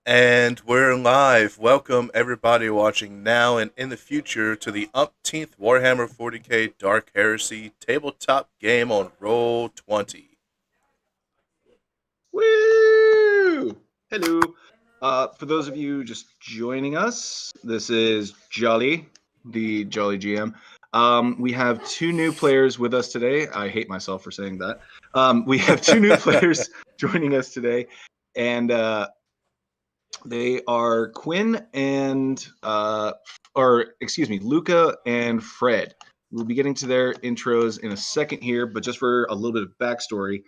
And we're live. Welcome everybody watching now and in the future to the umpteenth Warhammer 40k Dark Heresy tabletop game on Roll20. Woo! Hello. For those of you just joining us, this is Jolly, the Jolly GM. We have two new players with us today. I hate myself for saying that. We have two new players joining us today, and they are Quinn and, Luca and Fred. We'll be getting to their intros in a second here, but just for a little bit of backstory,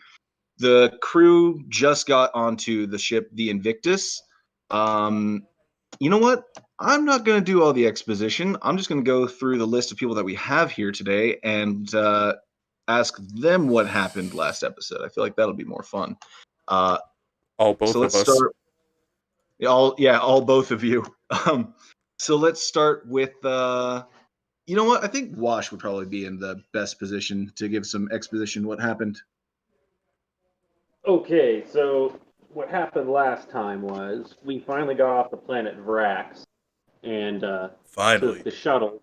the crew just got onto the ship, the Invictus. You know what? I'm not going to do all the exposition. I'm just going to go through the list of people that we have here today and ask them what happened last episode. I feel like that'll be more fun. Both so let's of us. start. All both of you. So let's start with. You know what? I think Wash would probably be in the best position to give some exposition. What happened? Okay, so what happened last time was we finally got off the planet Vrax and Finally. took the shuttle.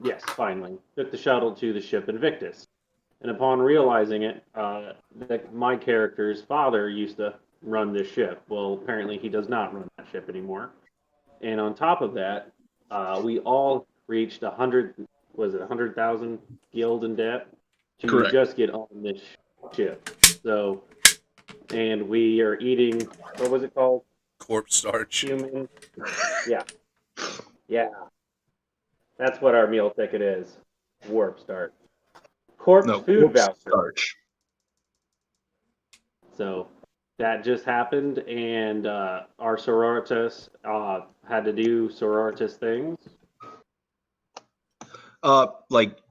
Yes, finally took the shuttle to the ship Invictus. And upon realizing it, that my character's father used to run this ship. Well, apparently he does not run that ship anymore. And on top of that, we all reached 100. Was it 100,000 guild in debt to Correct. just get on this ship? So. And we are eating, what was it called? Corpse starch. Human. Yeah. That's what our meal ticket is. Warp start. Corpse food voucher. Starch. So that just happened, and our sororitas had to do sororitas things.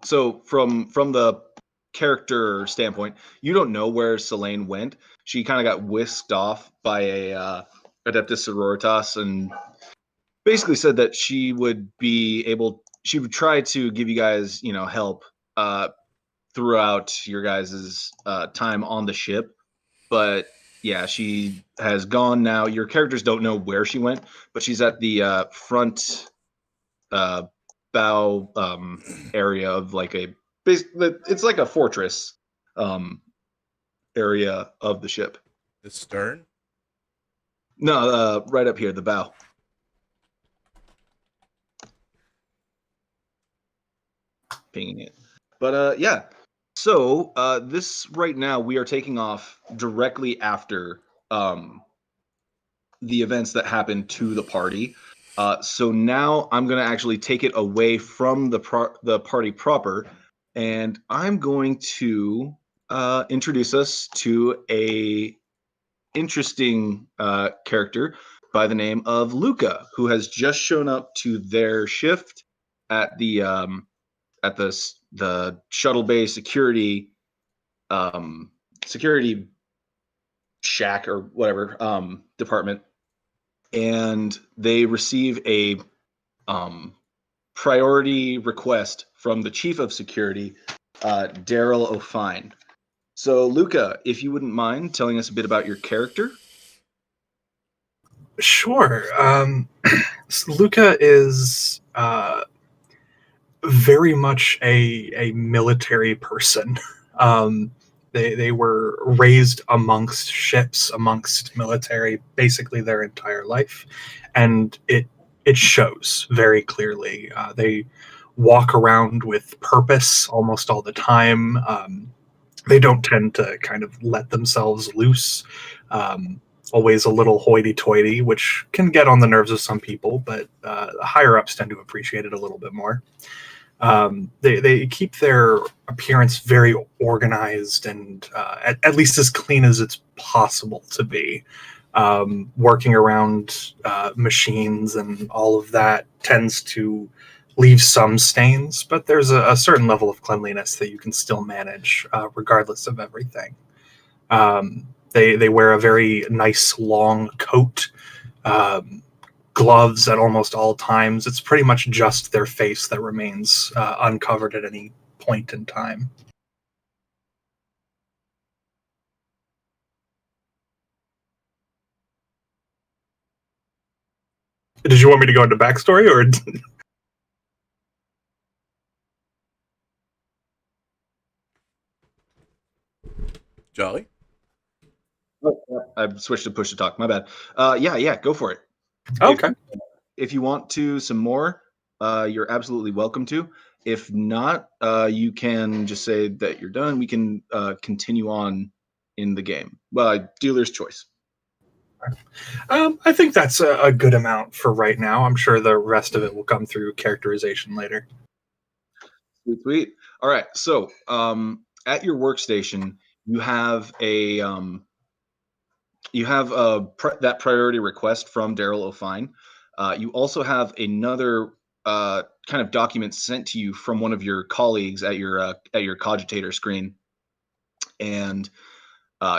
So from the character standpoint, you don't know where Selene went. She kind of got whisked off by a Adeptus Sororitas and basically said that she would try to give you guys, help throughout your guys' time on the ship. But yeah, she has gone now. Your characters don't know where she went, but she's at the front bow area of it's like a fortress area of the ship. The stern? No, right up here, the bow. Pinging it. But yeah. So this right now we are taking off directly after the events that happened to the party. So now I'm going to actually take it away from the party proper, and I'm going to introduce us to a interesting character by the name of Luca, who has just shown up to their shift at the shuttle bay security shack or whatever department, and they receive a priority request from the chief of security, Daryl O'Fine. So, Luca, if you wouldn't mind telling us a bit about your character. Sure. So Luca is very much a military person. They were raised amongst ships, amongst military, basically their entire life, and it shows very clearly. They walk around with purpose almost all the time. They don't tend to kind of let themselves loose. Always a little hoity-toity, which can get on the nerves of some people, but higher ups tend to appreciate it a little bit more. They keep their appearance very organized and at least as clean as it's possible to be. Working around machines and all of that tends to leave some stains, but there's a certain level of cleanliness that you can still manage regardless of everything. They wear a very nice long coat, gloves at almost all times. It's pretty much just their face that remains uncovered at any point in time. Did you want me to go into backstory or? Jolly? Oh, yeah, I've switched to push to talk. My bad. Yeah, go for it. Okay. If you want to some more, you're absolutely welcome to. If not, you can just say that you're done. We can continue on in the game. Well, dealer's choice. I think that's a good amount for right now. I'm sure the rest of it will come through characterization later. Sweet. All right. So, at your workstation, you have that priority request from Daryl O'Fine. You also have another kind of document sent to you from one of your colleagues at your cogitator screen, and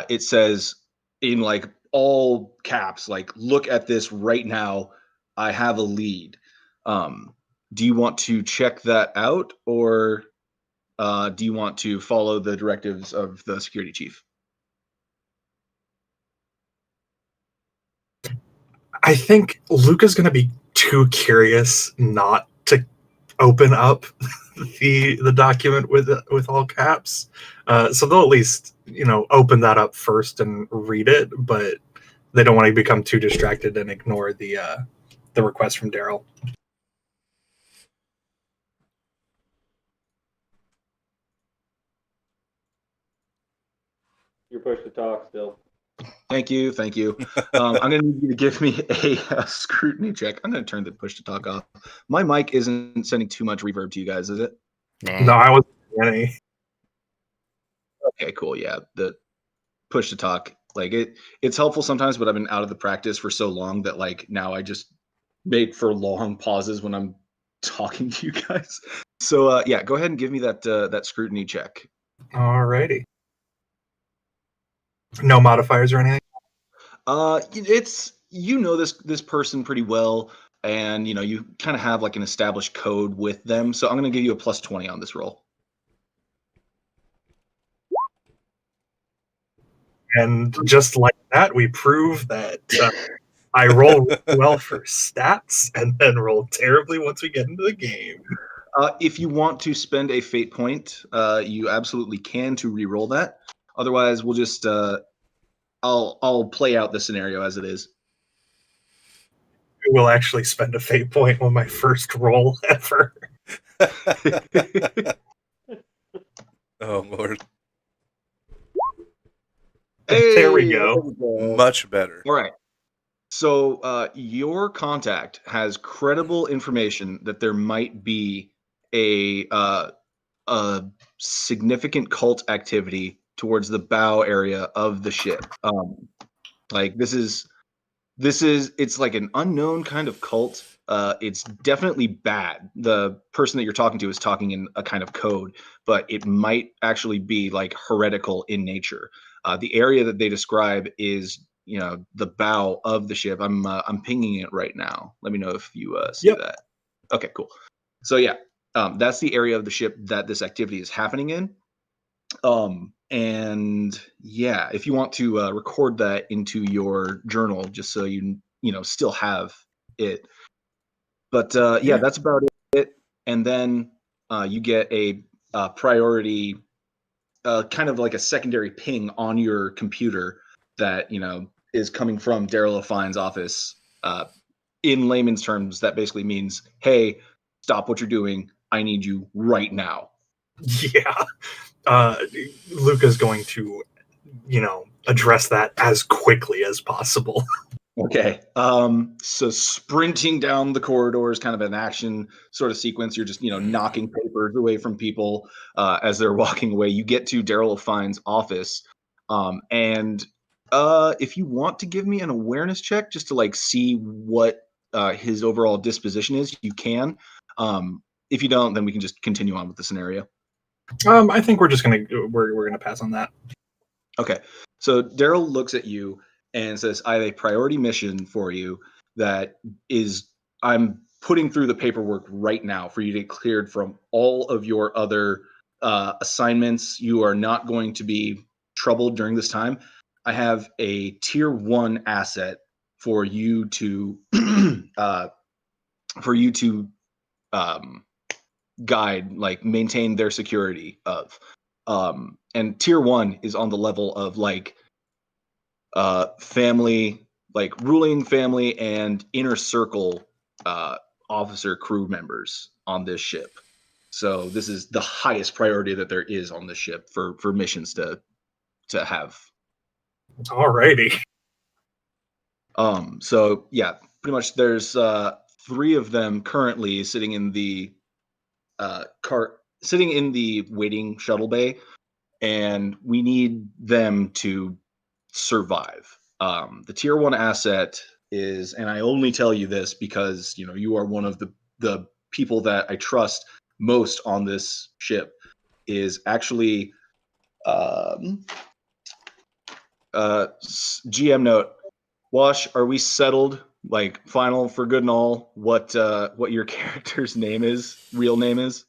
it says in like all caps, like, look at this right now. I have a lead. Do you want to check that out, or do you want to follow the directives of the security chief? I think Luca's going to be too curious not to open up the document with all caps. So they'll at least open that up first and read it, but they don't want to become too distracted and ignore the request from Daryl. You're pushed to talk still. Thank you. I'm going to need you to give me a scrutiny check. I'm going to turn the push to talk off. My mic isn't sending too much reverb to you guys, is it? No, I wasn't any. Okay, cool. Yeah, the push to talk, like it's helpful sometimes, but I've been out of the practice for so long that like now I just make for long pauses when I'm talking to you guys. So yeah, go ahead and give me that scrutiny check. Alrighty. No modifiers or anything? It's this person pretty well, and you kind of have like an established code with them. So I'm going to give you a +20 on this roll. And just like that, we prove that I roll well for stats and then roll terribly once we get into the game. If you want to spend a fate point, you absolutely can to re-roll that. Otherwise, we'll just I'll play out the scenario as it is. I will actually spend a fate point on my first roll ever. Oh, Lord. Hey, there we go. Much better. All right. So your contact has credible information that there might be a significant cult activity towards the bow area of the ship. Like this is it's like an unknown kind of cult. It's definitely bad. The person that you're talking to is talking in a kind of code, but it might actually be like heretical in nature. The area that they describe is the bow of the ship. I'm pinging it right now. Let me know if you see that. Okay, cool. So yeah, that's the area of the ship that this activity is happening in. And yeah, if you want to record that into your journal, just so you still have it. But yeah, that's about it. And then you get a priority, kind of like a secondary ping on your computer that is coming from Daryl O'Fine's office. In layman's terms, that basically means, hey, stop what you're doing. I need you right now. Yeah. Luca's going to, address that as quickly as possible. Okay. So sprinting down the corridor is kind of an action sort of sequence. You're just, knocking papers away from people as they're walking away. You get to Daryl O'Fine's office. And if you want to give me an awareness check just to like see what his overall disposition is, you can. If you don't, then we can just continue on with the scenario. I think we're just we're gonna pass on that. Okay. So Daryl looks at you and says, I have a priority mission for you that is, I'm putting through the paperwork right now for you to get cleared from all of your other assignments. You are not going to be troubled during this time. I have a tier 1 asset for you to guide, like maintain their security of. And tier 1 is on the level of like family, like ruling family and inner circle officer crew members on this ship. So this is the highest priority that there is on this ship for missions to have. Alrighty. So yeah, pretty much there's 3 of them currently sitting in the waiting shuttle bay, and we need them to survive. The tier 1 asset is, and I only tell you this because you are one of the people that I trust most on this ship, is actually GM note. Wash, are we settled, like final for good and all, what your character's real name is?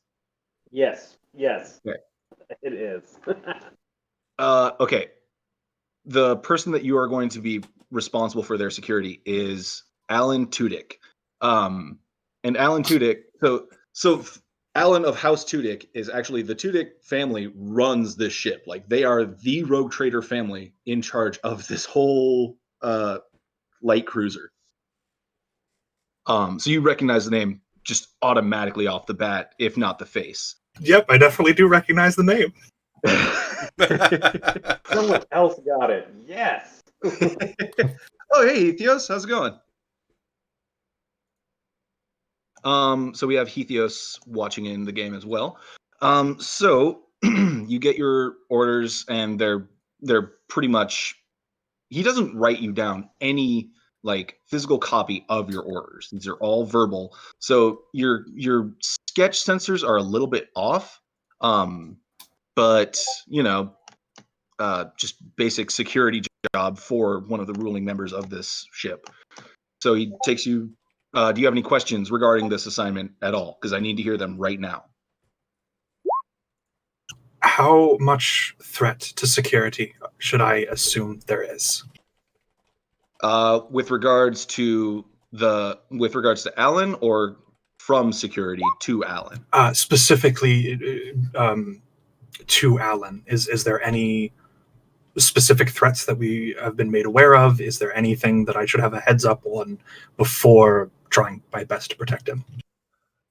Yes. Okay. It is. Okay. The person that you are going to be responsible for their security is Alan Tudyk. And Alan Tudyk, so Alan of House Tudyk is actually, the Tudyk family runs this ship. Like, they are the rogue trader family in charge of this whole light cruiser. So you recognize the name just automatically off the bat, if not the face. Yep, I definitely do recognize the name. Someone else got it. Yes. Oh, hey, Hetheos, how's it going? So we have Hetheos watching in the game as well. So you get your orders, and they're pretty much, he doesn't write you down any like physical copy of your orders. These are all verbal. So your sketch sensors are a little bit off. But just basic security job for one of the ruling members of this ship. So he takes you. Do you have any questions regarding this assignment at all? Because I need to hear them right now. How much threat to security should I assume there is? With regards to Alan, or from security to Alan? Specifically to Alan. Is there any specific threats that we have been made aware of? Is there anything that I should have a heads up on before trying my best to protect him?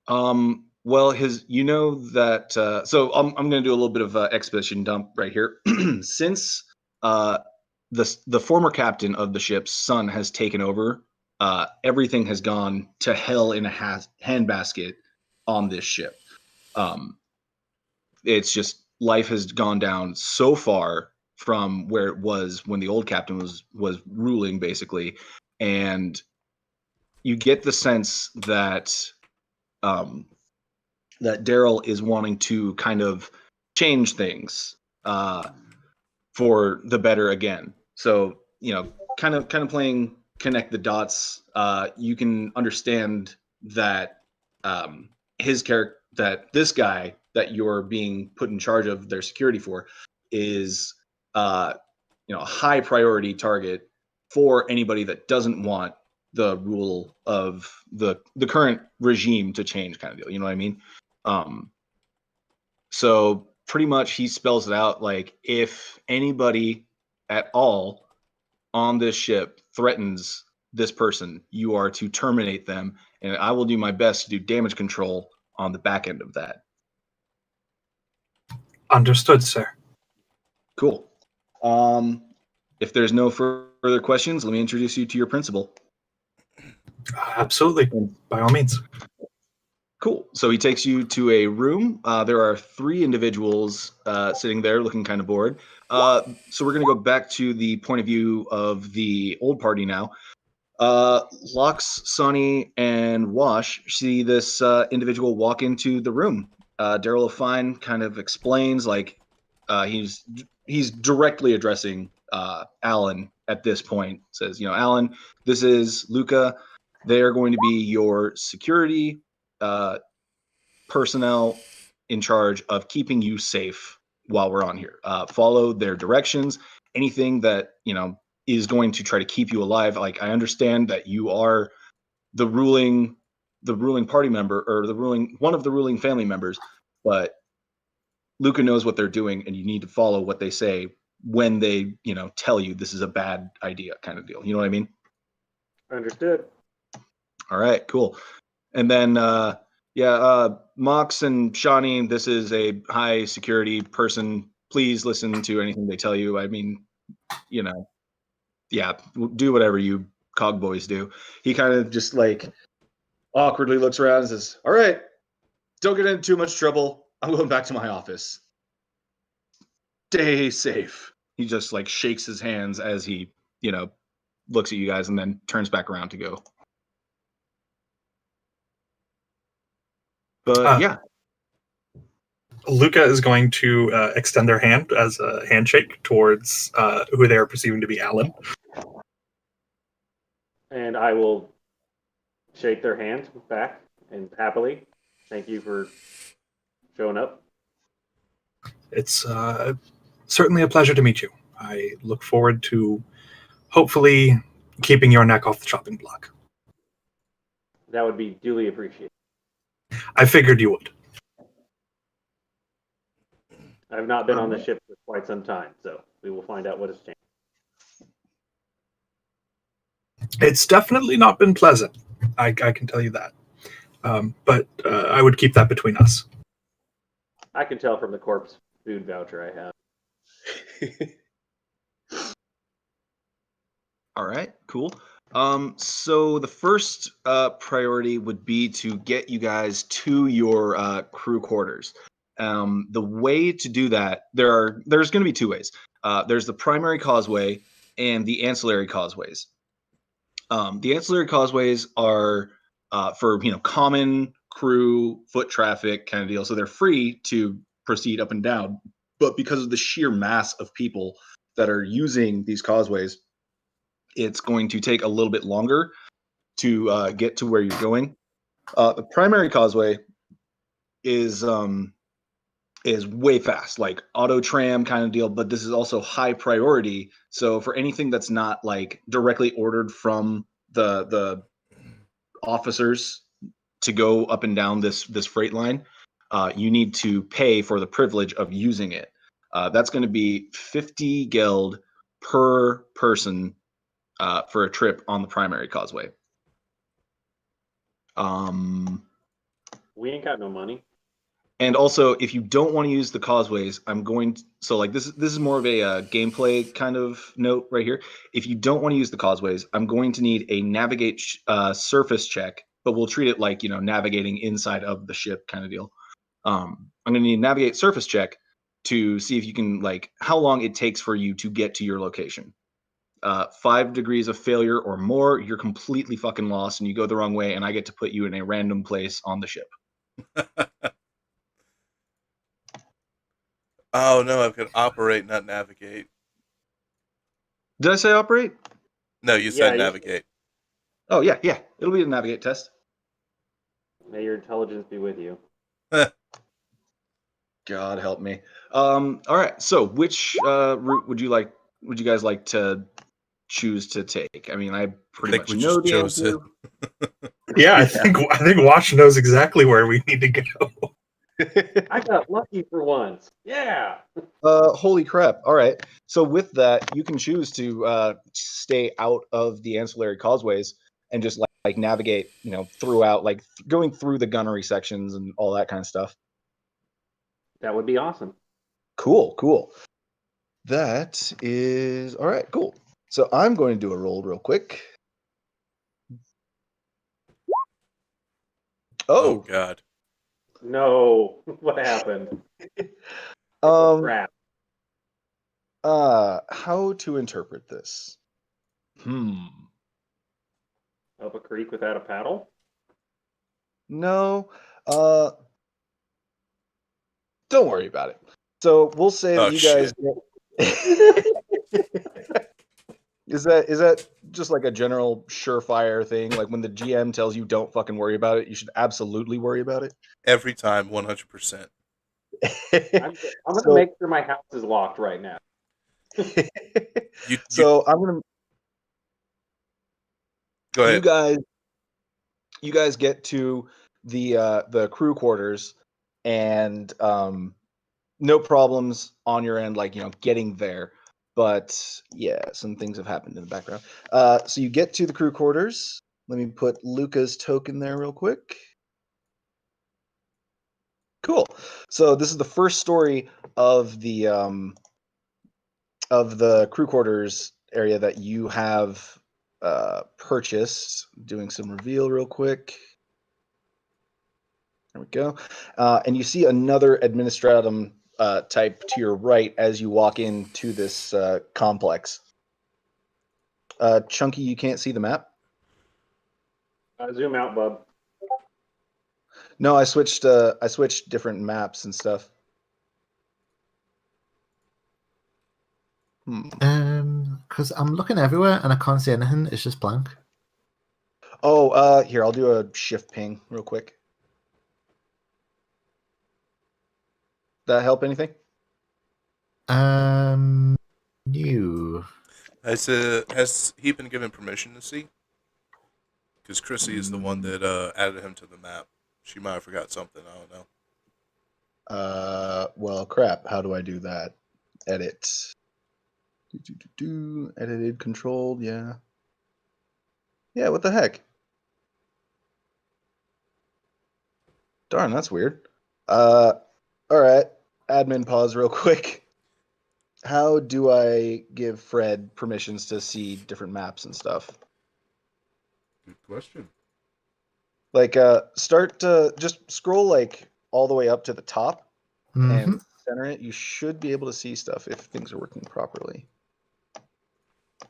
Well, that. So I'm going to do a little bit of exposition dump right here. Since the former captain of the ship's son has taken over, everything has gone to hell in a handbasket on this ship. It's just, life has gone down so far from where it was when the old captain was ruling, basically, and you get the sense that that Daryl is wanting to kind of change things for the better again. So kind of playing connect the dots. You can understand that his character, that this guy that you're being put in charge of their security for, is a high priority target for anybody that doesn't want the rule of the current regime to change, kind of deal. You know what I mean? So pretty much he spells it out, like, if anybody at all on this ship threatens this person, you are to terminate them, and I will do my best to do damage control on the back end of that. Understood, sir. Cool. If there's no further questions, let me introduce you to your principal. Absolutely, by all means. Cool. So he takes you to a room. There are 3 individuals sitting there looking kind of bored. So we're going to go back to the point of view of the old party now. Lox, Sonny, and Wash see this individual walk into the room. Daryl Fine kind of explains, like, he's directly addressing Alan at this point. Says, Alan, this is Luca. They are going to be your security personnel in charge of keeping you safe while we're on here. Follow their directions. Anything that is going to try to keep you alive. Like, I understand that you are the ruling party member, or one of the ruling family members, but Luca knows what they're doing, and you need to follow what they say when they, tell you this is a bad idea, kind of deal. You know what I mean? Understood. All right, cool. And then, Mox and Shawnee, this is a high security person. Please listen to anything they tell you. I mean, do whatever you cog boys do. He kind of just like awkwardly looks around and says, all right, don't get into too much trouble. I'm going back to my office. Stay safe. He just like shakes his hands as he, looks at you guys and then turns back around to go. But yeah. Luca is going to extend their hand as a handshake towards who they are perceiving to be Alan. And I will shake their hand back and happily. Thank you for showing up. It's certainly a pleasure to meet you. I look forward to hopefully keeping your neck off the chopping block. That would be duly appreciated. I figured you would. I've not been on the ship for quite some time, so we will find out what has changed. It's definitely not been pleasant. I can tell you that. But I would keep that between us. I can tell from the corpse food voucher I have. All right, cool. So the first priority would be to get you guys to your crew quarters. The way to do that, there's going to be two ways. There's the primary causeway and the ancillary causeways. The ancillary causeways are for common crew foot traffic kind of deal, so they're free to proceed up and down. But because of the sheer mass of people that are using these causeways, it's going to take a little bit longer to get to where you're going. The primary causeway is way fast, like auto tram kind of deal, but this is also high priority. So for anything that's not like directly ordered from the officers to go up and down this freight line, you need to pay for the privilege of using it. That's going to be 50 geld per person for a trip on the primary causeway. We ain't got no money. And also, if you don't want to use the causeways, this is more of a gameplay kind of note right here. If you don't want to use the causeways, I'm going to need a navigate surface check, but we'll treat it like navigating inside of the ship kind of deal. I'm going to need a navigate surface check to see if you can how long it takes for you to get to your location. 5 degrees of failure or more, you're completely fucking lost, and you go the wrong way, and I get to put you in a random place on the ship. Oh no, I could operate, not navigate. Did I say operate? No, you said navigate. Oh yeah. It'll be a navigate test. May your intelligence be with you. God help me. All right. So, which route would you guys like to choose to take? I mean, I pretty much know the answer. Yeah, I think Watch knows exactly where we need to go. I got lucky for once. Yeah. Holy crap. All right. So with that, you can choose to stay out of the ancillary causeways and just like navigate, throughout, like going through the gunnery sections and all that kind of stuff. That would be awesome. Cool. That is all right. Cool. So I'm going to do a roll real quick. Oh God. No, what happened? Crap. How to interpret this? Up a creek without a paddle? No. Don't worry about it. So we'll say that you guys Is that just like a general surefire thing? Like when the GM tells you don't fucking worry about it, you should absolutely worry about it? Every time, 100%. I'm going to make sure my house is locked right now. So I'm going to Go ahead. You guys get to the crew quarters, and no problems on your end, like getting there. But yeah, some things have happened in the background. So you get to the crew quarters. Let me put Luca's token there real quick. Cool. So this is the first story of the crew quarters area that you have purchased. Doing some reveal real quick. There we go. And you see another administratum type to your right as you walk into this complex. Chunky, you can't see the map? Zoom out, bub. No, I switched different maps and stuff. Because I'm looking everywhere and I can't see anything. It's just blank. Oh, here, I'll do a shift ping real quick. That help anything? New. Has he been given permission to see? Because Chrissy is the one that added him to the map. She might have forgot something. I don't know. Well, crap. How do I do that? Edit. Edited, controlled, yeah. Yeah, what the heck? Darn, that's weird. All right. Admin pause real quick. How do I give Fred permissions to see different maps and stuff? Good question. Like, just scroll like all the way up to the top and center it. You should be able to see stuff if things are working properly.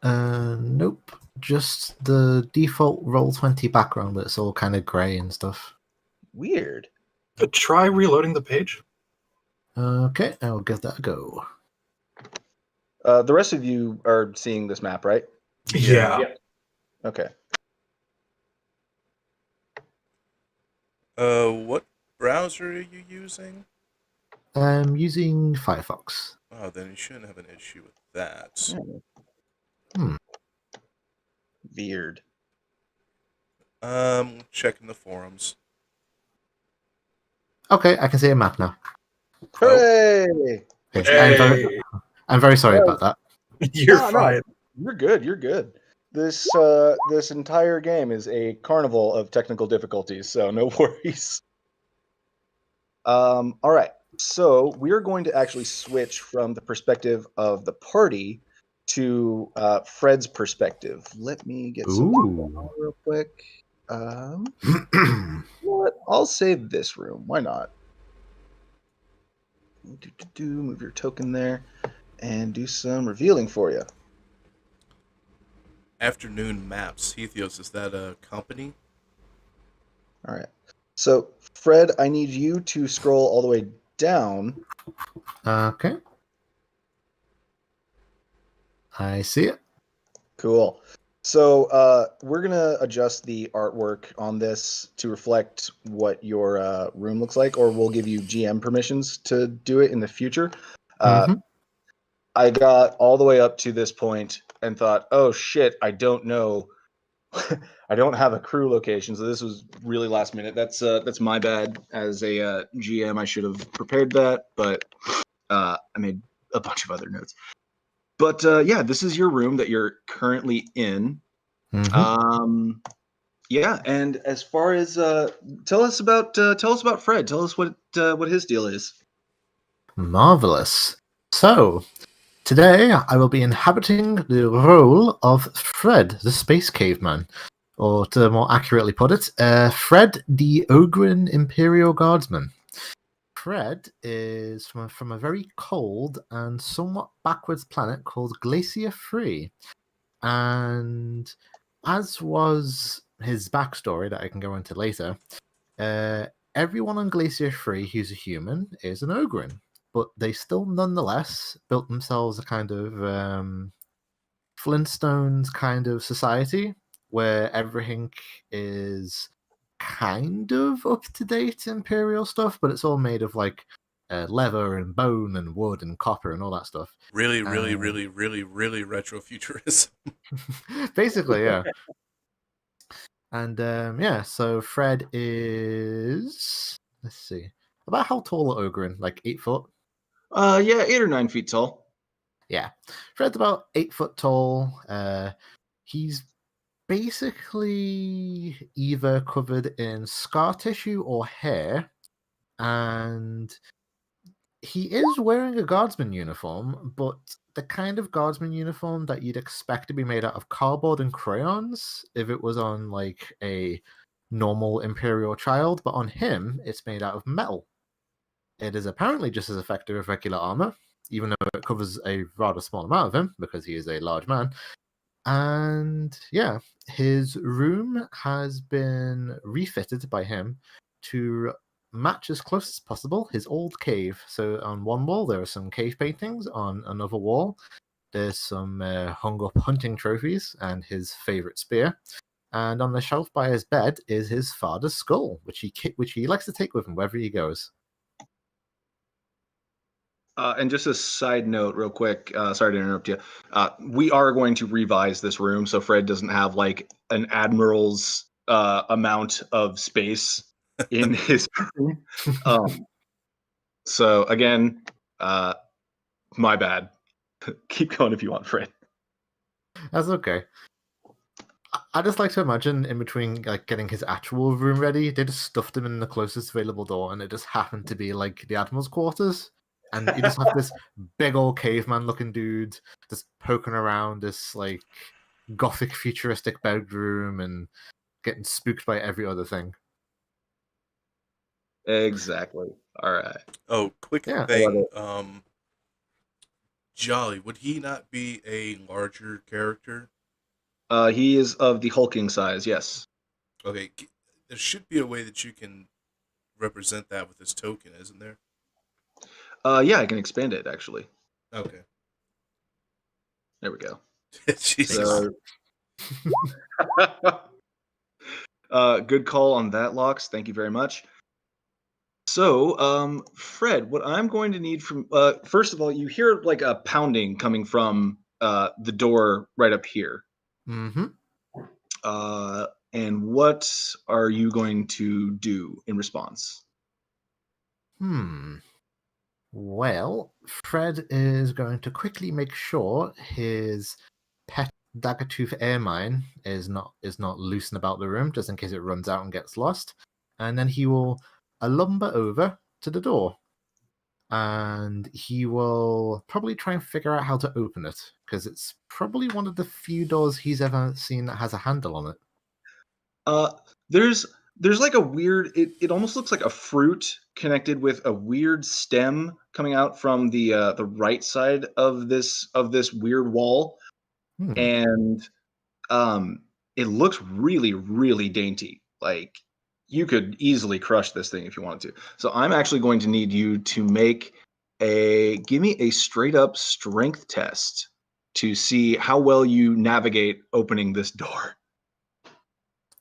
Nope. Just the default Roll20 background, but it's all kind of grey and stuff. Weird. But try reloading the page. Okay, I'll give that a go. The rest of you are seeing this map, right? Yeah. Okay. What browser are you using? I'm using Firefox. Oh, then you shouldn't have an issue with that. Weird. Checking the forums. Okay, I can see a map now. Hooray! Okay, I'm very sorry about that. You're No. fine. You're good. This entire game is a carnival of technical difficulties, so no worries. All right. So we're going to actually switch from the perspective of the party to Fred's perspective. Let me get something going on real quick. You know what? I'll save this room. Why not? Move your token there and do some revealing for you. Afternoon Maps. Heathios, is that a company? All right. So, Fred, I need you to scroll all the way down. Okay. I see it. Cool. So, we're going to adjust the artwork on this to reflect what your room looks like, or we'll give you GM permissions to do it in the future. I got all the way up to this point and thought, oh, shit, I don't know. I don't have a crew location, so this was really last minute. That's my bad as a GM. I should have prepared that, but I made a bunch of other notes. But yeah, this is your room that you're currently in. Yeah, and as far as tell us about Fred. Tell us what his deal is. Marvelous. So, today I will be inhabiting the role of Fred, the Space Caveman. Or to more accurately put it, Fred the Ogren Imperial Guardsman. Fred is from a very cold and somewhat backwards planet called Glacier Free. And as was his backstory that I can go into later, everyone on Glacier Free who's a human is an Ogren. But they still nonetheless built themselves a kind of Flintstones kind of society where everything is kind of up-to-date Imperial stuff, but it's all made of like leather and bone and wood and copper and all that stuff. Really retrofuturism. Basically, yeah. And yeah, so Fred is, let's see, about how tall are Ogren? Like 8 foot? Yeah, 8 or 9 feet tall. Yeah, Fred's about 8 foot tall. He's basically either covered in scar tissue or hair, and he is wearing a guardsman uniform, but the kind of guardsman uniform that you'd expect to be made out of cardboard and crayons if it was on like a normal Imperial child, but on him, it's made out of metal. It is apparently just as effective as regular armor, even though it covers a rather small amount of him because he is a large man. And yeah, his room has been refitted by him to match as close as possible his old cave. So on one wall there are some cave paintings. On another wall there's some hung up hunting trophies and his favorite spear. And on the shelf by his bed is his father's skull, which he likes to take with him wherever he goes. And just a side note, real quick, sorry to interrupt you. We are going to revise this room so Fred doesn't have like an admiral's amount of space in his room. So again, my bad. Keep going if you want, Fred. That's okay. I just like to imagine in between like getting his actual room ready, they just stuffed him in the closest available door, and it just happened to be like the Admiral's quarters. And you just have this big old caveman looking dude just poking around this like gothic futuristic bedroom and getting spooked by every other thing. Exactly. All right. Oh, quick Yeah. thing. Jolly, would he not be a larger character? He is of the hulking size, yes. Okay, there should be a way that you can represent that with this token, isn't there? Yeah, I can expand it actually. Okay. There we go. Jesus. Good call on that, Lox. Thank you very much. So, Fred, what I'm going to need from first of all, you hear like a pounding coming from the door right up here. Mm-hmm. And what are you going to do in response? Well, Fred is going to quickly make sure his pet Daggertooth air mine is not loose and about the room, just in case it runs out and gets lost. And then he will lumber over to the door, and he will probably try and figure out how to open it, because it's probably one of the few doors he's ever seen that has a handle on it. There's like a weird. It almost looks like a fruit connected with a weird stem coming out from the right side of this weird wall, and it looks really, really dainty. Like you could easily crush this thing if you wanted to. So I'm actually going to need you to give me a straight up strength test to see how well you navigate opening this door.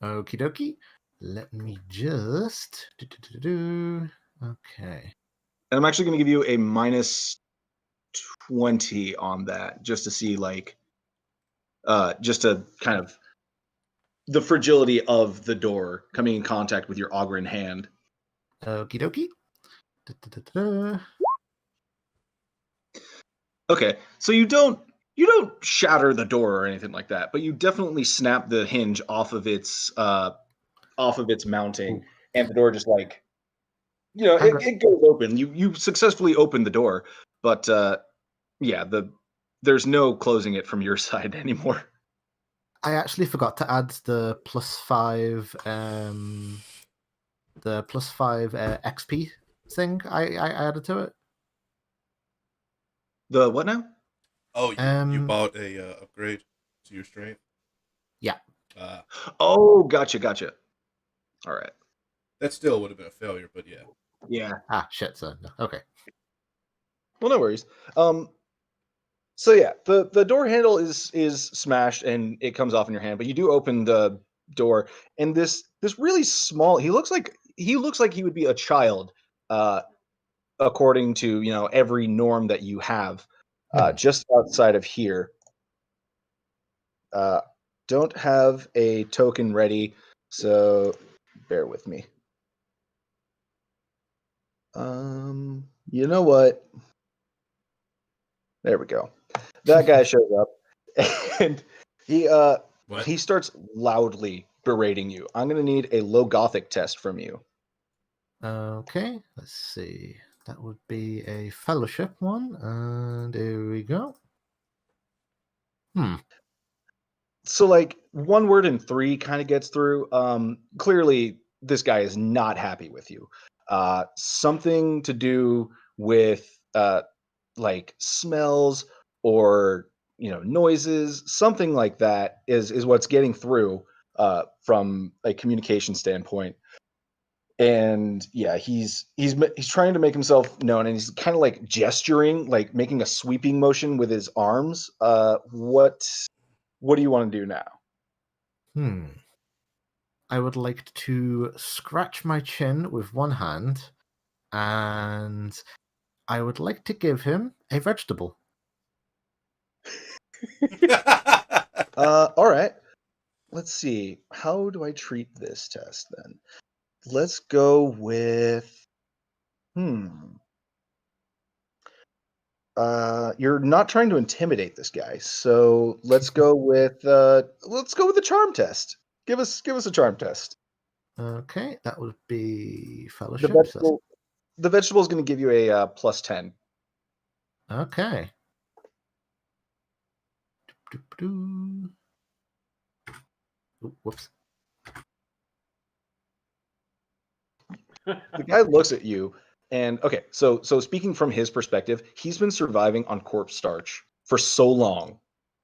Okie dokie. Let me just okay. And I'm actually going to give you a minus 20 on that, just to see like just to kind of the fragility of the door coming in contact with your Ogren hand. Okie dokie. Okay, so you don't shatter the door or anything like that, but you definitely snap the hinge off of its mounting, and the door just like it goes open. You successfully open the door, but yeah, there's no closing it from your side anymore. I actually forgot to add the +5 XP thing I added to it. The what now? Oh, you bought a upgrade to your strength? Yeah. Oh, gotcha. All right. That still would have been a failure, but yeah. Yeah. Shit, so okay. Well, no worries. So yeah, the door handle is smashed and it comes off in your hand, but you do open the door, and this really small. He looks like he would be a child, according to every norm that you have. Just outside of here. Don't have a token ready, So bear with me. You know what? There we go. That guy shows up and he starts loudly berating you. I'm gonna need a low Gothic test from you. Okay, let's see. That would be a fellowship one, and here we go. So like 1 word and 3 kind of gets through. Clearly this guy is not happy with you. Something to do with like smells or noises, something like that is what's getting through from a communication standpoint. And yeah, he's trying to make himself known, and he's kind of like gesturing, like making a sweeping motion with his arms. What do you want to do now? I would like to scratch my chin with one hand, and I would like to give him a vegetable. All right. Let's see. How do I treat this test then? Let's go with you're not trying to intimidate this guy, so let's go with the charm test. Give us a charm test. Okay, that would be The fellowship. vegetable is going to give you a plus 10. Okay. Whoops. The guy looks at you, and okay, so speaking from his perspective, he's been surviving on corpse starch for so long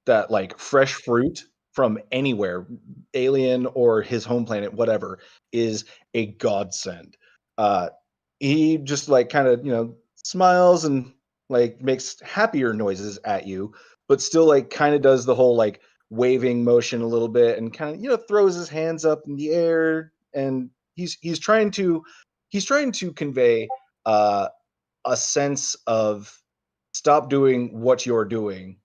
that like fresh fruit from anywhere, alien or his home planet, whatever, is a godsend. He just like kind of smiles and like makes happier noises at you, but still like kind of does the whole like waving motion a little bit and kind of throws his hands up in the air, and he's trying to convey a sense of stop doing what you're doing.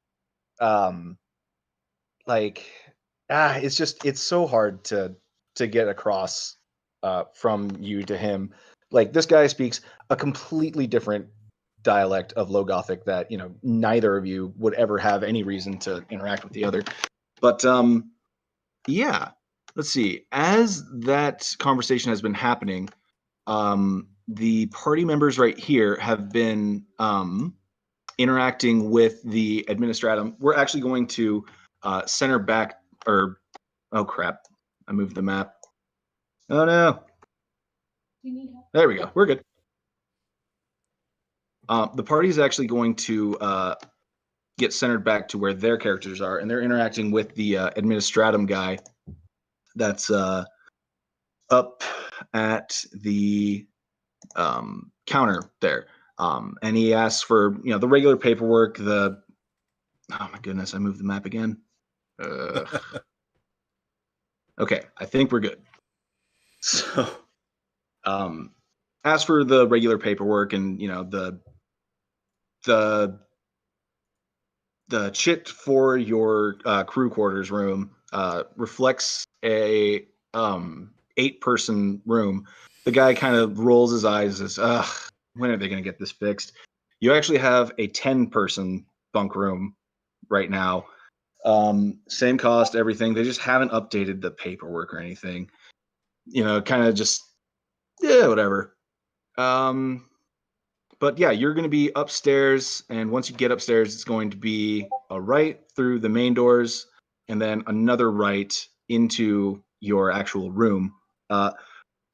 It's so hard to get across from you to him. Like this guy speaks a completely different dialect of Low Gothic that neither of you would ever have any reason to interact with the other. But yeah, let's see. As that conversation has been happening, the party members right here have been interacting with the administratum. We're actually going to center back, or oh crap, I moved the map. Oh no. There we go. We're good. The party is actually going to get centered back to where their characters are, and they're interacting with the administratum guy that's up at the counter there. And he asks for the regular paperwork. Oh my goodness, I moved the map again. Okay, I think we're good. So ask for the regular paperwork, and the chit for your crew quarters room reflects a 8-person room. The guy kind of rolls his eyes and says, when are they going to get this fixed? You actually have a 10-person bunk room right now. Same cost, everything. They just haven't updated the paperwork or anything. Kind of just, yeah, whatever. But yeah, you're going to be upstairs, and once you get upstairs, it's going to be a right through the main doors, and then another right into your actual room.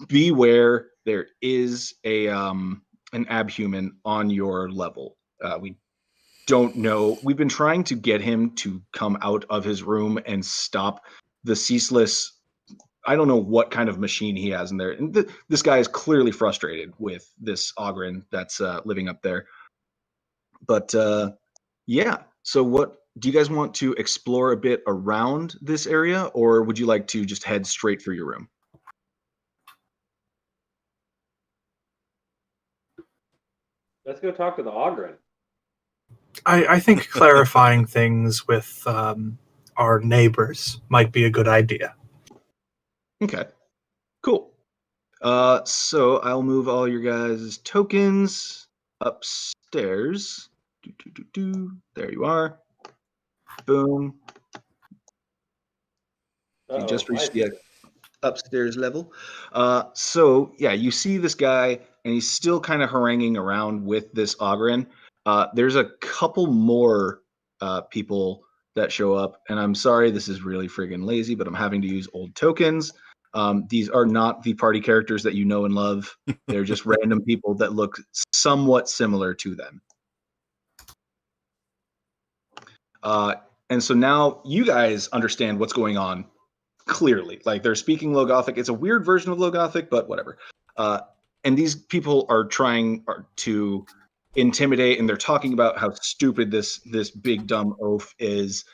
Beware, there is an abhuman on your level. We don't know. We've been trying to get him to come out of his room and stop the ceaseless. I don't know what kind of machine he has in there. And this guy is clearly frustrated with this Ogren that's living up there. But yeah, so what do you guys want to explore a bit around this area, or would you like to just head straight through your room? Let's go talk to the Ogren. I think clarifying things with our neighbors might be a good idea. Okay. Cool. So I'll move all your guys' tokens upstairs. There you are. Boom. You just reached the upstairs level. So yeah, you see this guy, and he's still kind of haranguing around with this Ogren. There's a couple more people that show up, and I'm sorry, this is really friggin' lazy, but I'm having to use old tokens. These are not the party characters that you know and love. They're just random people that look somewhat similar to them. And so now you guys understand what's going on clearly. Like, they're speaking Low Gothic. It's a weird version of Low Gothic, but whatever. And these people are trying to intimidate, and they're talking about how stupid this big dumb oaf is,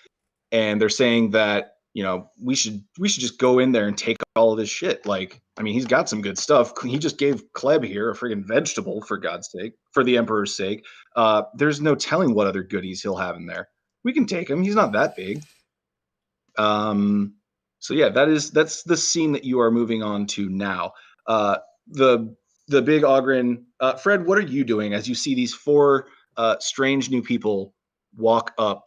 and they're saying that, you know, we should just go in there and take all of his shit. Like, I mean, he's got some good stuff. He just gave Kleb here a friggin' vegetable, for God's sake, for the Emperor's sake. There's no telling what other goodies he'll have in there. We can take him. He's not that big. So yeah, that's the scene that you are moving on to now. The big Ogren. Fred, what are you doing as you see these four strange new people walk up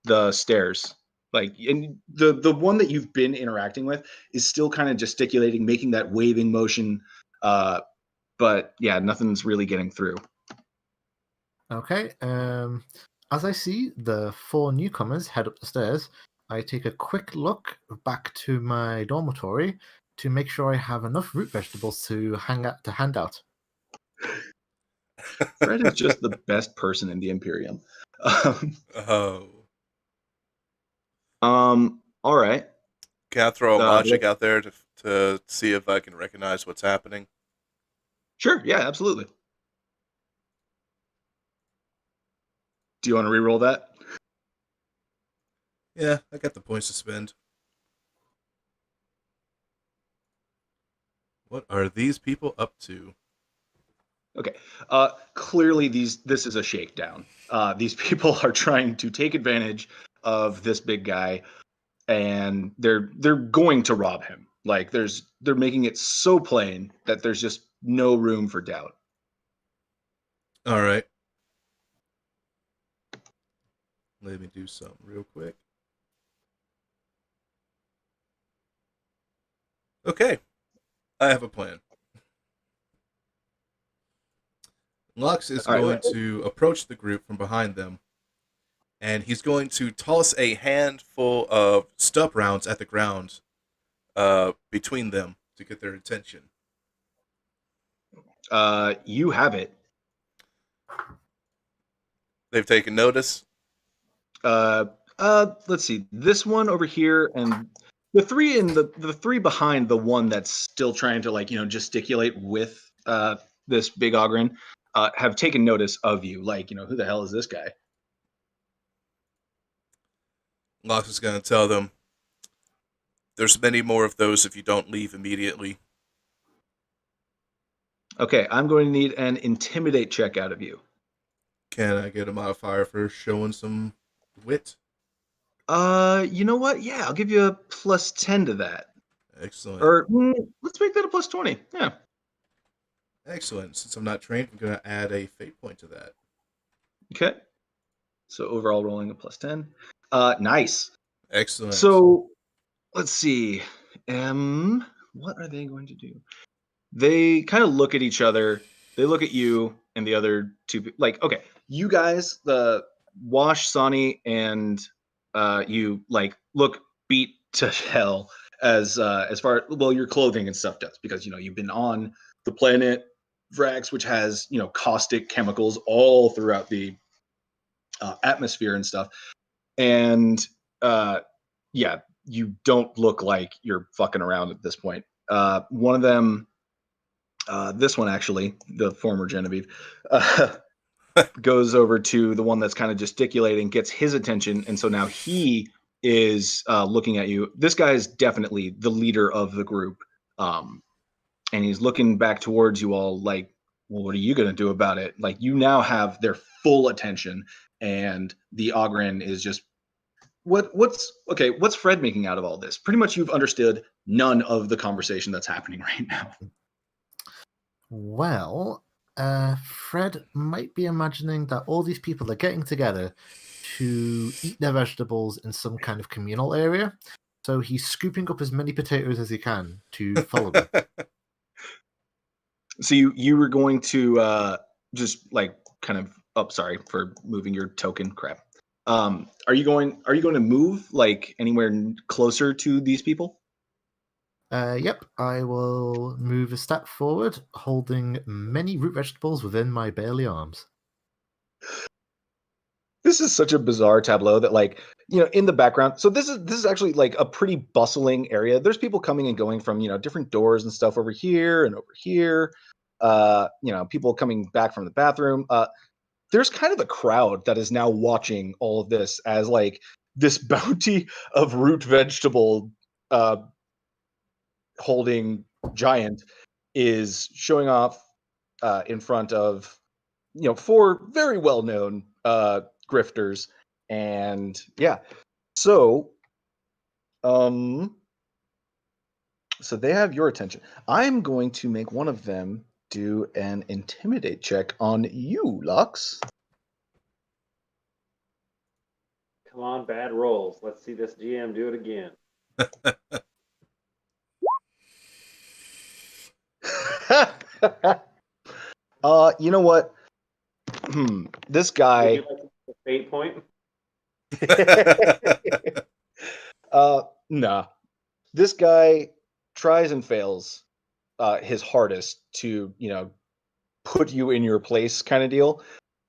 the stairs? Like, and the one that you've been interacting with is still kind of gesticulating, making that waving motion. But yeah, nothing's really getting through. Okay. As I see the four newcomers head up the stairs, I take a quick look back to my dormitory to make sure I have enough root vegetables to hand out. Fred is just the best person in the Imperium. Oh. All right. Can I throw a logic out there to see if I can recognize what's happening? Sure. Yeah, absolutely. Do you want to re-roll that? Yeah, I got the points to spend. What are these people up to? Okay. Clearly, this is a shakedown. These people are trying to take advantage of this big guy, and they're going to rob him. Like, they're making it so plain that there's just no room for doubt. All right. Let me do something real quick. Okay. I have a plan. Lux is going to approach the group from behind them, and he's going to toss a handful of stub rounds at the ground between them to get their attention. You have it. They've taken notice. Let's see. This one over here, and the three in the three behind the one that's still trying to, like, you know, gesticulate with this big Ogren, have taken notice of you. Like, you know, who the hell is this guy? Lux is going to tell them, there's many more of those if you don't leave immediately. Okay, I'm going to need an intimidate check out of you. Can I get a modifier for showing some wit? You know what? Yeah, I'll give you a +10 to that. Excellent. Or let's make that a +20. Yeah. Excellent. Since I'm not trained, I'm going to add a fate point to that. Okay. So overall rolling a +10. Nice. Excellent. So let's see. What are they going to do? They kind of look at each other. They look at you and the other two. Like, okay, you guys, the Wash, Sonny, and you, like, look beat to hell as far, well, your clothing and stuff does, because, you know, you've been on the planet Vrax, which has, you know, caustic chemicals all throughout the atmosphere and stuff. And yeah, you don't look like you're fucking around at this point. One of them, this one actually, the former Genevieve, goes over to the one that's kind of gesticulating, gets his attention, and so now he is looking at you. This guy is definitely the leader of the group, and he's looking back towards you all like, well, what are you going to do about it? Like, you now have their full attention, and the Ogren is just what's Fred making out of all this? Pretty much you've understood none of the conversation that's happening right now. Well, Fred might be imagining that all these people are getting together to eat their vegetables in some kind of communal area. So he's scooping up as many potatoes as he can to follow them. So you were going to just like kind of sorry for moving your token crap. Are you going to move like anywhere closer to these people? Yep, I will move a step forward, holding many root vegetables within my barely arms. This is such a bizarre tableau that, like, in the background. So this is actually like a pretty bustling area. There's people coming and going from different doors and stuff over here and over here. People coming back from the bathroom. There's kind of a crowd that is now watching all of this as like this bounty of root vegetable holding giant is showing off in front of 4 very well known grifters. And yeah, so so they have your attention. I'm going to make one of them do an intimidate check on you, Lux. Come on, bad rolls. Let's see this GM do it again. You know what? This guy. Would you like a fate point? Nah. This guy tries and fails his hardest to, put you in your place kind of deal.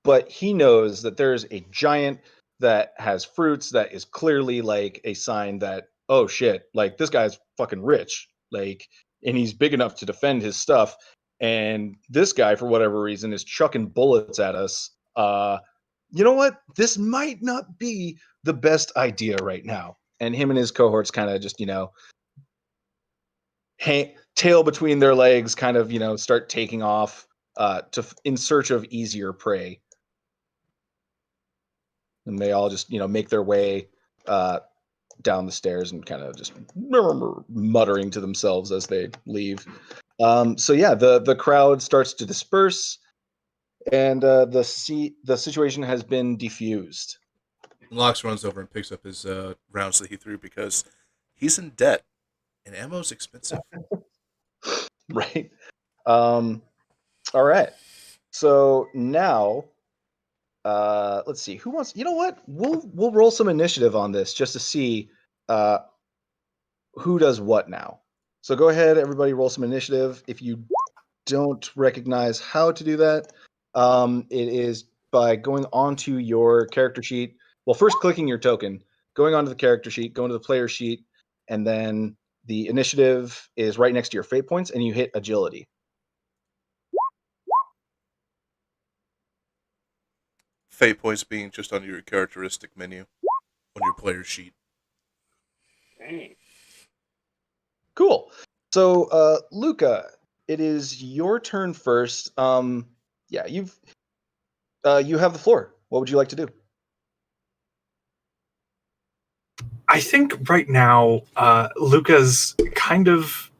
But he knows that there's a giant that has fruits that is clearly like a sign that, oh shit, like this guy's fucking rich. Like, and he's big enough to defend his stuff. And this guy, for whatever reason, is chucking bullets at us. You know what? This might not be the best idea right now. And him and his cohorts kind of just, tail between their legs, kind of, start taking off in search of easier prey. And they all just, make their way down the stairs and kind of just muttering to themselves as they leave. So yeah, the crowd starts to disperse, and the situation has been defused. Lox runs over and picks up his rounds that he threw because he's in debt, and ammo's expensive. Right. All right. So now, let's see. Who wants? You know what? We'll roll some initiative on this just to see who does what now. So go ahead, everybody, roll some initiative. If you don't recognize how to do that, it is by going onto your character sheet. Well, first clicking your token, going onto the character sheet, going to the player sheet, and then the initiative is right next to your fate points, and you hit agility. Fate points being just on your characteristic menu on your player sheet. Dang. Cool. Luca, it is your turn first. Yeah, you have the floor. What would you like to do? I think right now, Luca's kind of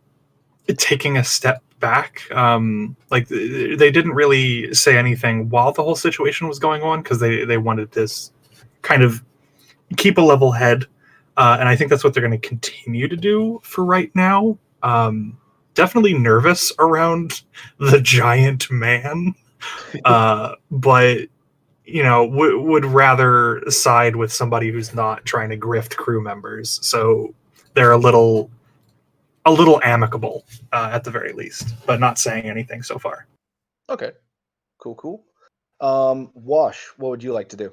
taking a step back. Like they didn't really say anything while the whole situation was going on because they wanted this kind of keep a level head. And I think that's what they're going to continue to do for right now. Definitely nervous around the giant man, but would rather side with somebody who's not trying to grift crew members. So they're a little amicable at the very least, but not saying anything so far. Okay, cool. Wash, what would you like to do?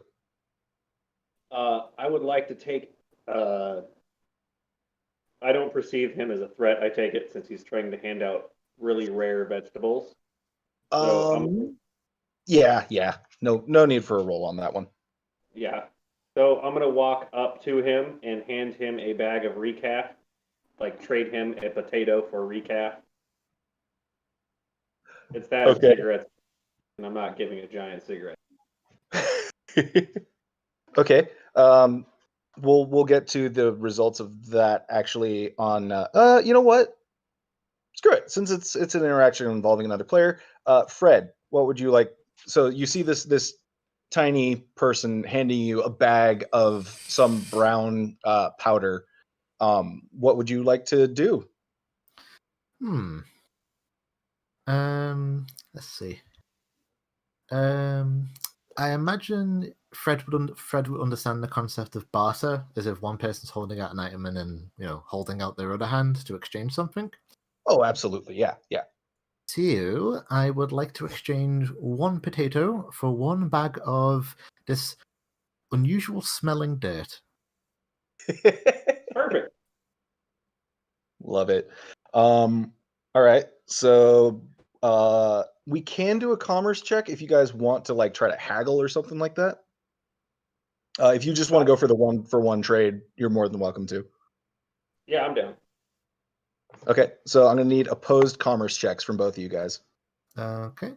I would like to take. I don't perceive him as a threat. I take it since he's trying to hand out really rare vegetables. Yeah. No need for a roll on that one. Yeah. So I'm gonna walk up to him and hand him a bag of recaf, like trade him a potato for recaf. It's that Okay. cigarettes, and I'm not giving a giant cigarette. Okay. we'll get to the results of that actually on. You know what? Screw it. Since it's an interaction involving another player, Fred, what would you like? So you see this tiny person handing you a bag of some brown powder. What would you like to do? Let's see. I imagine Fred would understand the concept of barter, as if one person's holding out an item and then holding out their other hand to exchange something. Oh, absolutely. Yeah. So I would like to exchange 1 potato for 1 bag of this unusual smelling dirt. Perfect. Love it. All right. So we can do a commerce check if you guys want to try to haggle or something like that. If you just want to go for the 1-for-1 trade, you're more than welcome to. Yeah, I'm down. Okay, so I'm gonna need opposed commerce checks from both of you guys. Okay.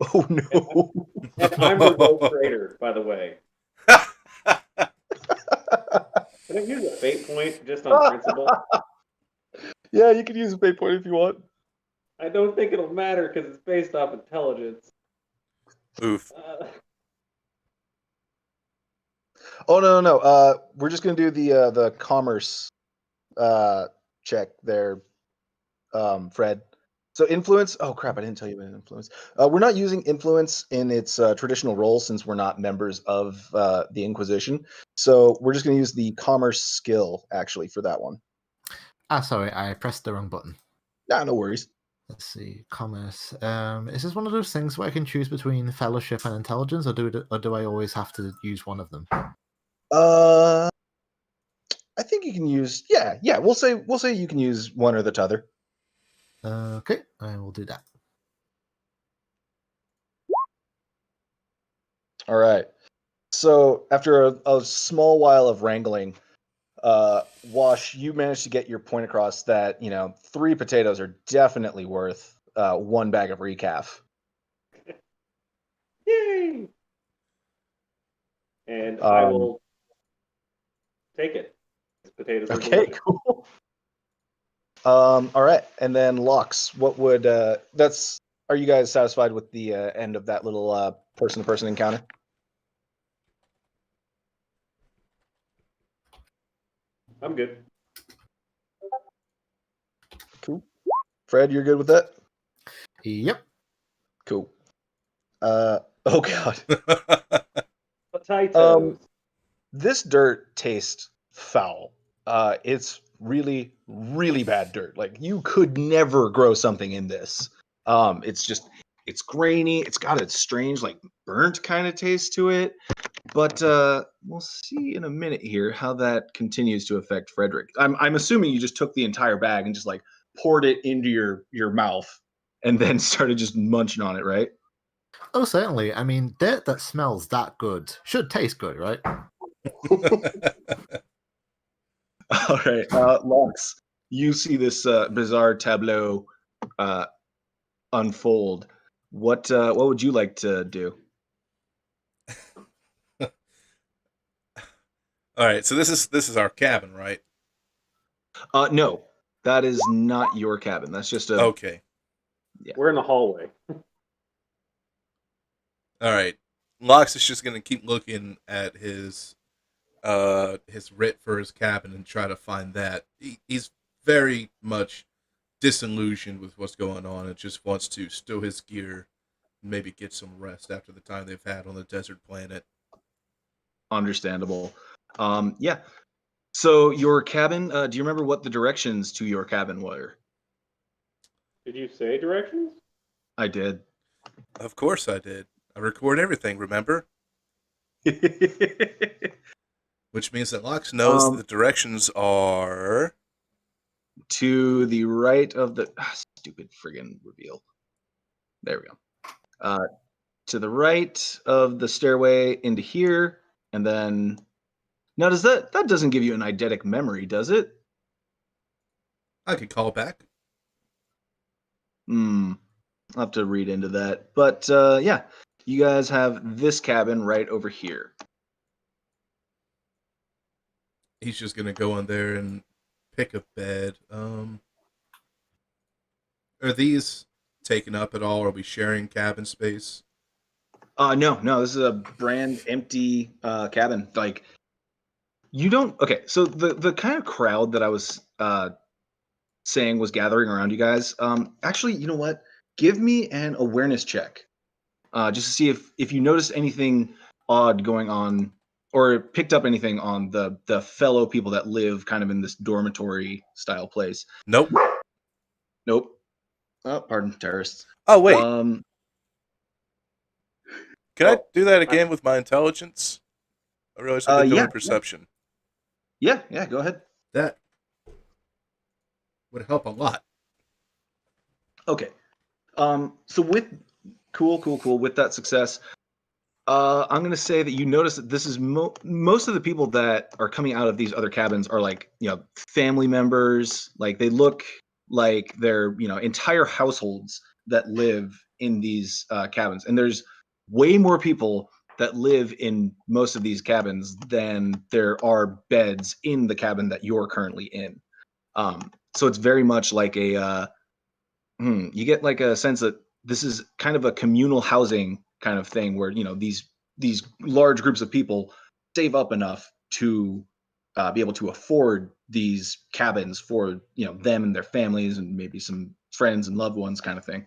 Oh no! And I'm remote trader, by the way. Can I use a fate point just on principle? Yeah, you can use a fate point if you want. I don't think it'll matter because it's based off intelligence. Oof. Oh no! We're just gonna do the commerce check there, Fred. So influence. Oh crap! I didn't tell you about influence. We're not using influence in its traditional role since we're not members of the Inquisition. So we're just gonna use the commerce skill actually for that one. Sorry, I pressed the wrong button. Nah, no worries. Let's see, commerce. Is this one of those things where I can choose between fellowship and intelligence, or do I always have to use one of them? I think you can use. Yeah. We'll say you can use one or the t'other. Okay, I will do that. All right. So after a small while of wrangling, Wash, you managed to get your point across that 3 potatoes are definitely worth 1 bag of recaf. Yay! And I will take it. Potatoes are Okay, delicious. cool. All right, and then Lux, what would are you guys satisfied with the end of that little person-to-person encounter? I'm good. Cool. Fred, you're good with that? Yep. Cool. Oh god. Potatoes. This dirt tastes foul. It's really, really bad dirt. Like you could never grow something in this. It's grainy. It's got a strange, burnt kind of taste to it. But we'll see in a minute here how that continues to affect Frederick. I'm assuming you just took the entire bag and just poured it into your mouth and then started just munching on it, right? Oh, certainly. I mean, dirt that smells that good should taste good, right? All right, Lux, you see this bizarre tableau unfold. What would you like to do? All right, so this is our cabin, right? No, that is not your cabin. That's just a. Okay. Yeah. We're in the hallway. All right. Lox is just gonna keep looking at his writ for his cabin and try to find that. He's very much disillusioned with what's going on and just wants to stow his gear, and maybe get some rest after the time they've had on the desert planet. Understandable. Yeah. So your cabin. Do you remember what the directions to your cabin were? Did you say directions? I did. Of course I did. I record everything, remember? Which means that Lox knows the directions are to the right of the stupid friggin' reveal. There we go. To the right of the stairway into here, and then now does that doesn't give you an eidetic memory, does it? I could call back. I'll have to read into that. But yeah, you guys have this cabin right over here. he's just gonna go in there and pick a bed. Are these taken up at all? Are we sharing cabin space? No. This is a brand empty cabin. Like you don't. Okay, so the kind of crowd that I was saying was gathering around you guys. Actually, you know what? Give me an awareness check, just to see if you noticed anything odd going on or picked up anything on the fellow people that live kind of in this dormitory style place. Nope. Nope. Oh, pardon, terrorists. Oh wait, can I oh, do that again with my intelligence? I realize I've been doing yeah. perception. Yeah, go ahead. That would help a lot. Okay. So with cool. With that success, I'm gonna say that you notice that this is most of the people that are coming out of these other cabins are like family members. Like they look like they're entire households that live in these cabins, and there's way more people that live in most of these cabins than there are beds in the cabin that you're currently in. So it's very much like a you get like a sense that this is kind of a communal housing kind of thing where these large groups of people save up enough to be able to afford these cabins for them and their families and maybe some friends and loved ones kind of thing.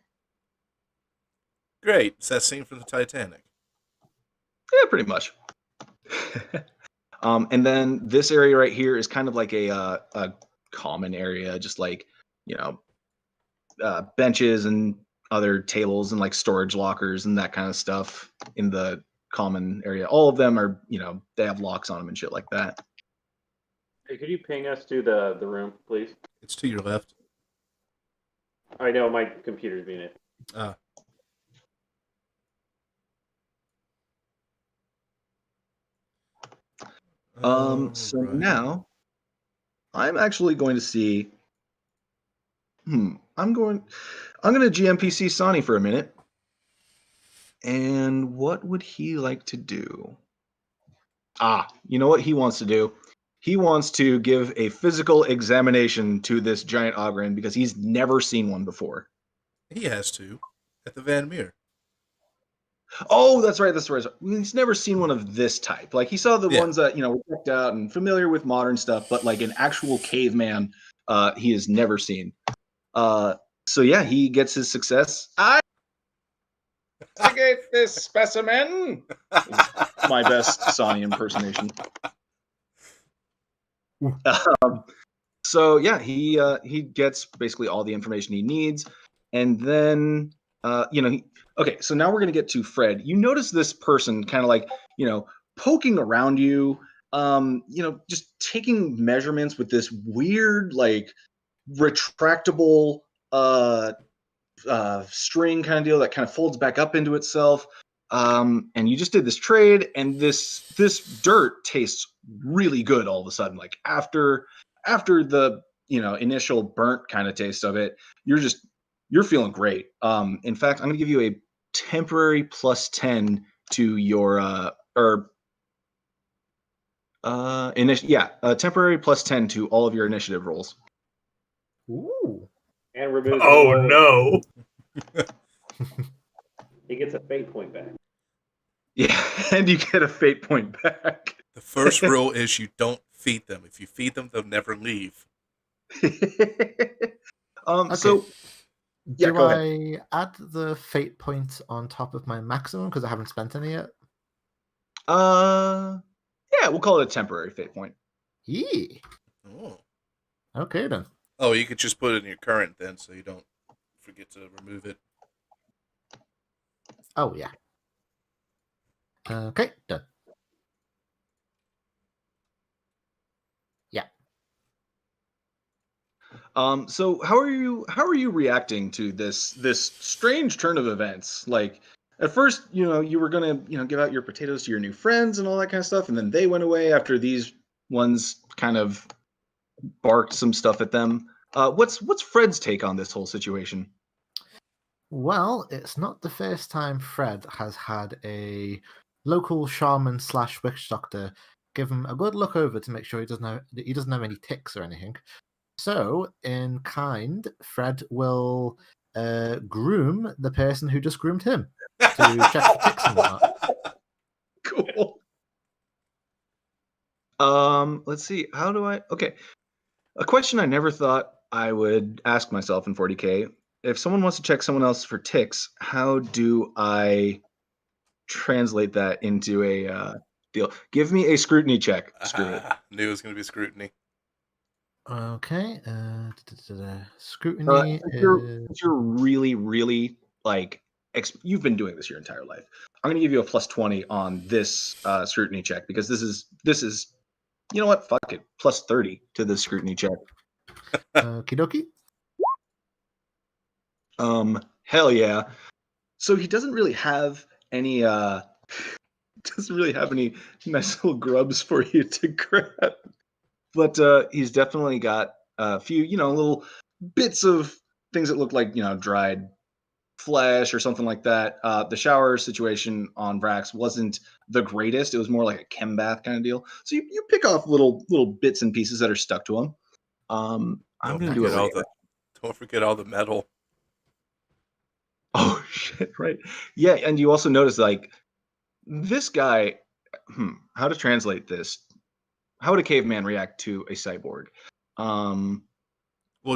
Great. It's that scene from the Titanic. Yeah, pretty much. And then this area right here is kind of like a common area, just like benches and other tables and like storage lockers and that kind of stuff in the common area. All of them are, they have locks on them and shit like that. Hey, could you ping us to the room, please? It's to your left. I know my computer's being it. So Right. now I'm actually going to see. I'm going to GMPC Sonny for a minute. And what would he like to do? You know what he wants to do? He wants to give a physical examination to this giant Ogren because he's never seen one before. He has to at the Van Meer. Oh, that's right. He's never seen one of this type. Like he saw the ones that were decked out and familiar with modern stuff, but like an actual caveman, he has never seen. So yeah, he gets his success. I investigate this specimen. My best Sonny impersonation. So yeah, he gets basically all the information he needs, and then okay. So now we're gonna get to Fred. You notice this person kind of like poking around you, just taking measurements with this weird like retractable string kind of deal that kind of folds back up into itself. And you just did this trade, and this dirt tastes really good all of a sudden. Like after the initial burnt kind of taste of it, you're feeling great. In fact, I'm gonna give you a temporary +10 to your temporary +10 to all of your initiative rolls. Ooh. And remove. Oh no! He gets a fate point back. Yeah, and you get a fate point back. The first rule is you don't feed them. If you feed them, they'll never leave. So yeah, do I add the fate point on top of my maximum because I haven't spent any yet? Yeah, we'll call it a temporary fate point. Yee. Oh. Okay then. Oh, you could just put it in your current then, so you don't forget to remove it. Oh yeah. Okay, done. Yeah. So how are you reacting to this strange turn of events? Like at first, you were gonna give out your potatoes to your new friends and all that kind of stuff, and then they went away after these ones kind of barked some stuff at them. What's Fred's take on this whole situation? Well, it's not the first time Fred has had a local shaman / witch doctor give him a good look over to make sure he doesn't have any ticks or anything. So, in kind, Fred will groom the person who just groomed him to check for ticks and whatnot. Cool. Let's see. How do I? Okay, a question I never thought I would ask myself in 40k: if someone wants to check someone else for ticks, how do I translate that into a deal? Give me a scrutiny check. Screw it. Knew it was going to be scrutiny. Okay. Scrutiny. If you're really, really like, you've been doing this your entire life, I'm going to give you a +20 on this scrutiny check because this is, you know what? Fuck it. +30 to this scrutiny check. Okie dokie. Hell yeah. So he doesn't really have any nice little grubs for you to grab. But he's definitely got a few, little bits of things that look like, dried flesh or something like that. The shower situation on Vrax wasn't the greatest. It was more like a chem bath kind of deal. So you pick off little bits and pieces that are stuck to him. I'm going to do it. Don't forget all the metal. Oh shit! Right. Yeah, and you also notice like this guy. How to translate this? How would a caveman react to a cyborg? Well,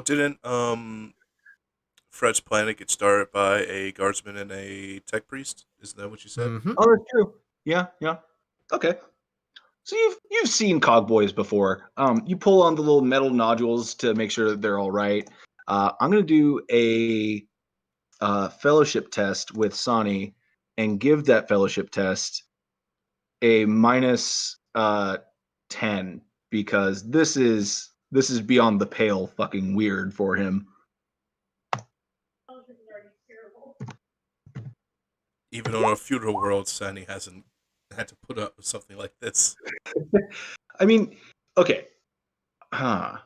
didn't Fred's planet get started by a guardsman and a tech priest? Isn't that what you said? Mhm. Oh, that's true. Yeah. Okay. So you've seen cogboys before. You pull on the little metal nodules to make sure that they're all right. I'm gonna do a fellowship test with Sani and give that fellowship test a -10 because this is beyond the pale fucking weird for him. Even on a feudal world, Sani hasn't had to put up with something like this. I mean, okay. How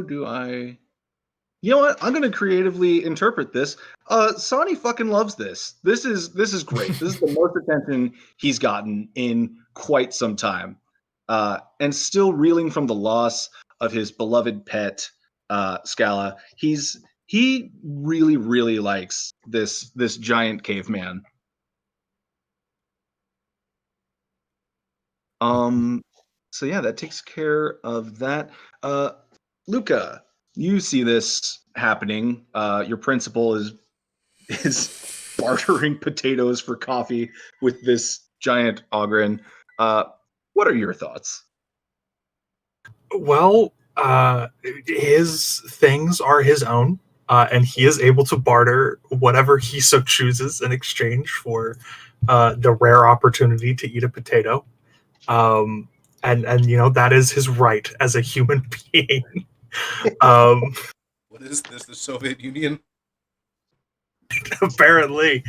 do I? You know what? I'm gonna creatively interpret this. Sani fucking loves this. This is great. This is the most attention he's gotten in quite some time. And still reeling from the loss of his beloved pet, Scala. He really, really likes this giant caveman. So yeah, that takes care of that. Luca, you see this happening. Your principal is bartering potatoes for coffee with this giant Ogren. What are your thoughts? Well, his things are his own, and he is able to barter whatever he so chooses in exchange for the rare opportunity to eat a potato. And that is his right as a human being. What is this? The Soviet Union? Apparently.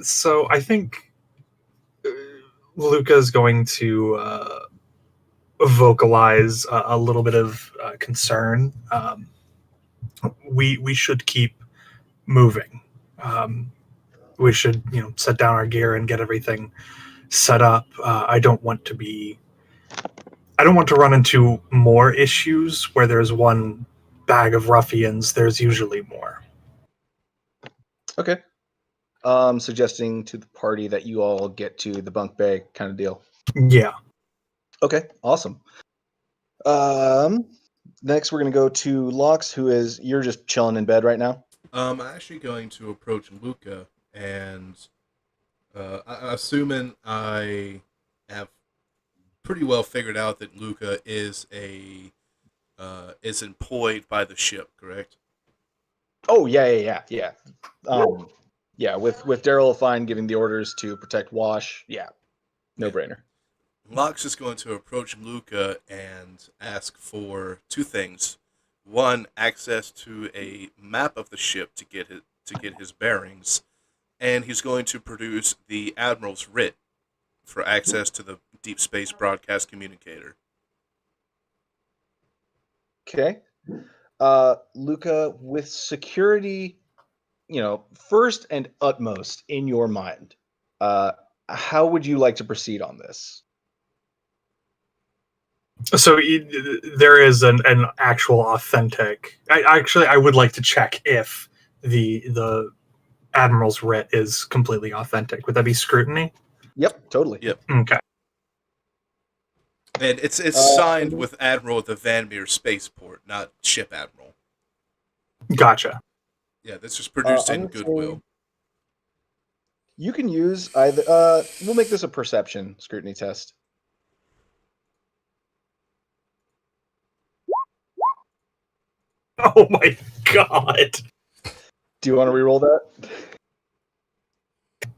So I think Luca is going to vocalize a little bit of concern. We should keep moving. We should set down our gear and get everything set up. I don't want to run into more issues where there's one bag of ruffians. There's usually more. Okay. Suggesting to the party that you all get to the bunk bay kind of deal. Yeah. Okay, awesome. Next we're gonna go to Lox, you're just chilling in bed right now. I'm actually going to approach Luca, and assuming I have pretty well figured out that Luca is employed by the ship, correct? Oh yeah. Yeah, with Daryl Fine giving the orders to protect Wash. Yeah, no brainer. Lox is going to approach Luca and ask for two things. One, access to a map of the ship to get his bearings, and he's going to produce the Admiral's writ for access to the deep space broadcast communicator. Okay. Luca, with security, first and utmost in your mind, how would you like to proceed on this? So there is an actual authentic. I would like to check if the Admiral's writ is completely authentic. Would that be scrutiny? Yep, totally. Yep. Okay. And it's signed with Admiral of the Vanmere Spaceport, not Ship Admiral. Gotcha. Yeah, this was produced in I'm gonna goodwill. say you can use either. We'll make this a perception scrutiny test. Oh my god. Do you want to reroll that?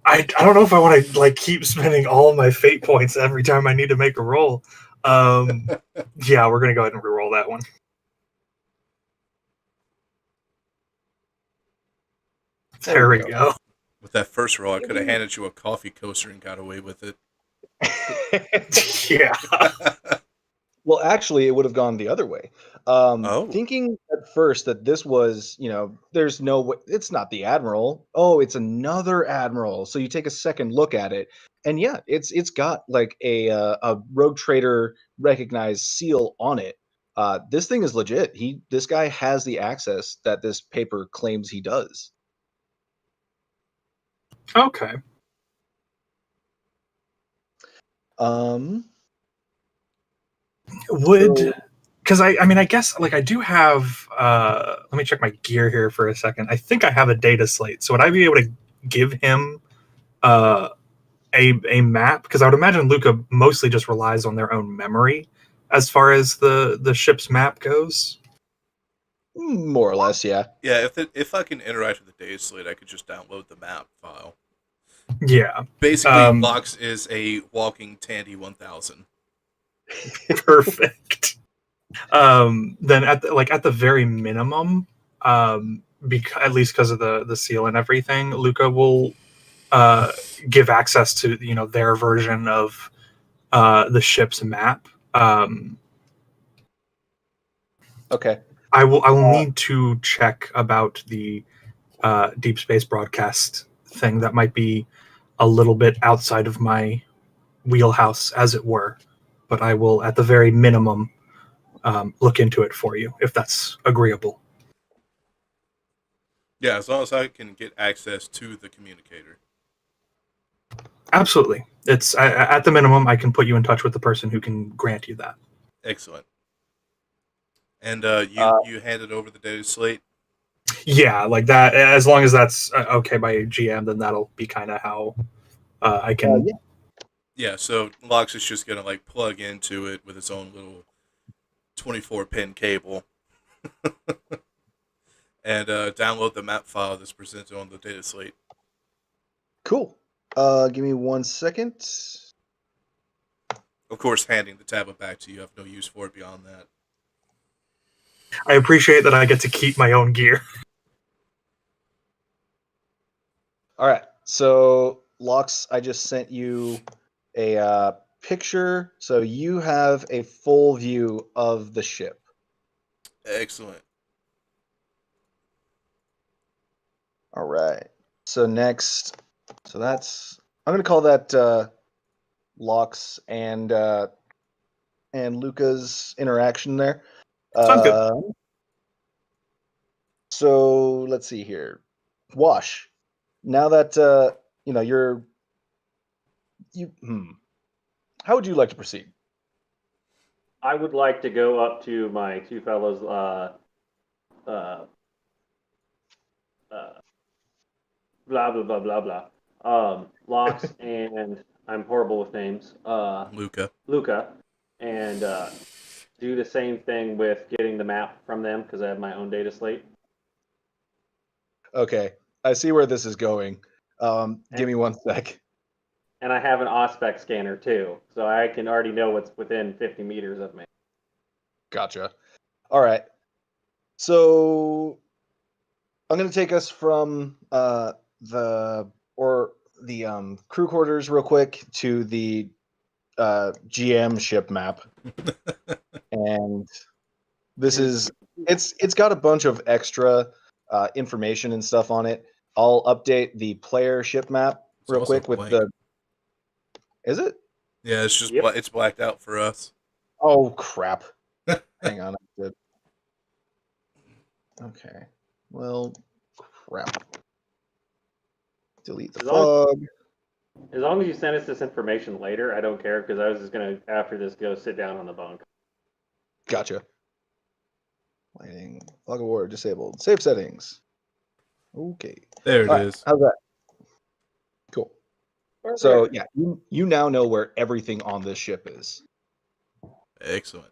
I don't know if I want to like keep spending all of my fate points every time I need to make a roll. Yeah, we're gonna go ahead and reroll that one. There we go. With that first roll, I could have handed you a coffee coaster and got away with it. Yeah. Well, actually, it would have gone the other way. Thinking at first that this was, there's no way, it's not the Admiral. Oh, it's another Admiral. So you take a second look at it, and yeah, it's got like a Rogue Trader recognized seal on it. This thing is legit. This guy has the access that this paper claims he does. Okay. Because I guess like I do have let me check my gear here for a second. I think I have a data slate. So would I be able to give him a map? Because I would imagine Luca mostly just relies on their own memory as far as the ship's map goes. More or less, yeah. Yeah, if I can interact with the data slate, I could just download the map file. Yeah. Basically, Vox is a walking Tandy 1000. Perfect. Then at the very minimum, at least because of the seal and everything, Luca will give access to their version of the ship's map. Okay. I will need to check about the deep space broadcast thing. That might be a little bit outside of my wheelhouse, as it were. But I will, at the very minimum, look into it for you, if that's agreeable. Yeah, as long as I can get access to the communicator. Absolutely. It's at the minimum, I can put you in touch with the person who can grant you that. Excellent. And you handed over the data slate? Yeah, like that. As long as that's okay by GM, then that'll be kind of how I can... Yeah, so Lox is just going to like plug into it with his own little 24-pin cable and download the map file that's presented on the data slate. Cool. Give me 1 second. Of course, handing the tablet back to you. I have no use for it beyond that. I appreciate that I get to keep my own gear. All right. So, Lox, I just sent you a picture. So you have a full view of the ship. Excellent. All right. So next, I'm going to call that Lox and Luca's interaction there. Sounds good. So let's see here. Wash. Now that how would you like to proceed? I would like to go up to my two fellows, blah blah blah blah blah. Lox and I'm horrible with names. Luca, and do the same thing with getting the map from them because I have my own data slate. Okay, I see where this is going. Give me 1 sec. And I have an Auspex scanner too, so I can already know what's within 50 meters of me. Gotcha. All right. So I'm going to take us from the crew quarters real quick to the GM ship map. And this is it's got a bunch of extra information and stuff on it. I'll update the player ship map real quick with the Is it? Yeah, it's just Yep. it's blacked out for us. Oh crap! Hang on. Okay. Well, crap. Delete the fog. As long as you send us this information later, I don't care because I was just gonna after this go sit down on the bunk. Gotcha. Lighting. Fog of war disabled. Save settings. Okay. There it All right, is. how's that? Cool. So yeah, you now know where everything on this ship is. Excellent.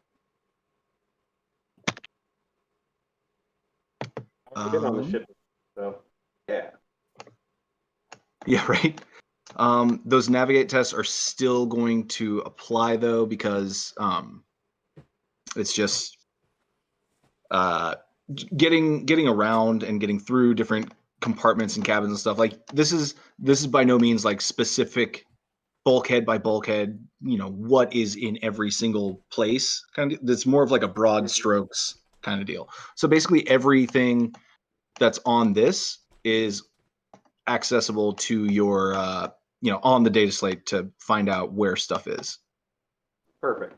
I'll get on the ship. So yeah. Yeah, right. Those navigate tests are still going to apply though, because it's just getting around and getting through different compartments and cabins and stuff. Like this is by no means like specific bulkhead by bulkhead, what is in every single place. Kind of, it's more of like a broad strokes kind of deal. So basically everything that's on this is accessible to your on the data slate to find out where stuff is. Perfect.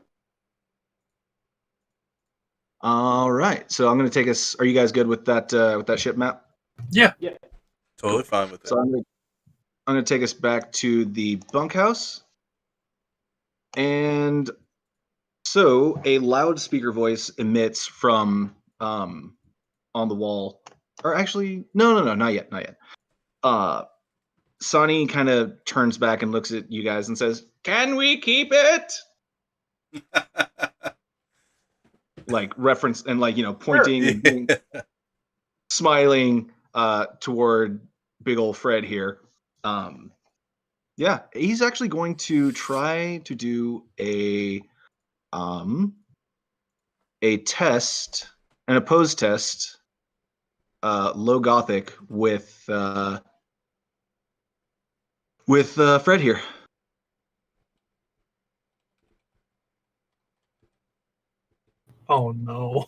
All right, so I'm going to take us. Are you guys good with that ship map? Yeah. Yeah. Totally fine with it. So I'm going to take us back to the bunkhouse, and so a loudspeaker voice emits from on the wall, or actually, no, not yet. Sonny kind of turns back and looks at you guys and says, "Can we keep it?" Like reference and pointing Sure. and being, smiling toward big old Fred here. Yeah, he's actually going to try to do a test, an opposed test, low gothic with Fred here. Oh no.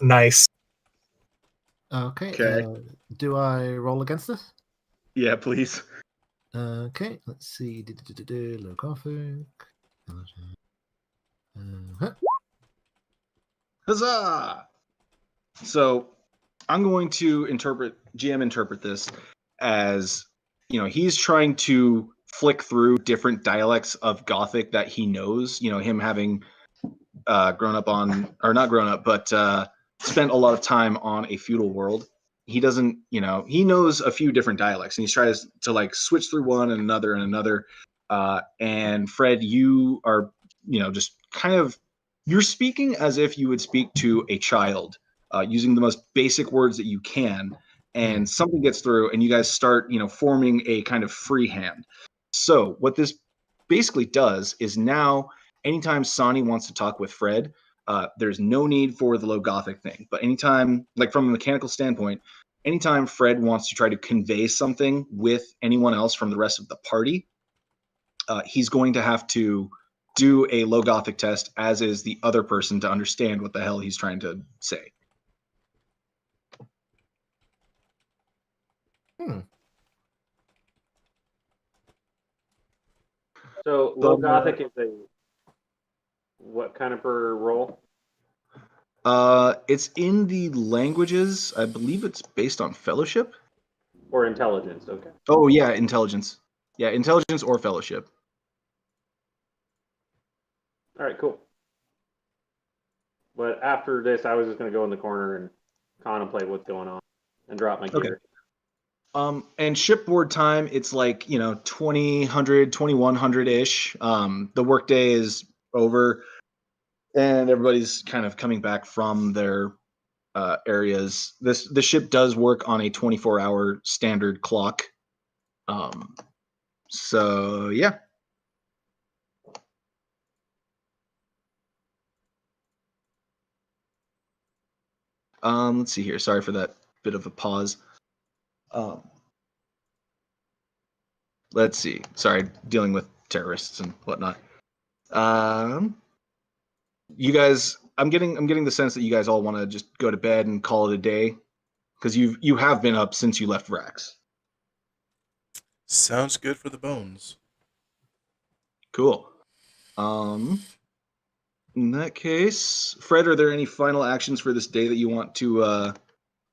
Nice. Okay. Okay. Do I roll against this? Yeah, please. Okay. Let's see. Low gothic. Huzzah! So I'm going to interpret this as, he's trying to flick through different dialects of Gothic that he knows, him having grown up on, or not grown up, but spent a lot of time on a feudal world. He doesn't, he knows a few different dialects, and he tries to like switch through one and another and another. And Fred, you are, just kind of, you're speaking as if you would speak to a child, using the most basic words that you can, and something gets through, and you guys start, forming a kind of freehand. So what this basically does is now, anytime Sonny wants to talk with Fred, there's no need for the low Gothic thing. But anytime, like from a mechanical standpoint, anytime Fred wants to try to convey something with anyone else from the rest of the party, he's going to have to do a low Gothic test, as is the other person, to understand what the hell he's trying to say. So low Gothic is a what kind of per roll? It's in the languages. I believe it's based on fellowship. Or intelligence, okay. Oh yeah, intelligence. Yeah, intelligence or fellowship. All right, cool. But after this, I was just going to go in the corner and contemplate what's going on and drop my gear. And shipboard time, it's like, 2000, 2100-ish. The workday is over, and everybody's kind of coming back from their areas. The ship does work on a 24-hour standard clock. So yeah. Let's see here. Sorry for that bit of a pause. Let's see. Sorry, dealing with terrorists and whatnot. You guys, I'm getting the sense that you guys all want to just go to bed and call it a day, because you have been up since you left Vrax. Sounds good for the bones. Cool. In that case, Fred, are there any final actions for this day that you want to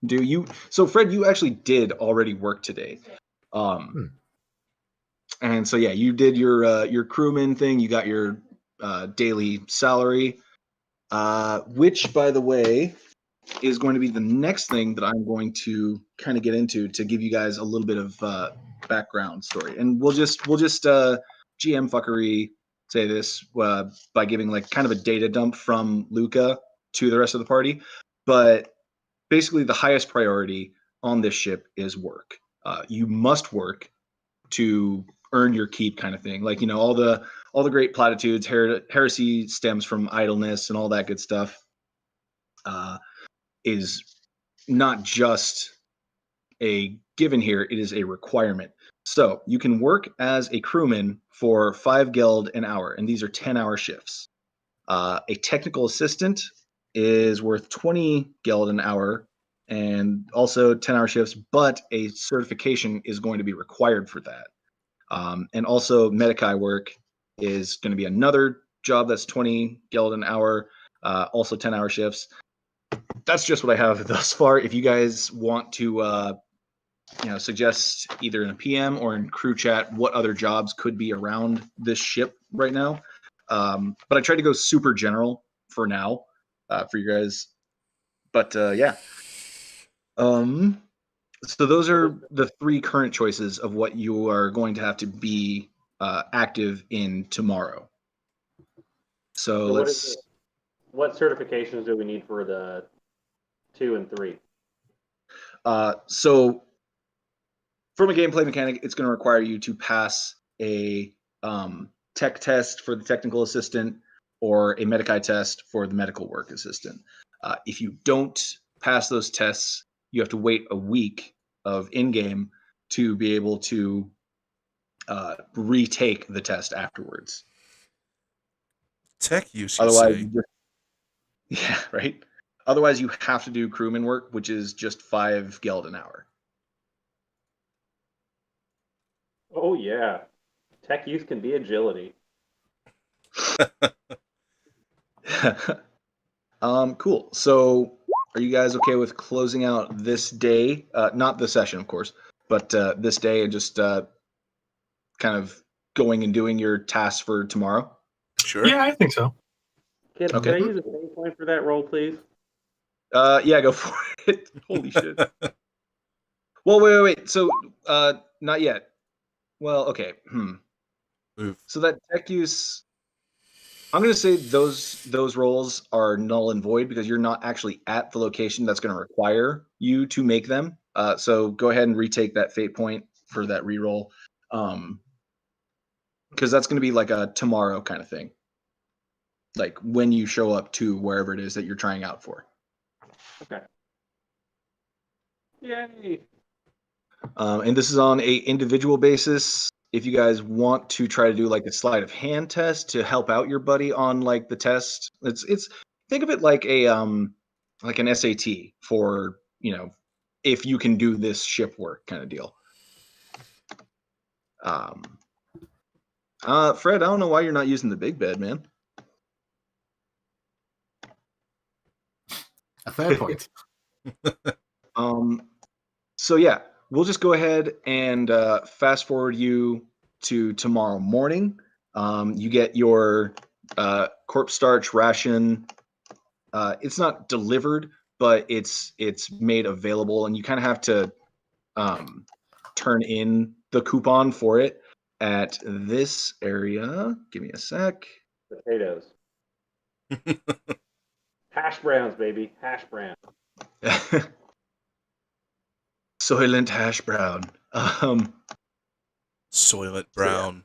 do? So Fred, you actually did already work today. And so yeah, you did your crewman thing. You got your daily salary, which, by the way, is going to be the next thing that I'm going to kind of get into to give you guys a little bit of background story. And we'll just GM fuckery say this by giving like kind of a data dump from Luca to the rest of the party. But basically, the highest priority on this ship is work. You must work to earn your keep, kind of thing. Like, you know, all the great platitudes. Heresy stems from idleness and all that good stuff. Is not just a given here, it is a requirement. So you can work as a crewman for 5 geld an hour, and these are 10-hour shifts. A technical assistant is worth 20 geld an hour, and also 10-hour shifts, but a certification is going to be required for that. And also Medicae work is going to be another job that's 20 geld an hour, also 10-hour shifts. That's just what I have thus far. If you guys want to suggest either in a PM or in crew chat what other jobs could be around this ship right now. But I tried to go super general for now for you guys. But yeah. So those are the 3 current choices of what you are going to have to be active in tomorrow. So what certifications do we need for the 2 and 3? So from a gameplay mechanic, it's going to require you to pass a tech test for the technical assistant or a Medicae test for the medical work assistant. If you don't pass those tests, you have to wait a week of in-game to be able to retake the test afterwards. Tech use, you Otherwise, say? Yeah, right? Otherwise, you have to do crewman work, which is just 5 geld an hour. Oh, yeah. Tech use can be agility. Cool. So are you guys okay with closing out this day? Not the session, of course, but this day and just kind of going and doing your tasks for tomorrow? Sure. Yeah, I think so. Can I use a save point for that roll, please? Yeah, go for it. Holy shit. Well, wait. So, not yet. Well, okay. Move. So that tech use, I'm going to say those rolls are null and void because you're not actually at the location that's going to require you to make them. So go ahead and retake that fate point for that reroll, because that's going to be like a tomorrow kind of thing. Like when you show up to wherever it is that you're trying out for. Okay. Yay! And this is on a individual basis. If you guys want to try to do like a sleight of hand test to help out your buddy on like the test, it's think of it like a like an SAT for, you know, if you can do this ship work kind of deal. Fred, I don't know why you're not using the big bed, man. A fair point. So yeah, we'll just go ahead and fast forward you to tomorrow morning. You get your corpse starch ration. It's not delivered, but it's made available, and you kind of have to turn in the coupon for it at this area. Give me a sec. Potatoes. Hash browns, baby. Hash brown. Soylent hash brown. Soylent brown.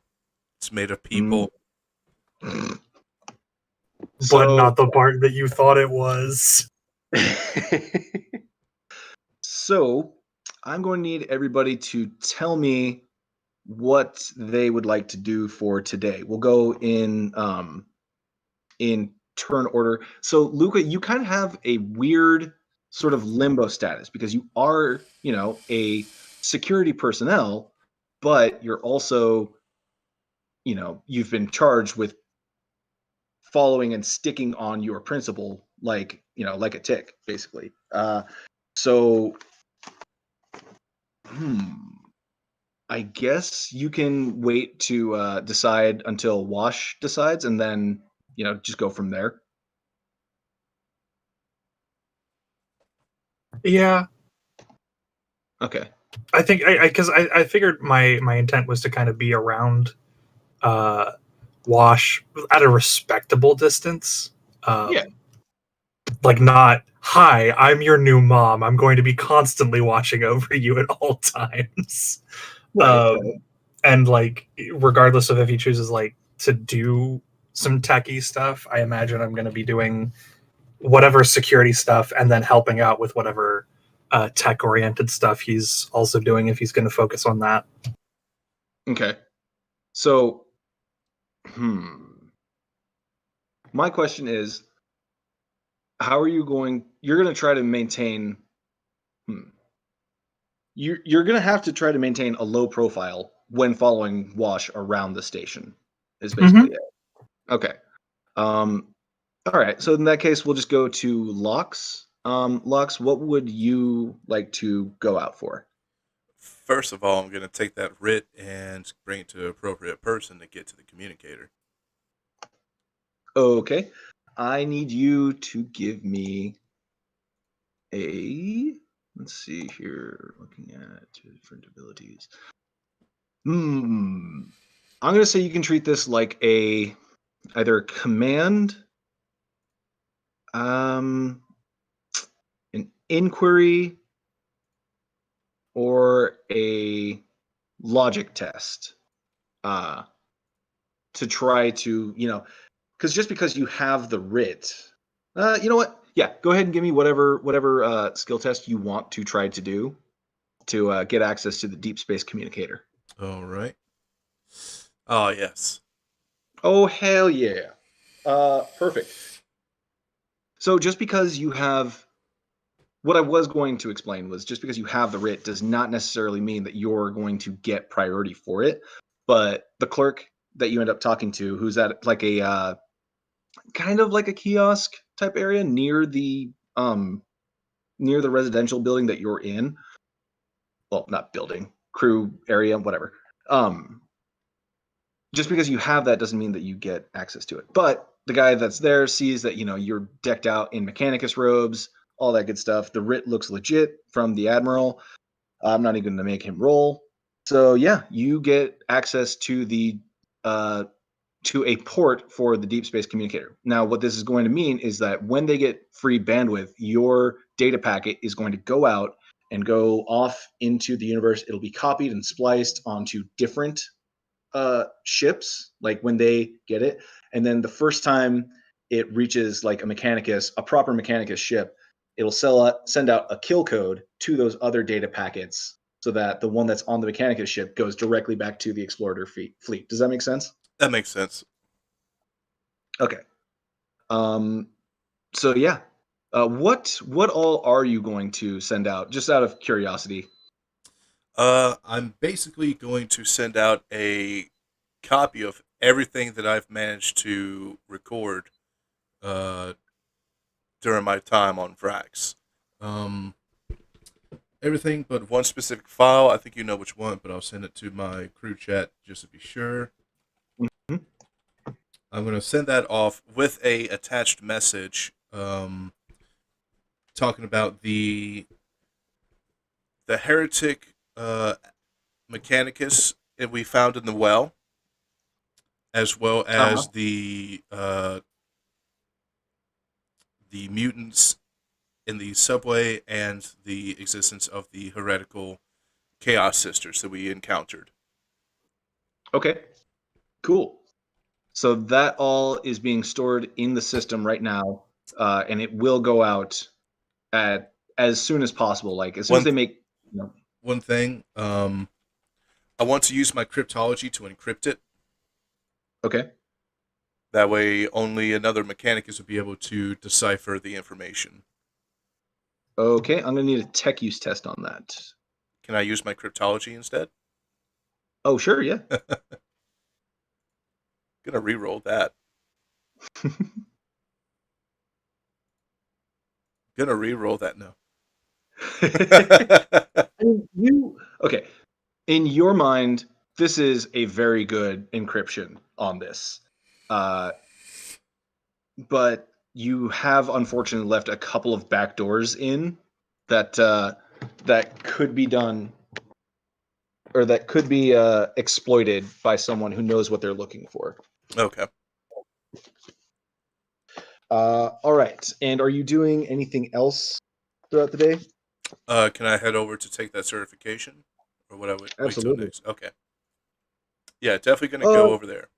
It's made of people. But not the part that you thought it was. So I'm going to need everybody to tell me what they would like to do for today. We'll go in turn order. So Luca, you kind of have a weird sort of limbo status because you are, you know, a security personnel, but you're also, you've been charged with following and sticking on your principle, like a tick, basically. So, I guess you can wait to decide until Wash decides, and then just go from there. Yeah, Okay. I think because I figured my intent was to kind of be around Wash at a respectable distance. Yeah. Like not, hi, I'm your new mom. I'm going to be constantly watching over you at all times. Right. And like, regardless of if he chooses like to do some techie stuff, I imagine I'm going to be doing whatever security stuff and then helping out with whatever tech oriented stuff he's also doing if he's going to focus on that. Okay. So, my question is, how are you you're going to try to maintain, you're going to have to try to maintain a low profile when following Wash around the station, is basically it. Okay. All right. So in that case, we'll just go to Lux. Lux, what would you like to go out for? First of all, I'm going to take that writ and bring it to the appropriate person to get to the communicator. Okay. I need you to give me let's see here, looking at different abilities. I'm going to say you can treat this like either a command, an inquiry, or a logic test. To try to, because just because you have the writ, you know what? Yeah, go ahead and give me whatever skill test you want to try to do to get access to the deep space communicator. All right. Oh, yes. Oh, hell yeah. Perfect. So just because you have, what I was going to explain was just because you have the writ does not necessarily mean that you're going to get priority for it. But the clerk that you end up talking to, who's at like a kind of like a kiosk type area near the residential building that you're in. Well, not building, crew area, whatever. Just because you have that doesn't mean that you get access to it. But the guy that's there sees that you're decked out in Mechanicus robes, all that good stuff. The writ looks legit from the Admiral. I'm not even going to make him roll. So yeah, you get access to the to a port for the deep space communicator. Now, what this is going to mean is that when they get free bandwidth, your data packet is going to go out and go off into the universe. It'll be copied and spliced onto different ships, like when they get it. And then the first time it reaches like a proper Mechanicus ship, it'll send out a kill code to those other data packets so that the one that's on the Mechanicus ship goes directly back to the Explorer fleet. Does that make sense? That makes sense. Okay. So yeah. What all are you going to send out, just out of curiosity? I'm basically going to send out a copy of everything that I've managed to record during my time on Vrax. Everything but one specific file. I think you know which one, but I'll send it to my crew chat just to be sure. Mm-hmm. I'm going to send that off with a attached message talking about the heretic Mechanicus that we found in the well, as well as the mutants in the subway and the existence of the heretical Chaos Sisters that we encountered. Okay, cool. So that all is being stored in the system right now, and it will go out at as soon as possible. Like as soon as they make. One thing, I want to use my cryptology to encrypt it. Okay. That way, only another Mechanicus would be able to decipher the information. Okay, I'm going to need a tech use test on that. Can I use my cryptology instead? Oh, sure, yeah. Gonna re-roll that. Gonna re-roll that now. And okay. In your mind, this is a very good encryption on this. But you have unfortunately left a couple of back doors in that that could be done, or that could be exploited by someone who knows what they're looking for. Okay. All right. And are you doing anything else throughout the day? Can I head over to take that certification, or what I would wait till Absolutely. next? Okay. Yeah, definitely gonna go over there.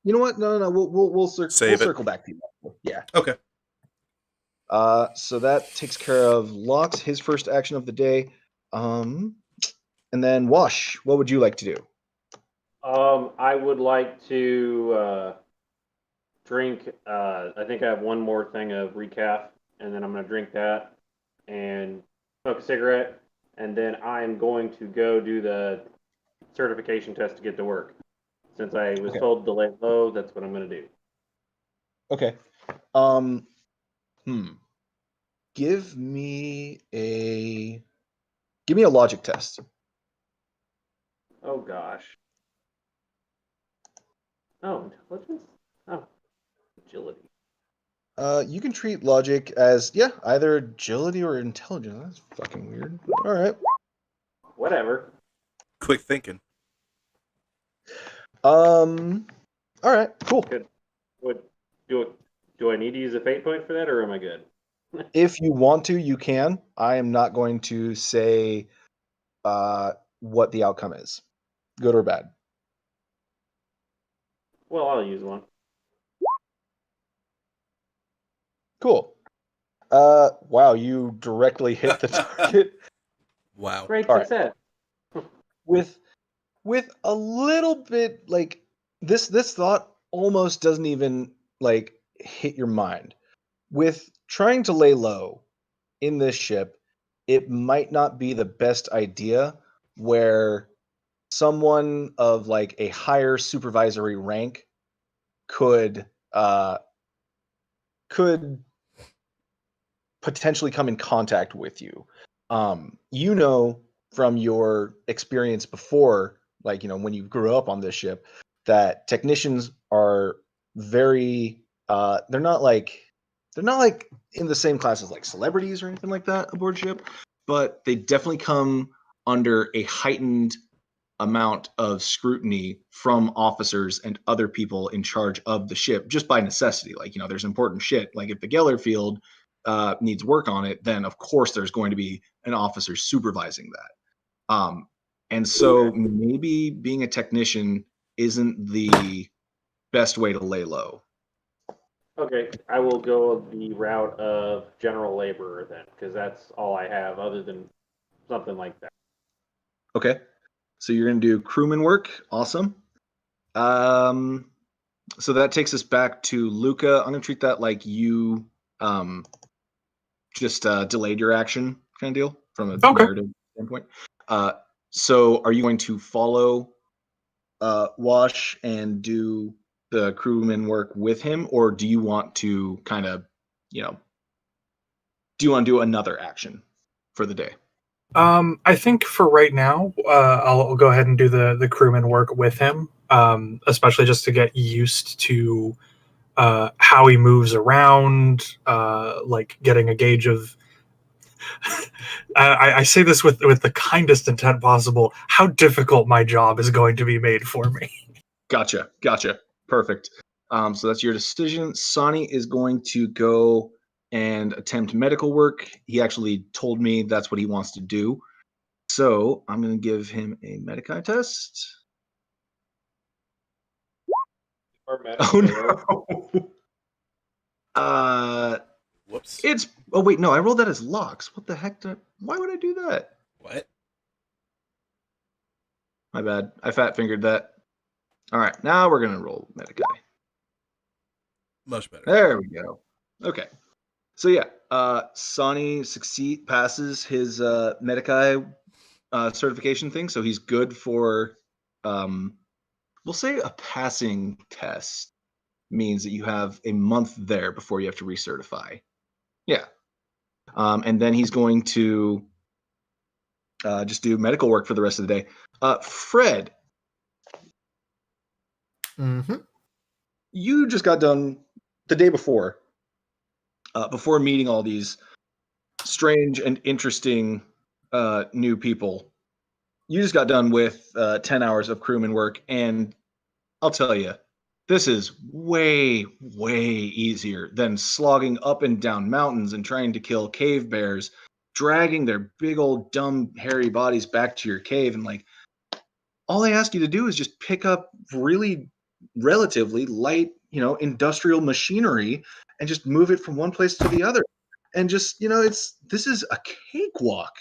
You know what? No. We'll circle back to you. Yeah. Okay. So that takes care of Locks, his first action of the day. And then Wash, what would you like to do? I would like to drink. I think I have one more thing of recaf, and then I'm going to drink that and smoke a cigarette, and then I'm going to go do the certification test to get to work. Since I was told to lay low, that's what I'm going to do. Okay. Give me a logic test. Oh gosh. Oh, intelligence? Oh, agility. You can treat logic as either agility or intelligence. That's fucking weird. All right. Whatever. Quick thinking. All right. Cool. Good. Do I need to use a fate point for that, or am I good? If you want to, you can. I am not going to say what the outcome is, good or bad. Well, I'll use one. Cool. Wow, you directly hit the target. Wow. Great All right. success. With a little bit like this thought almost doesn't even like hit your mind. With trying to lay low in this ship, it might not be the best idea where someone of like a higher supervisory rank could potentially come in contact with you. You know from your experience before, like, you know, when you grew up on this ship, that technicians are very they're not like in the same class as like celebrities or anything like that aboard ship, but they definitely come under a heightened amount of scrutiny from officers and other people in charge of the ship just by necessity. Like, you know, there's important shit. Like if the Geller field needs work on it, then of course there's going to be an officer supervising that. And so maybe being a technician isn't the best way to lay low. Okay, I will go the route of general laborer then, because that's all I have other than something like that. Okay. So you're going to do crewman work. Awesome. So that takes us back to Luca. I'm going to treat that like you just delayed your action kind of deal from a narrative standpoint. So are you going to follow Wash and do the crewman work with him, or do you want to kind of, you know, do you want to do another action for the day? I think for right now, I'll go ahead and do the crewman work with him, especially just to get used to how he moves around, like getting a gauge of. I say this with the kindest intent possible. How difficult my job is going to be made for me. Gotcha. Perfect. So that's your decision. Sonny is going to go and attempt medical work. He actually told me that's what he wants to do. So I'm going to give him a Medicae test. Oh no. Whoops. Oh wait, no, I rolled that as Locks. What the heck? Why would I do that? What? My bad. I fat fingered that. All right, now we're gonna roll Medicae. Much better. There we go. Okay. So yeah, Sonny passes his Medicae certification thing, so he's good for we'll say a passing test means that you have a month there before you have to recertify. Yeah. And then he's going to just do medical work for the rest of the day. Fred, you just got done the day before meeting all these strange and interesting new people. You just got done with 10 hours of crewman work, and I'll tell you, this is way, way easier than slogging up and down mountains and trying to kill cave bears, dragging their big old dumb hairy bodies back to your cave. And like, all they ask you to do is just pick up really relatively light, industrial machinery and just move it from one place to the other. And just, this is a cakewalk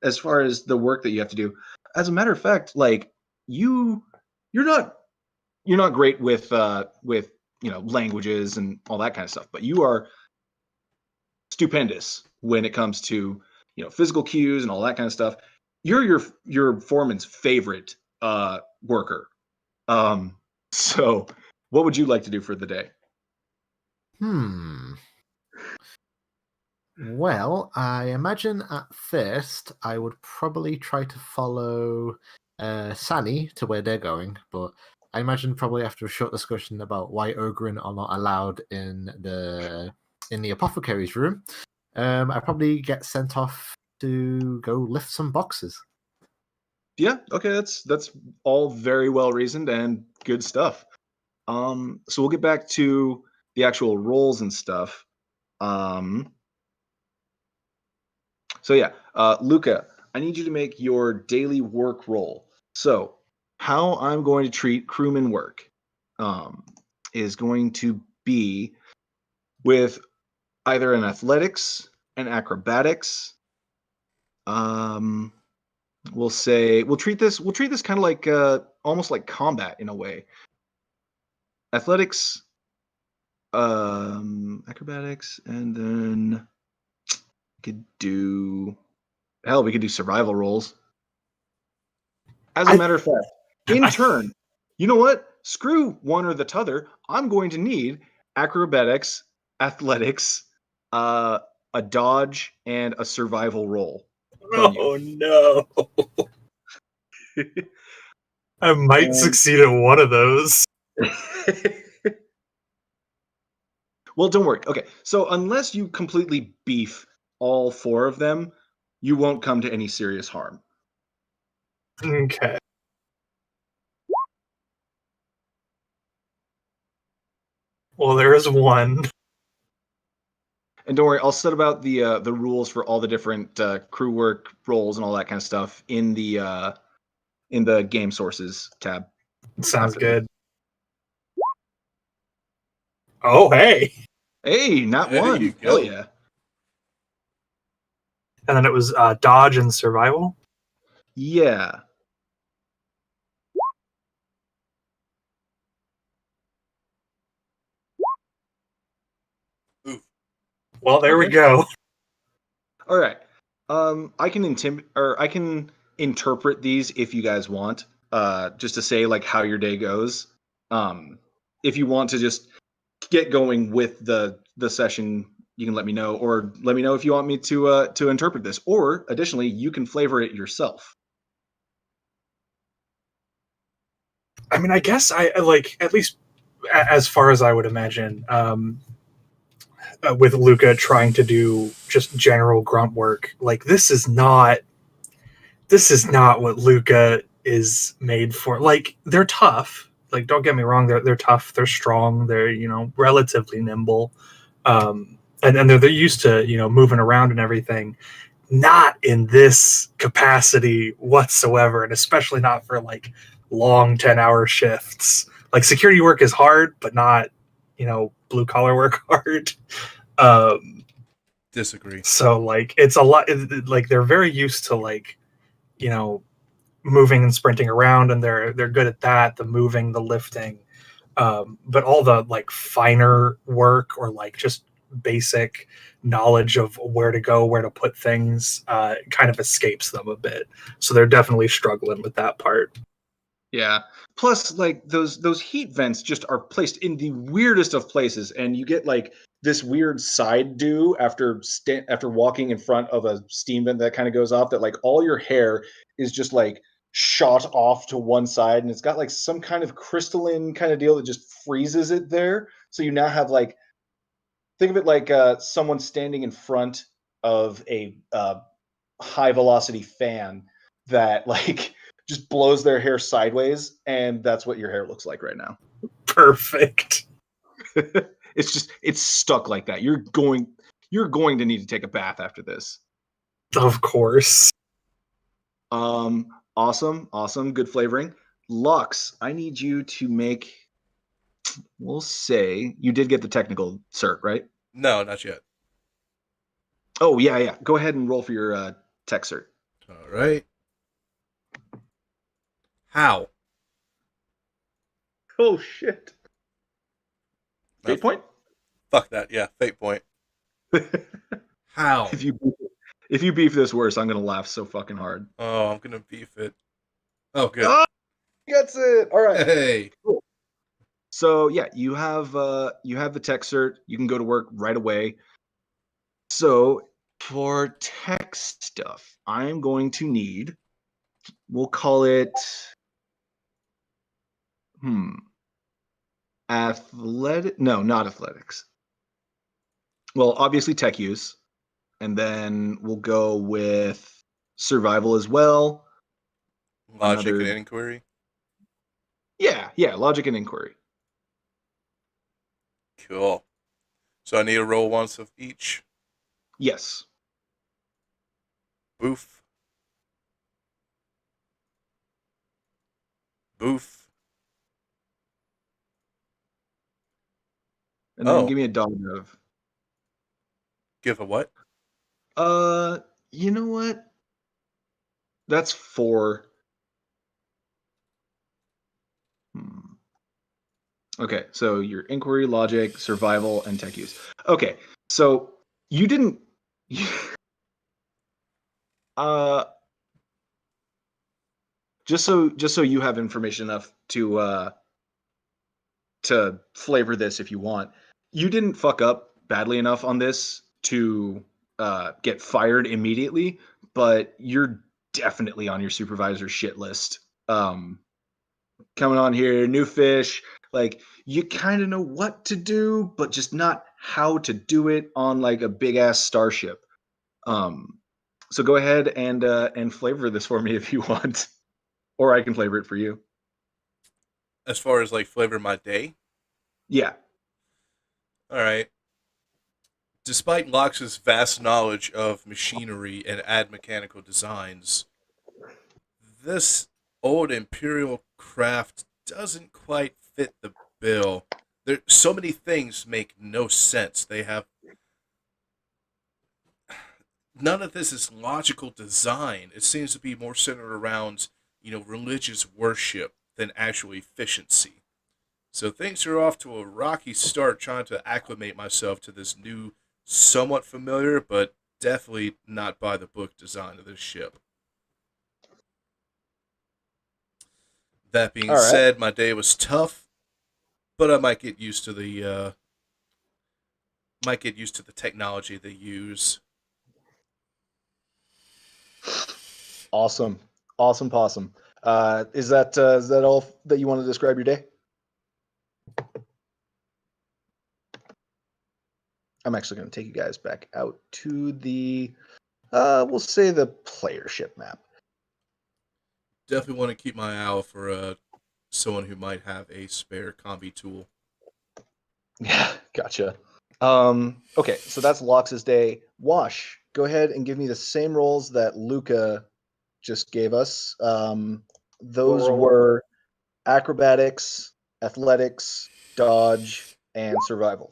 as far as the work that you have to do. As a matter of fact, like you're not great with languages and all that kind of stuff, but you are stupendous when it comes to physical cues and all that kind of stuff. You're your foreman's favorite worker. So what would you like to do for the day? Well, I imagine at first I would probably try to follow Sani to where they're going, but I imagine probably after a short discussion about why Ogren are not allowed in the apothecary's room, I probably get sent off to go lift some boxes. Yeah, okay, that's all very well reasoned and good stuff. So we'll get back to the actual roles and stuff. So yeah, Luca, I need you to make your daily work roll. So how I'm going to treat crewman work is going to be with either an athletics, an acrobatics. We'll treat this kind of like almost like combat in a way. Athletics, acrobatics, and then we could do survival rolls. As a matter of fact, in turn, you know what? Screw one or the t'other. I'm going to need acrobatics, athletics, a dodge, and a survival roll. Oh no! I might succeed at one of those. Well, don't worry. Okay, so unless you completely beef all four of them, you won't come to any serious harm. Okay. Well, there is one. And don't worry, I'll set about the rules for all the different crew work roles and all that kind of stuff in the game sources tab. Sounds good. Oh, hey. Hey, not one. Hell yeah. And then it was dodge and survival? Yeah. Well, there we go. All right. I can interpret these if you guys want, just to say like how your day goes. If you want to just get going with the session, you can let me know, or let me know if you want me to interpret this, or additionally, you can flavor it yourself. I mean, I guess I like, at least as far as I would imagine, with Luca trying to do just general grunt work, like this is not what Luca is made for. Like, they're tough. Like, don't get me wrong, they're tough, they're strong, they're relatively nimble, and they're used to moving around and everything. Not in this capacity whatsoever, and especially not for like long 10-hour shifts. Like, security work is hard, but not blue collar work hard. Disagree. So like it's a lot. Like, they're very used to like moving and sprinting around, and they're good at that, the moving, the lifting, but all the like finer work or like just basic knowledge of where to go, where to put things, kind of escapes them a bit. So they're definitely struggling with that part. Yeah. Plus, like those heat vents just are placed in the weirdest of places, and you get like this weird side dew after walking in front of a steam vent that kind of goes off. That like all your hair is just like shot off to one side, and it's got like some kind of crystalline kind of deal that just freezes it there. So you now have like think of it like someone standing in front of a high velocity fan that like just blows their hair sideways, and that's what your hair looks like right now. Perfect. It's stuck like that. You're going to need to take a bath after this. Of course. Awesome, good flavoring. Lux, I need you to make, we'll say you did get the technical cert, right? No, not yet. Oh yeah. Go ahead and roll for your tech cert. All right. How? Oh shit. Fate point? Fuck that. Yeah, fate point. How? If you beef this worse, I'm gonna laugh so fucking hard. Oh, I'm gonna beef it. Oh, good. Oh, that's it. All right. Hey. Cool. So yeah, you have the tech cert. You can go to work right away. So for tech stuff, I'm going to need, we'll call it athletic. No, not athletics. Well, obviously tech use, and then we'll go with survival as well. Logic and inquiry. Yeah, logic and inquiry. Cool. So I need to roll once of each. Yes. Boof. And then give me a dog of. Give a what? You know what? That's 4. Okay, so your inquiry, logic, survival, and tech use. Okay, so you didn't. Just so you have information enough to flavor this if you want. You didn't fuck up badly enough on this to get fired immediately, but you're definitely on your supervisor's shit list. Coming on here, new fish, like you kind of know what to do, but just not how to do it on like a big ass starship. So go ahead and flavor this for me if you want, or I can flavor it for you. As far as like flavor my day? Yeah. All right. Despite Lox's vast knowledge of machinery and ad mechanical designs, this old Imperial craft doesn't quite fit the bill. There, so many things make no sense. They have none of this is logical design. It seems to be more centered around, religious worship than actual efficiency. So things are off to a rocky start trying to acclimate myself to this new, somewhat familiar, but definitely not by the book design of this ship. That being said, my day was tough, but I might get used to the technology they use. Awesome. Possum. Is that all that you want to describe your day? I'm actually going to take you guys back out to the, we'll say the player ship map. Definitely want to keep my eye out for someone who might have a spare combi tool. Yeah, gotcha. Okay, so that's Lox's day. Wash, go ahead and give me the same rolls that Luca just gave us. Those were acrobatics, athletics, dodge, and survival.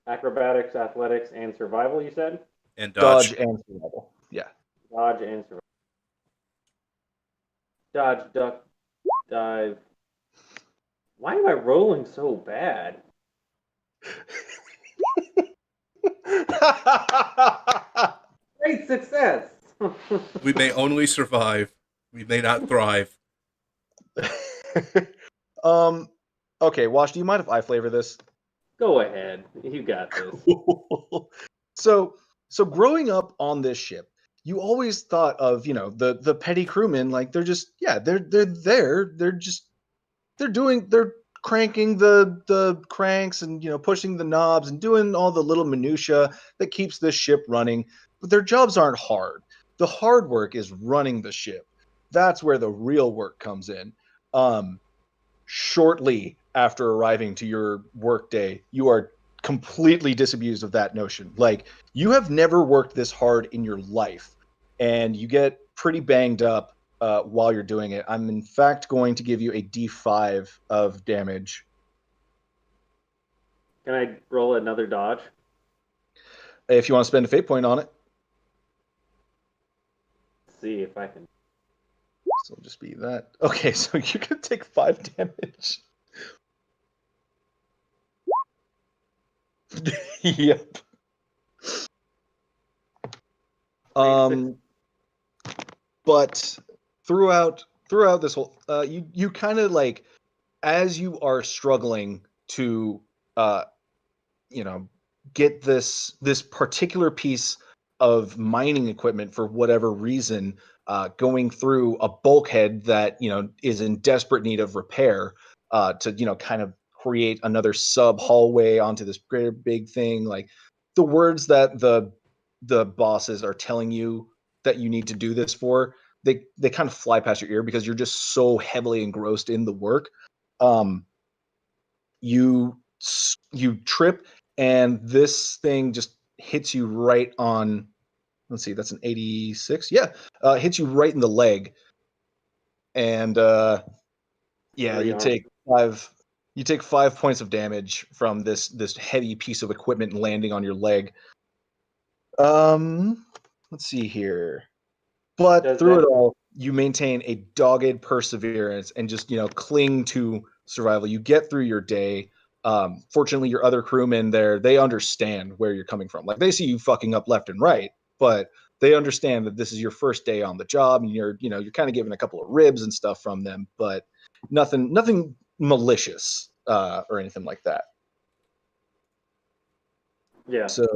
Acrobatics, athletics, and survival, you said? And dodge. And survival. Yeah. Dodge and survival. Dodge, duck, dive. Why am I rolling so bad? Great success! We may only survive. We may not thrive. Okay, Wash, do you mind if I flavor this? Go ahead. You got this. So growing up on this ship, you always thought of, the petty crewmen, like they're just, they're there. They're cranking the cranks and, pushing the knobs and doing all the little minutia that keeps this ship running. But their jobs aren't hard. The hard work is running the ship. That's where the real work comes in. Shortly after arriving to your work day, you are completely disabused of that notion. Like, you have never worked this hard in your life, and you get pretty banged up while you're doing it. I'm in fact going to give you a D5 of damage. Can I roll another dodge? If you want to spend a fate point on it. Let's see if I can. So it'll just be that. Okay, so you're going to take 5 damage. Yep. But throughout this whole, you kind of like, as you are struggling to, get this particular piece of mining equipment for whatever reason, going through a bulkhead that is in desperate need of repair, to kind of create another sub hallway onto this greater big thing. Like, the words that the bosses are telling you that you need to do this for, they kind of fly past your ear because you're just so heavily engrossed in the work. You trip, and this thing just hits you right on. Let's see, that's an 86. Yeah, hits you right in the leg, and you take 5. You take 5 points of damage from this heavy piece of equipment landing on your leg. Let's see here. But through it all, you maintain a dogged perseverance and just, cling to survival. You get through your day. Fortunately, your other crewmen there, they understand where you're coming from. Like, they see you fucking up left and right, but they understand that this is your first day on the job, and you're kind of given a couple of ribs and stuff from them, but nothing malicious or anything like that. Yeah. So,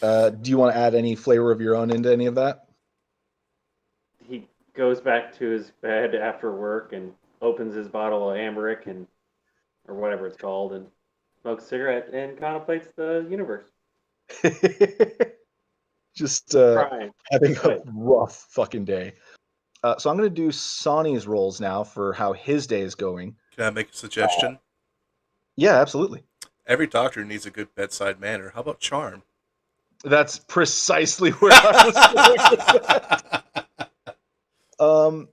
do you want to add any flavor of your own into any of that? He goes back to his bed after work and opens his bottle of Amaric or whatever it's called, and smokes a cigarette and contemplates the universe. Just having a rough fucking day. So I'm going to do Sonny's rolls now for how his day is going. Can I make a suggestion? Yeah, absolutely. Every doctor needs a good bedside manner. How about charm? That's precisely where I was going.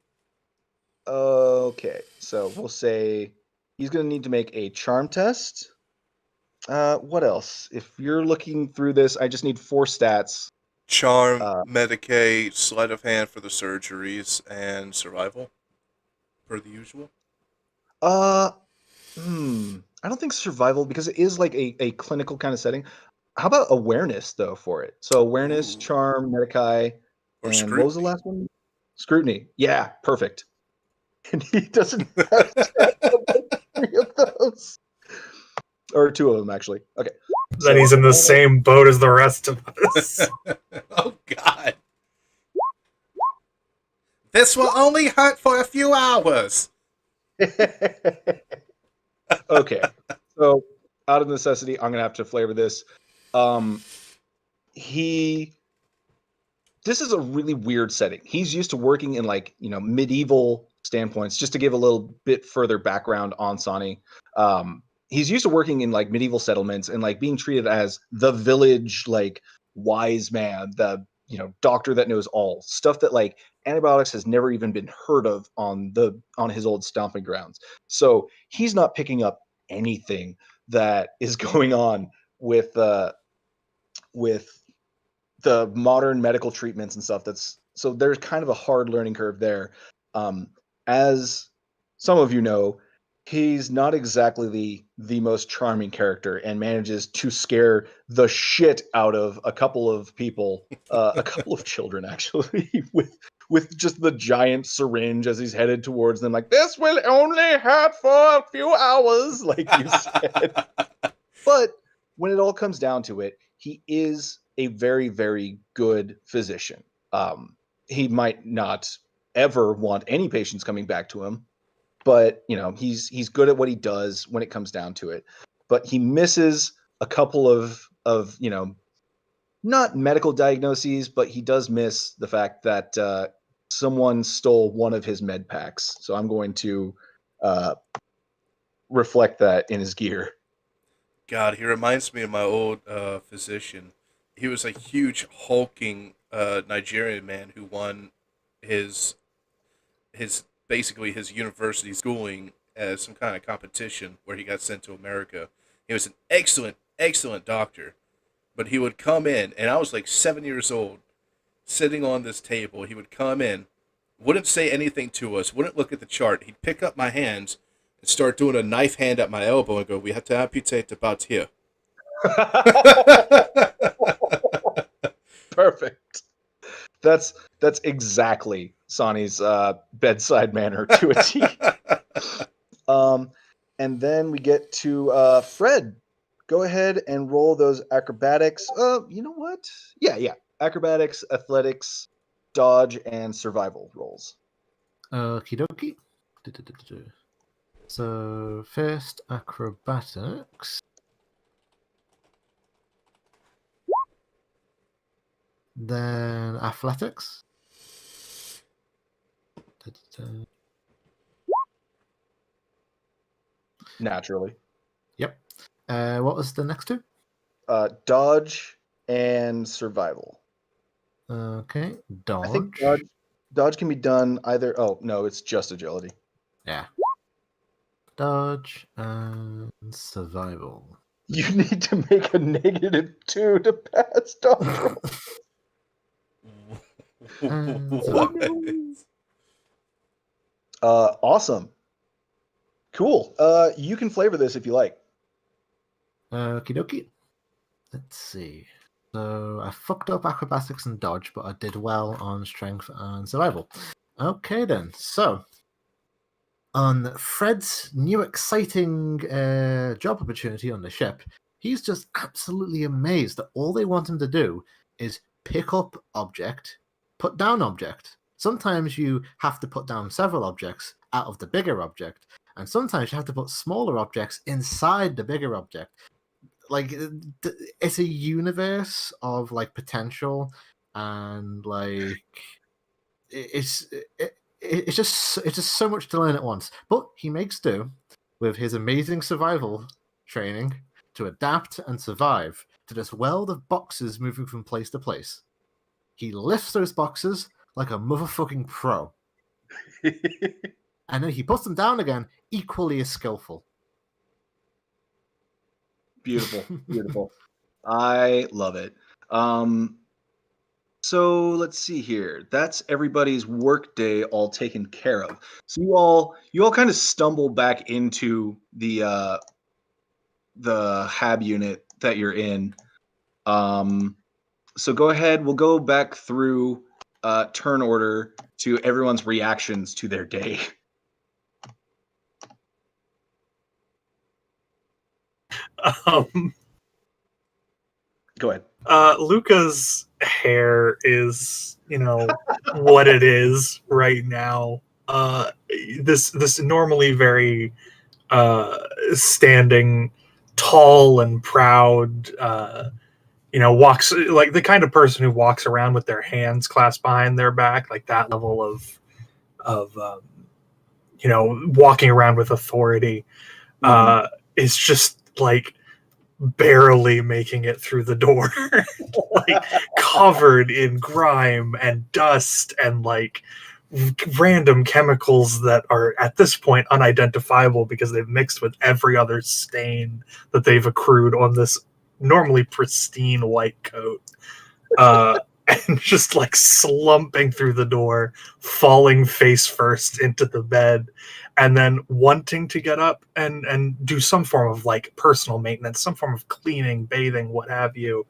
Okay, so we'll say he's going to need to make a charm test. What else? If you're looking through this, I just need 4 stats. Charm, Medicaid, sleight of hand for the surgeries, and survival, per the usual. I don't think survival, because it is like a clinical kind of setting. How about awareness, though, for it? So awareness, charm, Medicaid, and scrutiny. What was the last one? Scrutiny. Yeah, perfect. And he doesn't have 3 of those. Or 2 of them, actually. Okay. Then he's in the same boat as the rest of us. Oh, God. This will only hurt for a few hours. Okay. So, out of necessity, I'm going to have to flavor this. This is a really weird setting. He's used to working in, like, medieval standpoints. Just to give a little bit further background on Sonny. He's used to working in, like, medieval settlements and, like, being treated as the village, like, wise man, the doctor that knows all stuff that, like, antibiotics has never even been heard of on his old stomping grounds. So he's not picking up anything that is going on with the modern medical treatments and stuff. So there's kind of a hard learning curve there. As some of you know, he's not exactly the most charming character, and manages to scare the shit out of a couple of people, a couple of children actually, with just the giant syringe as he's headed towards them, like, this will only hurt for a few hours, like you said. But when it all comes down to it, he is a very, very good physician. He might not ever want any patients coming back to him, but he's good at what he does when it comes down to it. But he misses a couple of not medical diagnoses, but he does miss the fact that someone stole one of his med packs. So I'm going to reflect that in his gear. God, he reminds me of my old physician. He was a huge hulking Nigerian man who won his basically his university schooling as some kind of competition where he got sent to America. He was an excellent doctor, but he would come in, and I was like 7 years old, sitting on this table. He would come in, wouldn't say anything to us, wouldn't look at the chart. He'd pick up my hands and start doing a knife hand at my elbow and go, "We have to amputate about here." Perfect. That's exactly Sonny's bedside manner to a T. And then we get to Fred. Go ahead and roll those acrobatics. You know what? Yeah. Acrobatics, athletics, dodge, and survival rolls. Okie dokie. So first acrobatics. Then athletics. Naturally. Yep. What was the next two? Dodge and survival. Okay. Dodge. I think dodge can be done either. Oh, no, it's just agility. Yeah. Dodge and survival. You need to make a -2 to pass dodge roll. What? Awesome. Cool. You can flavor this if you like. Okie dokie. Let's see. So I fucked up acrobatics and dodge, but I did well on strength and survival. Okay then. So on Fred's new exciting job opportunity on the ship, he's just absolutely amazed that all they want him to do is pick up object, put down object. Sometimes you have to put down several objects out of the bigger object, and sometimes you have to put smaller objects inside the bigger object. Like, it's a universe of like potential, and like it's just so much to learn at once. But he makes do with his amazing survival training to adapt and survive to this world of boxes moving from place to place. He lifts those boxes like a motherfucking pro. And then he puts them down again, equally as skillful. Beautiful. I love it. So let's see here. That's everybody's work day all taken care of. So you all kind of stumble back into the hab unit that you're in. So go ahead. We'll go back through turn order to everyone's reactions to their day. Go ahead. Luca's hair is, what it is right now. This normally very standing, tall and proud, walks like the kind of person who walks around with their hands clasped behind their back, like that level of walking around with authority. Is just like barely making it through the door, like covered in grime and dust and like random chemicals that are at this point unidentifiable because they've mixed with every other stain that they've accrued on this normally pristine white coat. and just like slumping through the door, falling face first into the bed, and then wanting to get up and do some form of like personal maintenance, some form of cleaning, bathing, what have you,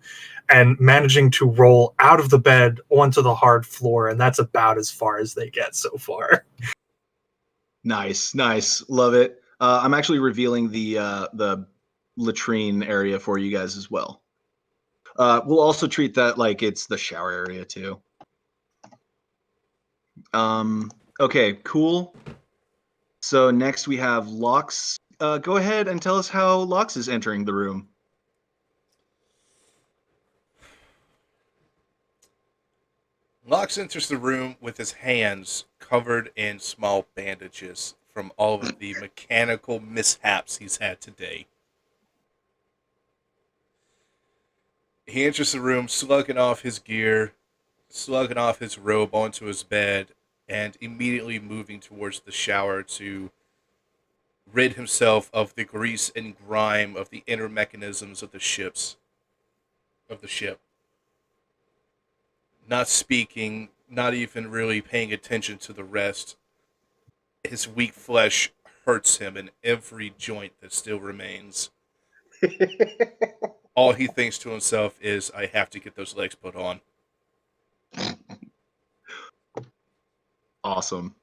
and managing to roll out of the bed onto the hard floor, and that's about as far as they get so far. Nice, love it. I'm actually revealing the latrine area for you guys as well. We'll also treat that like it's the shower area too. Okay, cool. So next we have Lox. Go ahead and tell us how Lox is entering the room. Lox enters the room with his hands covered in small bandages from all of the mechanical mishaps he's had today. He enters the room slugging off his gear, slugging off his robe onto his bed, and immediately moving towards the shower to rid himself of the grease and grime of the inner mechanisms of the ship. Not speaking, not even really paying attention to the rest. His weak flesh hurts him in every joint that still remains. All he thinks to himself is, I have to get those legs put on. Awesome.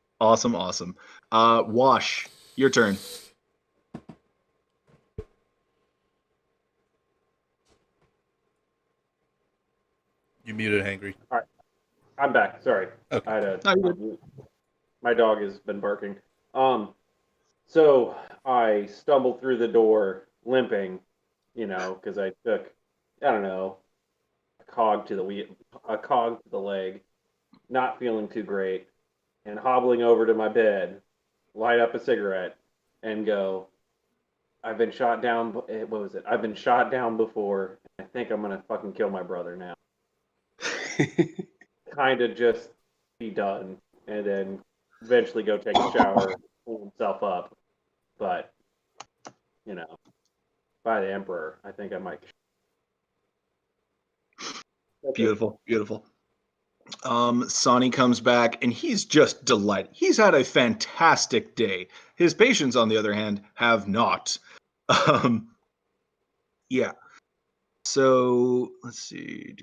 Wash, your turn. You muted, Hangry. All right, I'm back. Sorry, Okay. I had my dog has been barking. So I stumbled through the door, limping, because I took, I don't know, a cog to the leg, not feeling too great, and hobbling over to my bed, light up a cigarette, and go, I've been shot down. What was it? I've been shot down before. I think I'm gonna fucking kill my brother now. Kind of just be done, and then eventually go take a shower, pull himself up. But, by the Emperor, I think I might. Beautiful. Sonny comes back, and he's just delighted. He's had a fantastic day. His patients, on the other hand, have not. Yeah. So let's see.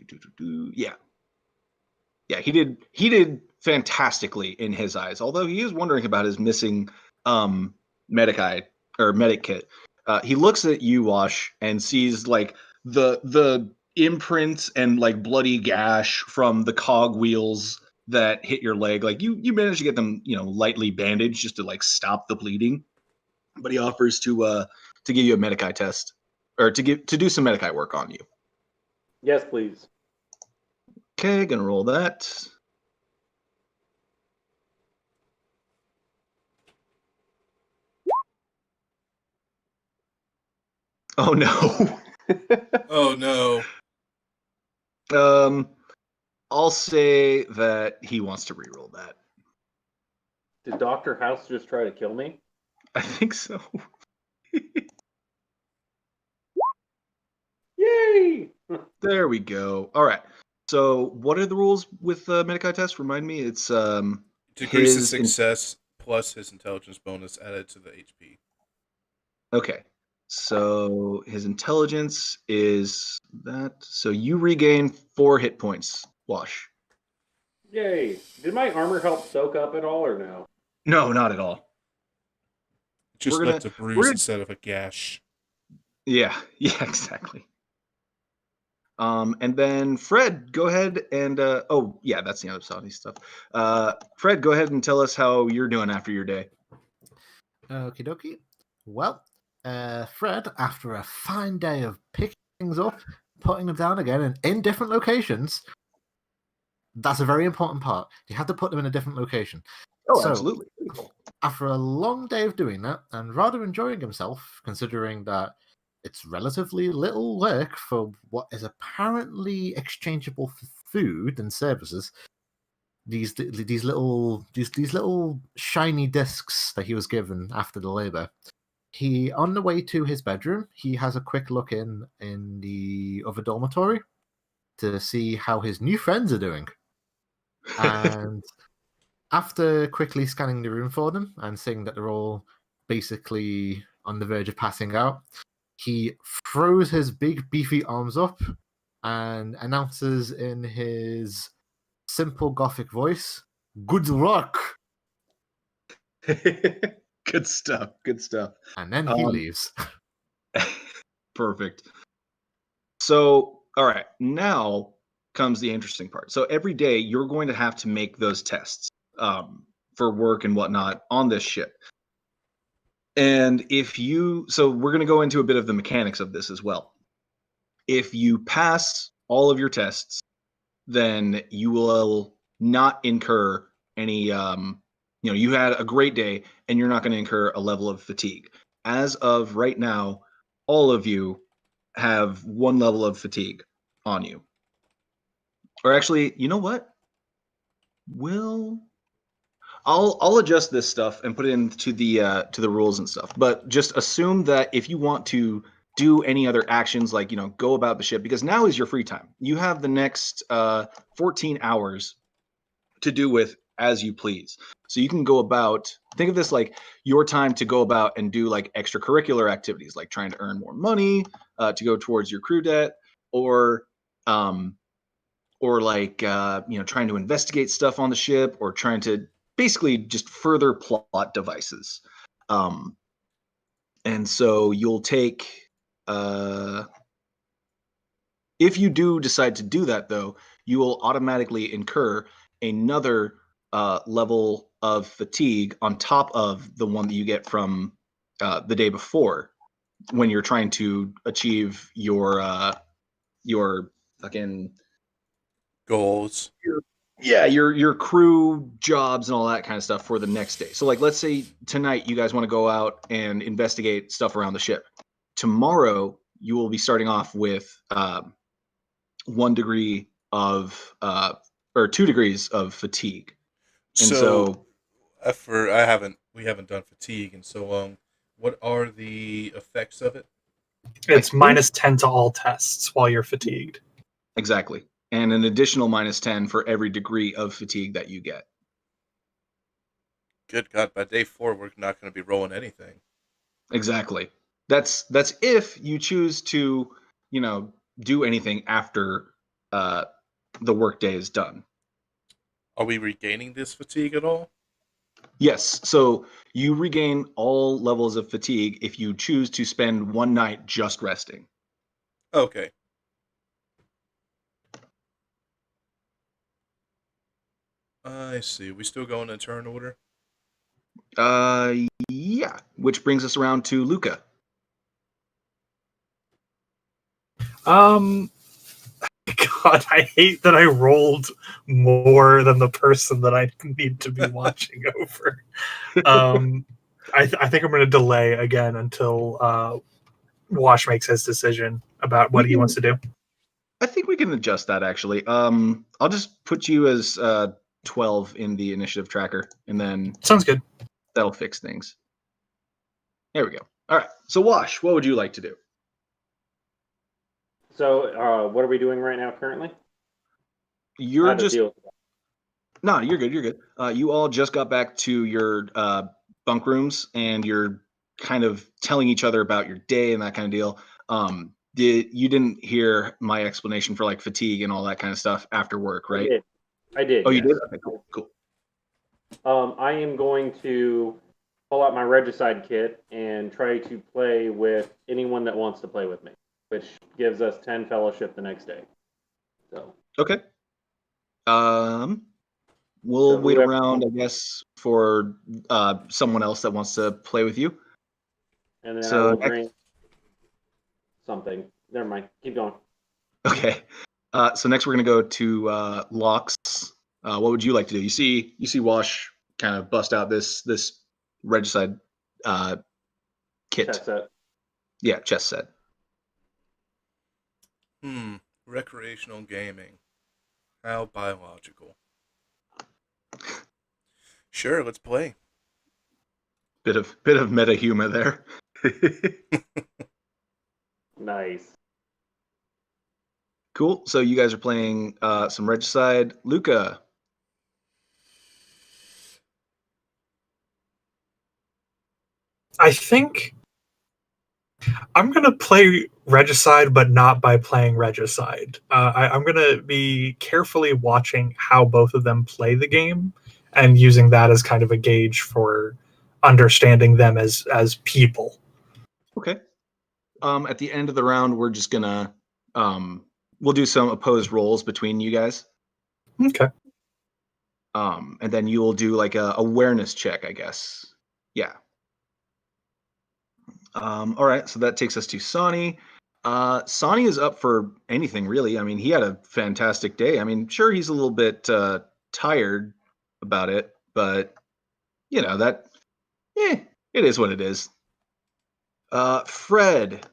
Yeah, he did fantastically in his eyes. Although he is wondering about his missing medic kit. He looks at you, Wash, and sees like the imprints and like bloody gash from the cog wheels that hit your leg. Like you managed to get them, lightly bandaged just to like stop the bleeding. But he offers to give you a medic test, or to do some medic work on you. Yes, please. Okay, gonna roll that. Oh no. Oh no. I'll say that he wants to reroll that. Did Dr. House just try to kill me? I think so. Yay! There we go. All right. So, what are the rules with the Medicaid test? Remind me. It's Degrees of success plus his intelligence bonus added to the HP. Okay. So his intelligence is that. So you regain 4 hit points. Wash. Yay! Did my armor help soak up at all, or no? No, not at all. Just left a bruise instead of a gash. Yeah, exactly. And then Fred, go ahead and oh yeah, that's the other Saudi stuff. Fred, go ahead and tell us how you're doing after your day. Okie dokie. Well, Fred, after a fine day of picking things up, putting them down again, and in different locations, that's a very important part. You have to put them in a different location. Oh, so, absolutely. After a long day of doing that, and rather enjoying himself, considering that it's relatively little work for what is apparently exchangeable for food and services, these little shiny discs that he was given after the labor. He, on the way to his bedroom, he has a quick look in the other dormitory, to see how his new friends are doing. And after quickly scanning the room for them and seeing that they're all basically on the verge of passing out, he throws his big beefy arms up and announces in his simple gothic voice, "Good luck!" Good stuff. Good stuff. And then he leaves. Perfect. So, all right, now comes the interesting part. So every day you're going to have to make those tests for work and whatnot on this ship. And so we're going to go into a bit of the mechanics of this as well. If you pass all of your tests, then you will not incur any, you had a great day and you're not going to incur a level of fatigue. As of right now, all of you have one level of fatigue on you. Or actually, you know what? I'll adjust this stuff and put it into the rules and stuff. But just assume that if you want to do any other actions, like go about the ship, because now is your free time. You have the next 14 hours to do with as you please. So you can go about. Think of this like your time to go about and do like extracurricular activities, like trying to earn more money to go towards your crew debt, or like trying to investigate stuff on the ship, or trying to basically just further plot devices. And so you'll take if you do decide to do that, though, you will automatically incur another level of fatigue on top of the one that you get from the day before, when you're trying to achieve your fucking goals. Your crew jobs and all that kind of stuff for the next day. So like, let's say tonight you guys want to go out and investigate stuff around the ship. Tomorrow you will be starting off with 1 degree of or 2 degrees of fatigue. And so we haven't done fatigue in so long. What are the effects of it? It's minus 10 to all tests while you're fatigued. Exactly. And an additional minus 10 for every degree of fatigue that you get. Good God, by day 4, we're not going to be rolling anything. Exactly. That's if you choose to, do anything after the workday is done. Are we regaining this fatigue at all? Yes. So you regain all levels of fatigue if you choose to spend one night just resting. Okay. I see. We still going in turn order? Yeah. Which brings us around to Luca. God, I hate that I rolled more than the person that I need to be watching over. I think I'm going to delay again until Wash makes his decision about what he wants to do. I think we can adjust that, actually. I'll just put you as 12 in the initiative tracker, and then Sounds good. that'll fix things. There we go. All right. So, Wash, what would you like to do? So, what are we doing right now currently? You're just... Deal with that. No, you're good. You're good. You all just got back to your bunk rooms, and you're kind of telling each other about your day and that kind of deal. You didn't hear my explanation for like fatigue and all that kind of stuff after work, right? I did. Oh, yes. you did? Okay, cool. I am going to pull out my Regicide kit and try to play with anyone that wants to play with me, which gives us 10 fellowship the next day. So Okay. We'll wait around, I guess, for someone else that wants to play with you. And then I will drink something. Never mind. Keep going. Okay. So next we're gonna go to Locks. What would you like to do? You see Wash kind of bust out this Regicide kit. Chess set. Yeah, chess set. Recreational gaming. How biological. Sure, let's play. Bit of meta humor there. Nice. Cool. So you guys are playing some Regicide. Luca. I think I'm going to play Regicide, but not by playing Regicide. I'm going to be carefully watching how both of them play the game and using that as kind of a gauge for understanding them as people. Okay. At the end of the round, we're just gonna we'll do some opposed rolls between you guys. Okay. And then you will do like a awareness check, I guess. Yeah. All right, so that takes us to Sani. Sani is up for anything, really. I mean, he had a fantastic day. I mean, sure, he's a little bit tired about it, but you know that, it is what it is. Fred,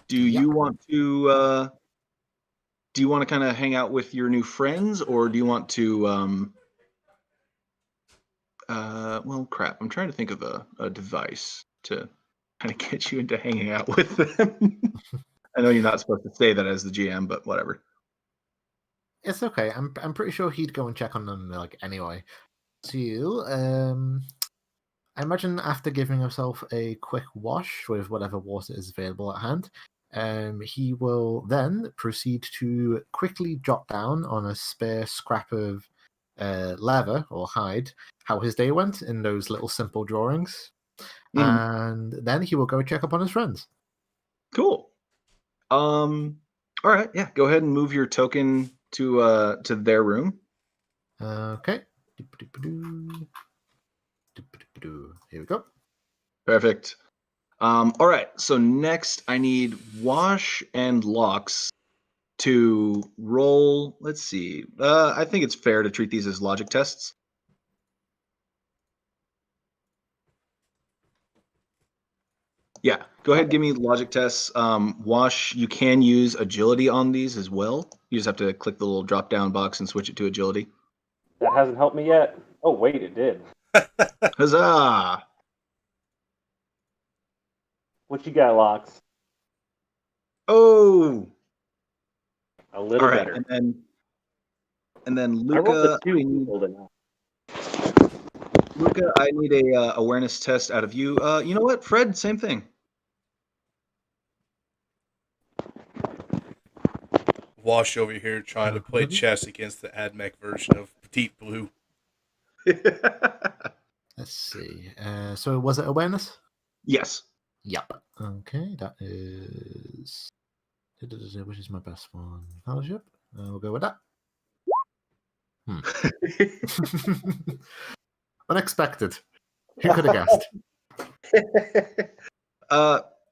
do you want to kind of hang out with your new friends, or do you want to? Well, crap. I'm trying to think of a device to kind of get you into hanging out with them. I know you're not supposed to say that as the GM, but whatever. It's okay. I'm pretty sure he'd go and check on them like anyway. So, I imagine after giving himself a quick wash with whatever water is available at hand, he will then proceed to quickly jot down on a spare scrap of leather or hide how his day went in those little simple drawings, and then he will go check up on his friends. Cool. All right, yeah. Go ahead and move your token to their room. Okay. Here we go. Perfect. All right. So next, I need Wash and Locks to roll. Let's see. I think it's fair to treat these as logic tests. Yeah, go ahead. Give me logic tests. Wash, you can use agility on these as well. You just have to click the little drop down box and switch it to agility. That hasn't helped me yet. Oh, wait, it did. Huzzah! What you got, Locks? Oh, A little all right. better. And then I rolled Luca, a 2 rolled enough. Luca, I need a awareness test out of you. You know what, Fred? Same thing. Wash over here trying to play chess against the AdMech version of Petite Blue. Let's see. So was it awareness? Yes. Yep. Okay, that is. Which is my best one? Fellowship. We'll go with that. Unexpected. Who could have guessed?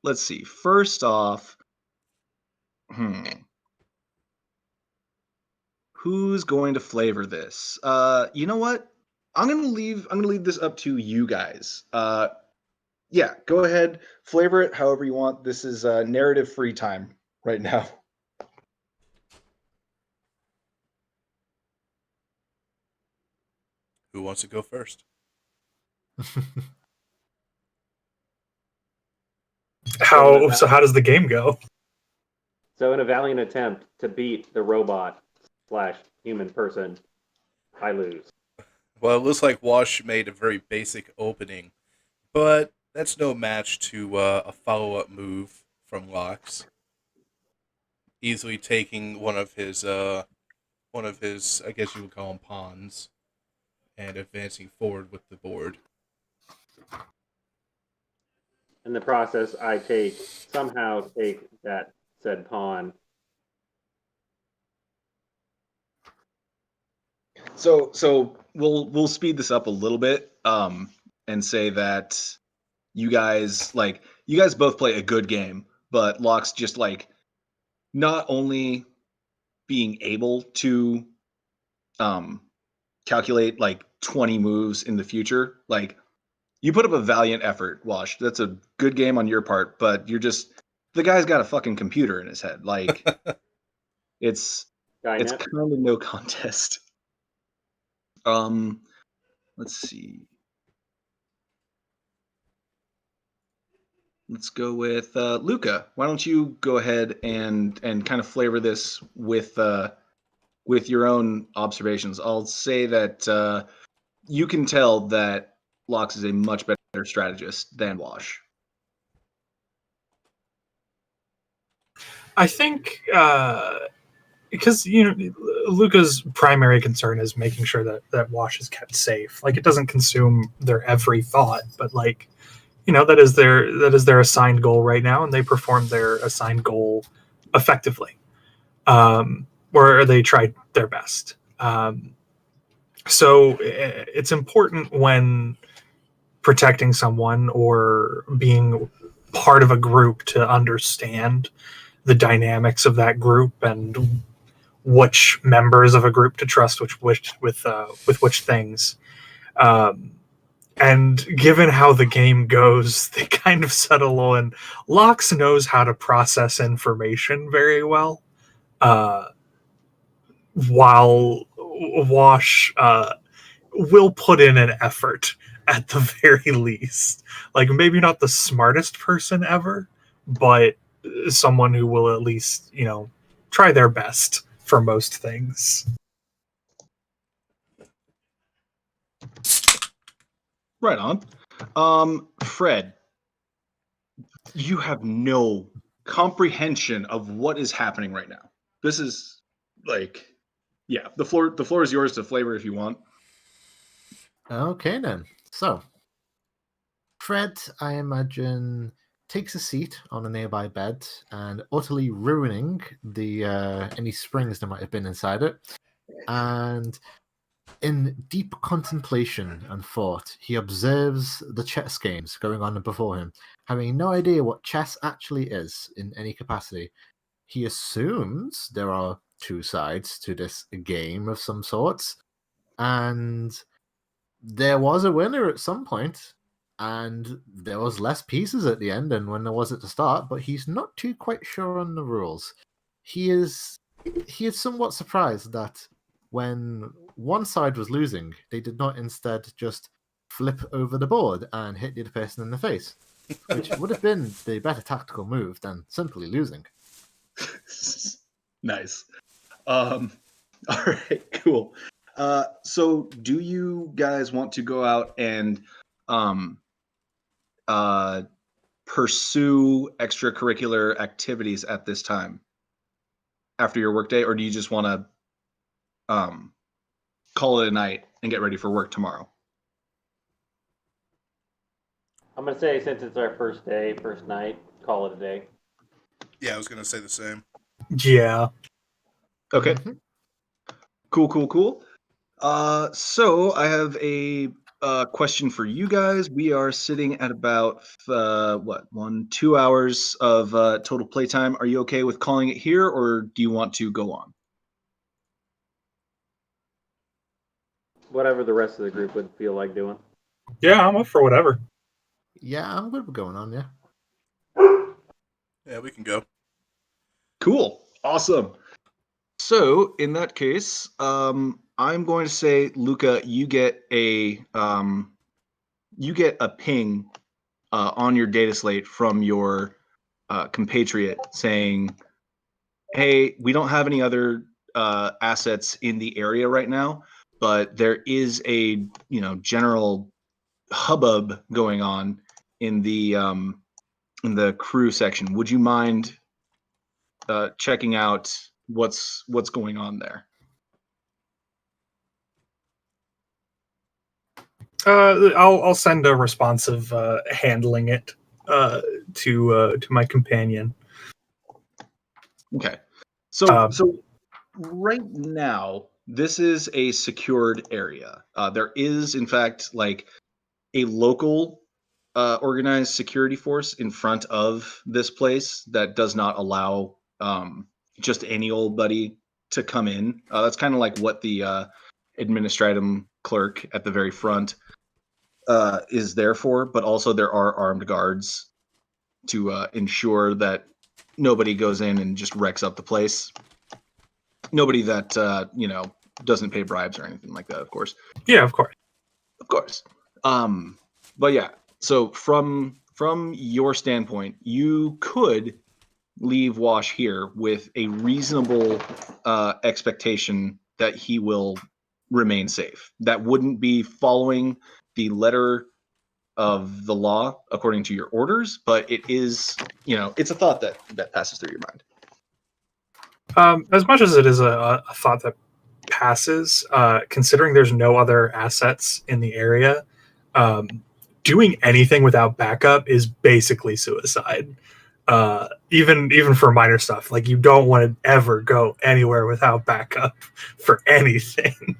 Let's see. First off, who's going to flavor this? You know what? I'm gonna leave this up to you guys. Yeah, go ahead, flavor it however you want. This is narrative free time right now. Who wants to go first? How does the game go? So in a valiant attempt to beat the robot / human person, I lose. Well, it looks like Wash made a very basic opening, but that's no match to a follow-up move from Locks. Easily taking one of his, I guess you would call them pawns, and advancing forward with the board. In the process, I somehow take that said pawn. So we'll speed this up a little bit, and say that you guys both play a good game, but Locke's just like not only being able to calculate like 20 moves in the future, like you put up a valiant effort, Wash. That's a good game on your part, but the guy's got a fucking computer in his head. Like it's kind of no contest. Let's see. let's go with Luca. Why don't you go ahead and kind of flavor this with your own observations? I'll say that you can tell that Lox is a much better strategist than Wash. I think because Luca's primary concern is making sure that Wash is kept safe. Like, it doesn't consume their every thought, but like, that is their assigned goal right now, and they perform their assigned goal effectively, or they tried their best. So it's important when protecting someone or being part of a group to understand the dynamics of that group and which members of a group to trust with which things. And given how the game goes, they kind of settle on Lox knows how to process information very well, while Wash will put in an effort at the very least. Like, maybe not the smartest person ever, but someone who will at least, try their best for most things. Right on. Fred, you have no comprehension of what is happening right now. This is like, yeah, the floor is yours to flavor if you want. Okay then. So, Fred, I imagine, takes a seat on a nearby bed and utterly ruining the any springs that might have been inside it. And in deep contemplation and thought, he observes the chess games going on before him, having no idea what chess actually is in any capacity. He assumes there are two sides to this game of some sorts, and there was a winner at some point, and there was less pieces at the end than when there was at the start, but he's not too quite sure on the rules. He is somewhat surprised that when one side was losing, they did not instead just flip over the board and hit the other person in the face, which would have been the better tactical move than simply losing. Nice. All right, cool. So do you guys want to go out and pursue extracurricular activities at this time after your workday, or do you just want to call it a night and get ready for work tomorrow? I'm going to say, since it's our first night, call it a day. Yeah, I was going to say the same. Yeah. Okay. Cool. So I have a question for you guys. We are sitting at about 2 hours of total playtime. Are you okay with calling it here, or do you want to go on? Whatever the rest of the group would feel like doing. Yeah, I'm up for whatever. Yeah, I'm good with going on, yeah. Yeah, we can go. Cool. Awesome. So in that case, I'm going to say, Luca, you get a ping on your data slate from your compatriot saying, "Hey, we don't have any other assets in the area right now, but there is a general hubbub going on in the crew section. Would you mind checking out what's going on there?" I'll send a responsive handling it to my companion. Okay. So right now, this is a secured area. There is, in fact, like a local organized security force in front of this place that does not allow just any old buddy to come in. That's kind of like what the administratum clerk at the very front is there for, but also there are armed guards to ensure that nobody goes in and just wrecks up the place. Nobody that doesn't pay bribes or anything like that, of course. Yeah, of course. Of course. But yeah, so from from your standpoint, you could leave Wash here with a reasonable expectation that he will remain safe. That wouldn't be following the letter of the law according to your orders, but it is, it's a thought that passes through your mind. As much as it is a thought that passes, considering there's no other assets in the area, doing anything without backup is basically suicide. Even for minor stuff, like you don't want to ever go anywhere without backup for anything.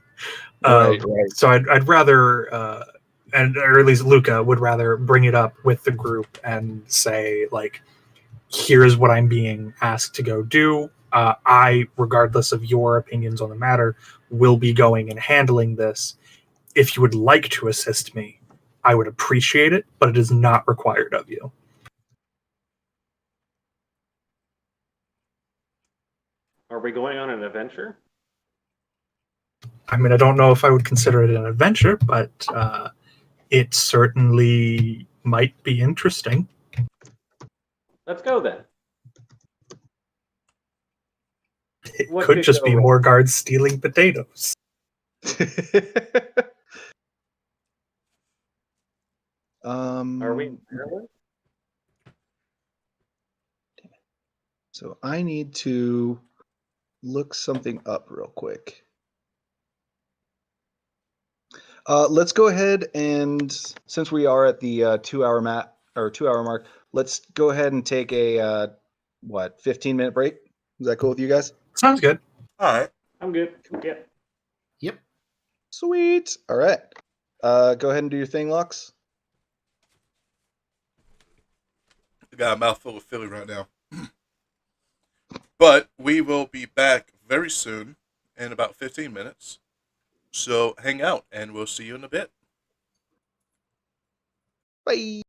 Right. So I'd rather, or at least Luca would rather bring it up with the group and say, like, here's what I'm being asked to go do. I, regardless of your opinions on the matter, will be going and handling this. If you would like to assist me, I would appreciate it, but it is not required of you. Are we going on an adventure? I mean, I don't know if I would consider it an adventure, but it certainly might be interesting. Let's go then. It What could could just go be wrong? more guards stealing potatoes. Are we in Maryland? So I need to look something up real quick. Let's go ahead and, since we are at the 2 hour mark, let's go ahead and take a 15-minute break. Is that cool with you guys? Sounds good. All right. I'm good. Yeah. Yep. Sweet. All right. Go ahead and do your thing, Lux. I got a mouthful of Philly right now. But we will be back very soon in about 15 minutes. So hang out, and we'll see you in a bit. Bye.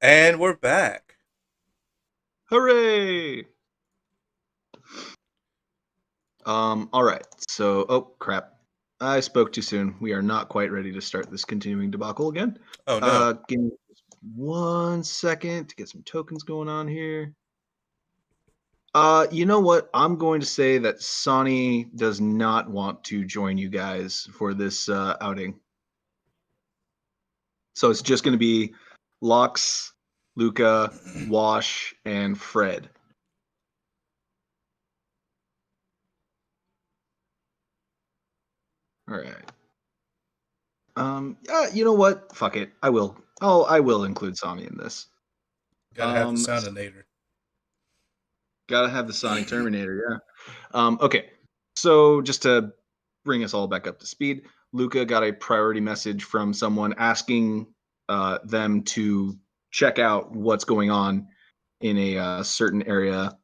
And we're back. Hooray! All right. So, oh crap, I spoke too soon. We are not quite ready to start this continuing debacle again. Oh no. Give me 1 second to get some tokens going on here. You know what? I'm going to say that Sonny does not want to join you guys for this outing. So it's just going to be Lux, Luca, Wash, and Fred. All right. You know what? Fuck it. I will. I will include Sonny in this. Gotta have the Soundinator. Gotta have the Sonic Terminator, yeah. Okay. So just to bring us all back up to speed, Luca got a priority message from someone asking them to check out what's going on in a certain area.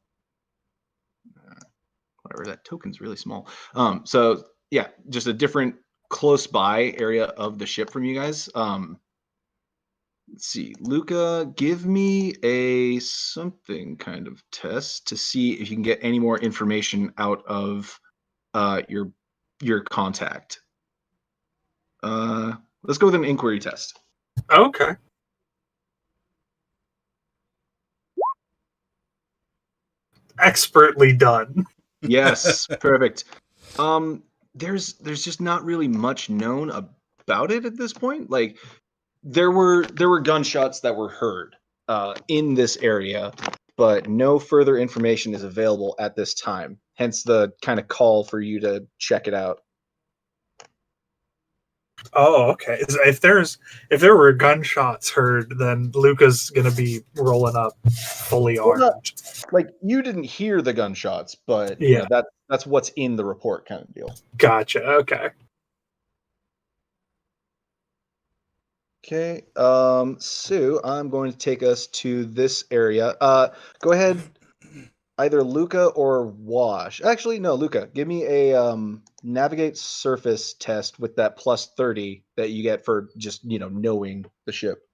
Whatever, that token's really small. So yeah, just a different close by area of the ship from you guys. Let's see, Luca, give me a something kind of test to see if you can get any more information out of your contact. Let's go with an inquiry test. Okay. Expertly done. Yes, perfect. There's just not really much known about it at this point. Like there were gunshots that were heard in this area, but no further information is available at this time. Hence the kind of call for you to check it out. Oh, okay. If there were gunshots heard, then Luca's gonna be rolling up fully armed. Like you didn't hear the gunshots, but Yeah. you know, that's what's in the report kind of deal. Gotcha. Okay. Okay. Sue, I'm going to take us to this area. Go ahead, either Luca or Wash. Actually, no, Luca. Give me a navigate surface test with that plus 30 that you get for just knowing the ship.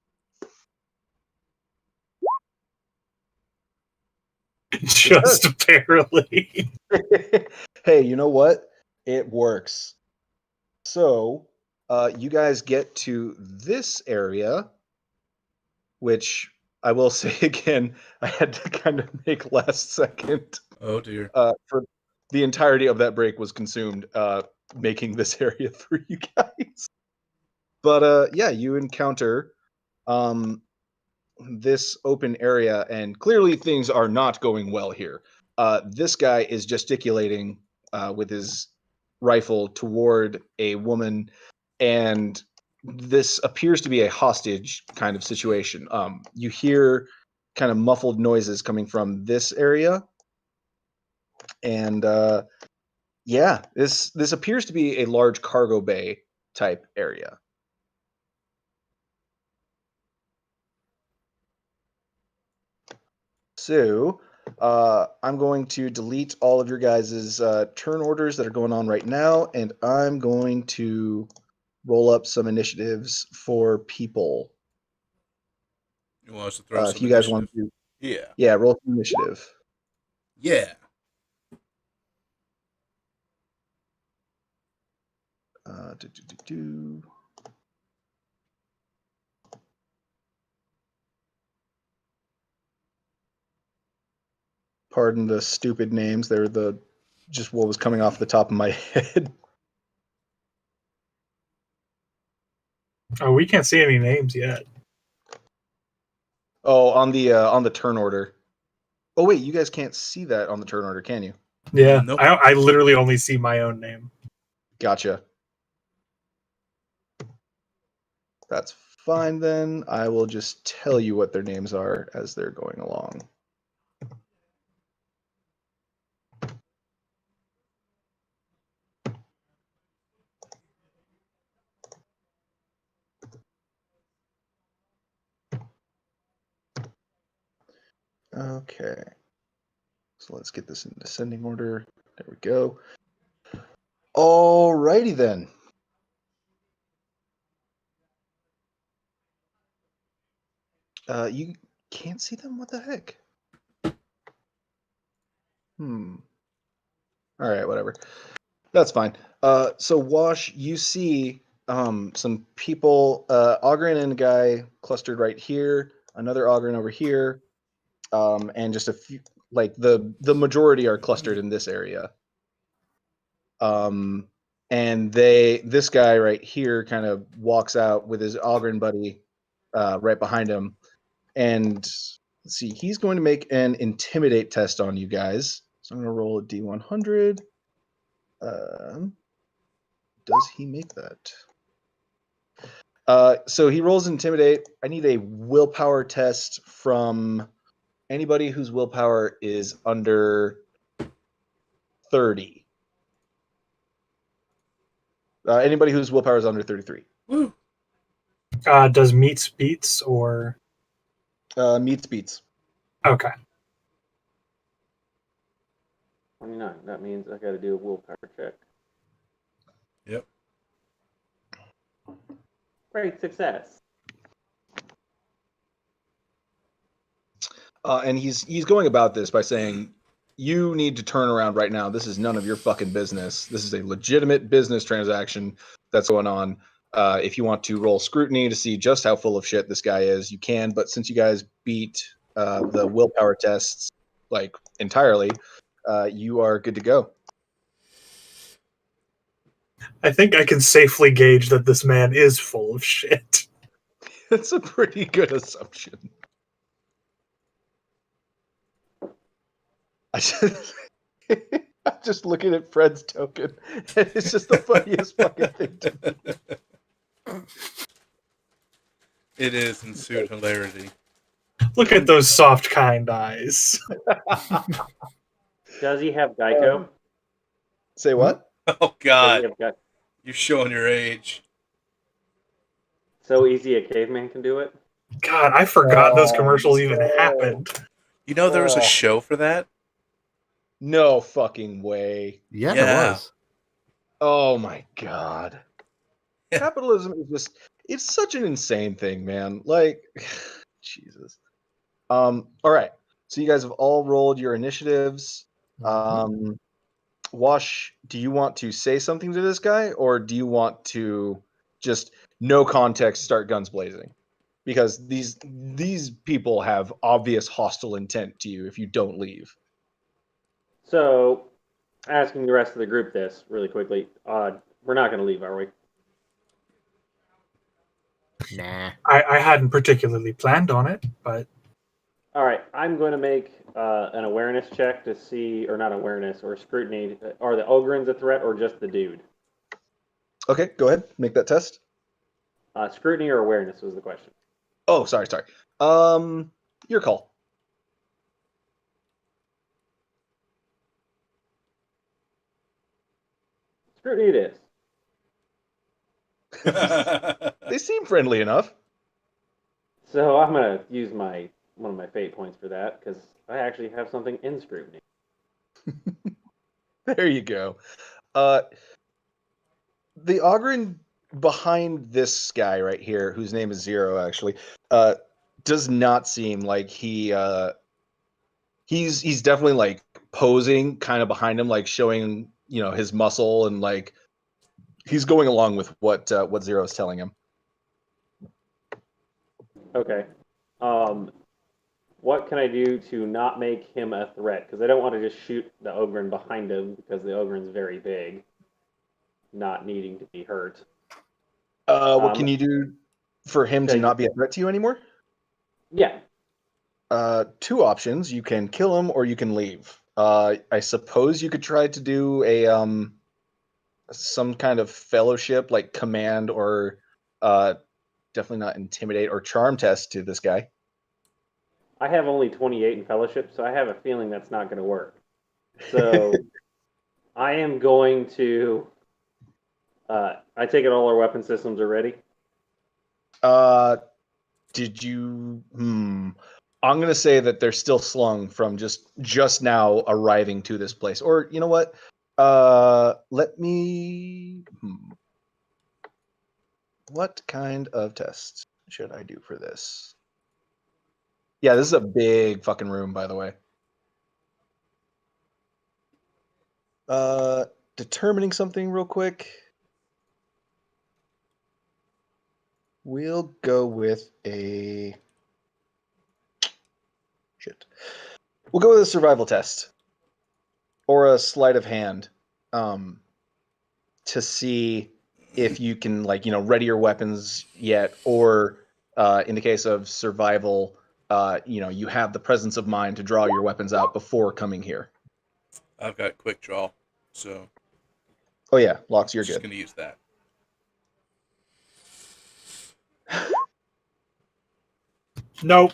Just barely. Hey, you know what? It works. So, you guys get to this area, which I will say again, I had to kind of make last second. Oh dear. For the entirety of that break was consumed making this area for you guys. But yeah, you encounter this open area, and clearly things are not going well here. This guy is gesticulating with his rifle toward a woman, and this appears to be a hostage kind of situation. You hear kind of muffled noises coming from this area, and yeah, this appears to be a large cargo bay type area. So I'm going to delete all of your guys' turn orders that are going on right now, and I'm going to roll up some initiatives for people. You want us to throw some If you guys want initiative? to, Yeah. roll some initiative. Yeah. Do. Pardon the stupid names. They're just what was coming off the top of my head. Oh, we can't see any names yet. Oh, on the turn order. Oh wait, you guys can't see that on the turn order, can you? Yeah. Nope. I literally only see my own name. Gotcha. That's fine then. I will just tell you what their names are as they're going along. Okay. So let's get this in descending order. There we go. Alrighty then. You can't see them? What the heck? All right, whatever. That's fine. So Wash, you see some people, Ogren and a guy clustered right here, another Ogren over here, and just a few, like the majority are clustered in this area. And this guy right here kind of walks out with his Ogren buddy right behind him. And let's see, he's going to make an intimidate test on you guys. So I'm going to roll a D100. Does he make that? So he rolls intimidate. I need a willpower test from anybody whose willpower is under 30. Anybody whose willpower is under 33. Woo. Does meets beats or Meets beats. okay? 29. That means I got to do a willpower check. Yep. Great success. And he's going about this by saying, you need to turn around right now. This is none of your fucking business. This is a legitimate business transaction that's going on. If you want to roll scrutiny to see just how full of shit this guy is, you can. But since you guys beat the willpower tests like entirely, you are good to go. I think I can safely gauge that this man is full of shit. That's a pretty good assumption. I'm just looking at Fred's token, and it's just the funniest fucking thing to me. It is ensued hilarity. Look at those soft, kind eyes. Does he have Geico? Say what? Oh Does he God, have Geico? you're showing your age. So easy a caveman can do it? God, I forgot those commercials even happened. You know there was a show for that. No fucking way. Yeah, Yeah. there was. Oh my God. Yeah. Capitalism is just, it's such an insane thing, man. Like, Jesus. All right. So you guys have all rolled your initiatives. Wash, do you want to say something to this guy, or do you want to just no context start guns blazing? Because these people have obvious hostile intent to you if you don't leave. So, asking the rest of the group this really quickly. We're not going to leave, are we? Nah. I hadn't particularly planned on it, but All right, I'm going to make an awareness check to see, or not awareness, or scrutiny. Are the Ogrins a threat or just the dude? Okay, go ahead. Make that test. Scrutiny or awareness was the question. Oh, sorry. Your call. Scrutiny it is. They seem friendly enough. So I'm going to use one of my fate points for that, because I actually have something in scrutiny. There you go. The Ogren behind this guy right here, whose name is Zero, actually, does not seem like he's definitely like posing kind of behind him, like showing, you know, his muscle, and like he's going along with what Zero is telling him. Okay. What can I do to not make him a threat? Because I don't want to just shoot the Ogren behind him, because the Ogren's very big, not needing to be hurt. What can you do for him to not be a threat to you anymore? Yeah. Two options. You can kill him or you can leave. I suppose you could try to do a some kind of fellowship, like command, or definitely not intimidate or charm test to this guy. I have only 28 in fellowship, so I have a feeling that's not going to work. So I am going to. I take it all our weapon systems are ready. Did you? I'm gonna say that they're still slung from just now arriving to this place. Or you know what? Let me. What kind of test should I do for this? Yeah, this is a big fucking room, by the way. Determining something real quick. We'll go with a shit. We'll go with a survival test or a sleight of hand, to see if you can, like, ready your weapons yet, or in the case of survival, you have the presence of mind to draw your weapons out before coming here. I've got quick draw, so Oh yeah, Locks, you're just good. gonna use that. Nope.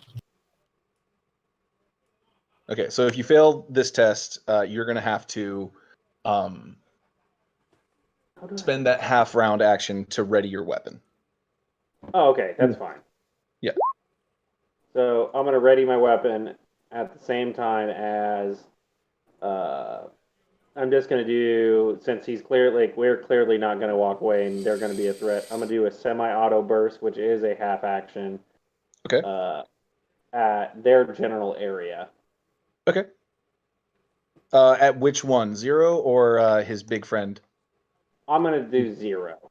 Okay, so if you fail this test, you're gonna have to spend that half round action to ready your weapon. Oh, okay, that's fine. Yeah. So I'm gonna ready my weapon at the same time as I'm just gonna do, since we're clearly not gonna walk away and they're gonna be a threat. I'm gonna do a semi-auto burst, which is a half action. Okay. At their general area. Okay. At which one, 0 or his big friend? I'm gonna do 0.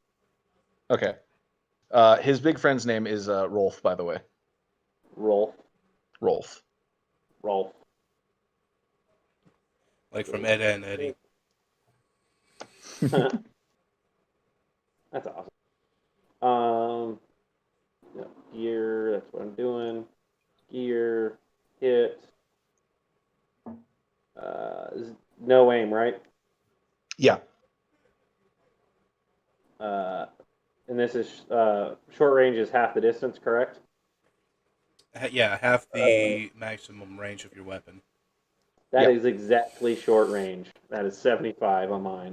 Okay. His big friend's name is Rolf, by the way. Rolf. Like from Ed, Ed, and Eddie. That's awesome. Yeah, gear, that's what I'm doing. Gear, hit. No aim, right? Yeah. And this is short range is half the distance, correct? Yeah, half the maximum range of your weapon. That is exactly short range. That is 75 on mine.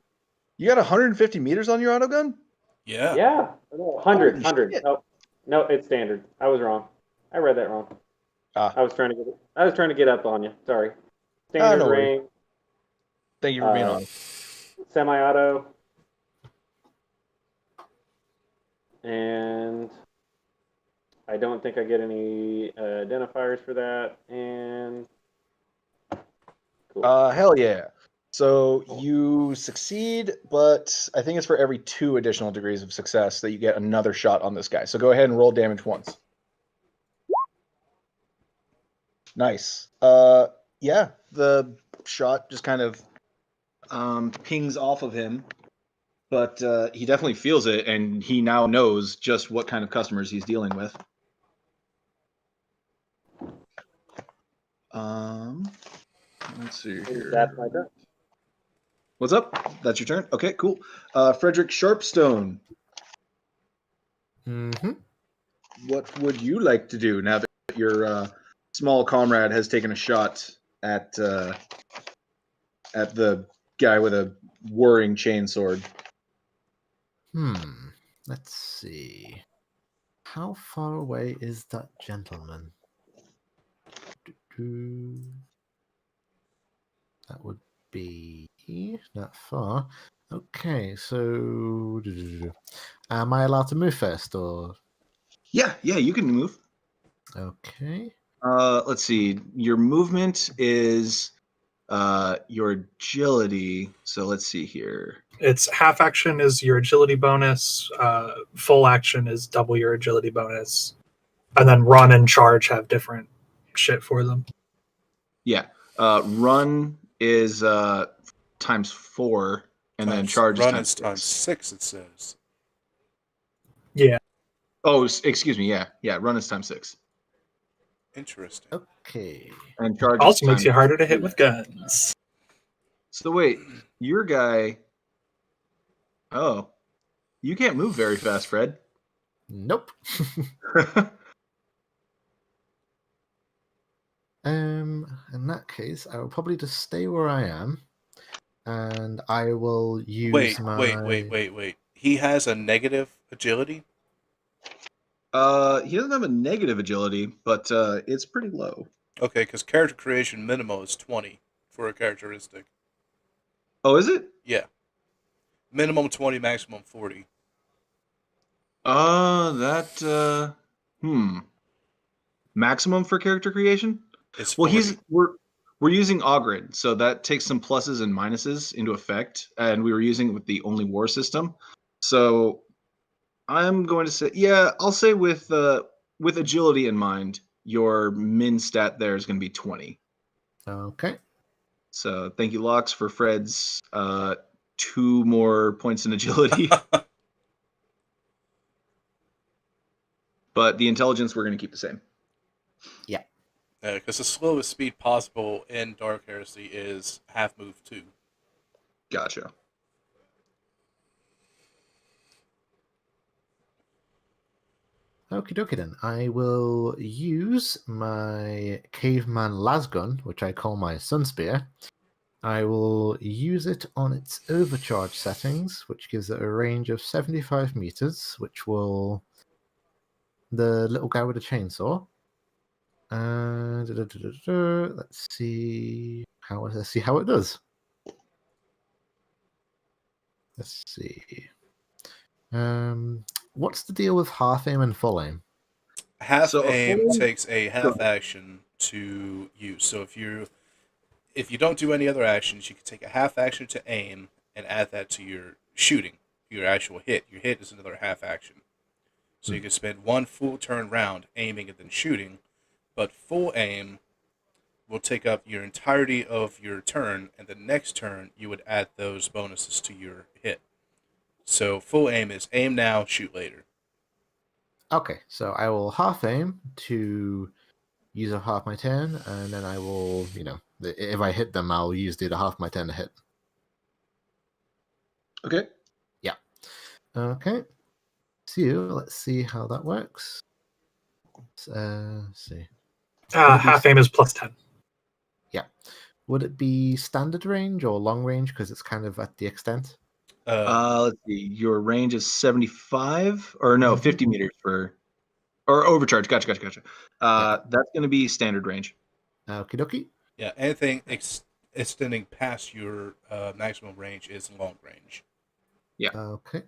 You got 150 meters on your autogun? Yeah. Yeah. 100. Holy shit. No, it's standard. I was wrong. I read that wrong. I was trying to get up on you. Sorry. Standard no worries. range. Thank you for being honest. Semi-auto. And I don't think I get any identifiers for that. And cool. Hell yeah. So you succeed, but I think it's for every 2 additional degrees of success that you get another shot on this guy. So go ahead and roll damage once. Nice. Yeah, the shot just kind of pings off of him, but he definitely feels it, and he now knows just what kind of customers he's dealing with. Let's see here. That's my turn. What's up? That's your turn? Okay, cool. Frederick Sharpstone. Mm-hmm. What would you like to do now that your small comrade has taken a shot at the guy with a whirring chainsword? Let's see. How far away is that gentleman? That would be not far. Okay, so am I allowed to move first, or? Yeah, you can move. Okay. Let's see. Your movement is your agility. So let's see here. It's half action is your agility bonus. Full action is double your agility bonus. And then run and charge have different shit for them. Yeah. Run is times 4, and then charge run is times 6, it says. Yeah. Oh, excuse me. Yeah. Run is times 6. Interesting. Okay. And charge Also is makes times you harder to hit 3. with guns. So wait, your guy. Oh, you can't move very fast, Fred. Nope. In that case, I will probably just stay where I am, and I will use Wait. He has a negative agility? He doesn't have a negative agility, but it's pretty low. Okay, because character creation minimal is 20 for a characteristic. Oh, is it? Yeah. Minimum 20, maximum 40. maximum for character creation. It's Well, 40. we're using Ogrid, so that takes some pluses and minuses into effect, and we were using it with the only war system. So I'm going to say, yeah, I'll say with agility in mind, your min stat there is going to be 20. Okay. So thank you, Lox, for Fred's 2 more points in agility. But the intelligence we're going to keep the same. Because the slowest speed possible in Dark Heresy is half move 2. Gotcha. Okie dokie then. I will use my caveman lasgun, which I call my sun spear. I will use it on its overcharge settings, which gives it a range of 75 meters, which will the little guy with a chainsaw. Let's see how it does. Let's see. What's the deal with half aim and full aim? Half So a aim full- takes a half action to use. So if you don't do any other actions, you can take a half action to aim and add that to your shooting, your actual hit. Your hit is another half action. So you can spend 1 full turn round aiming and then shooting, but full aim will take up your entirety of your turn, and the next turn you would add those bonuses to your hit. So full aim is aim now, shoot later. Okay, so I will half aim to use up half my turn, and then I will, if I hit them, I'll use the other half my turn to hit. Okay. Yeah. Okay. So let's see how that works. Let's see. Half aim is plus 10. Yeah. Would it be standard range or long range because it's kind of at the extent? Let's see. Your range is 75 or no, 50 meters or overcharge. Gotcha. That's going to be standard range. Okie dokie. Yeah, anything extending past your maximum range is long range. Yeah. Okay.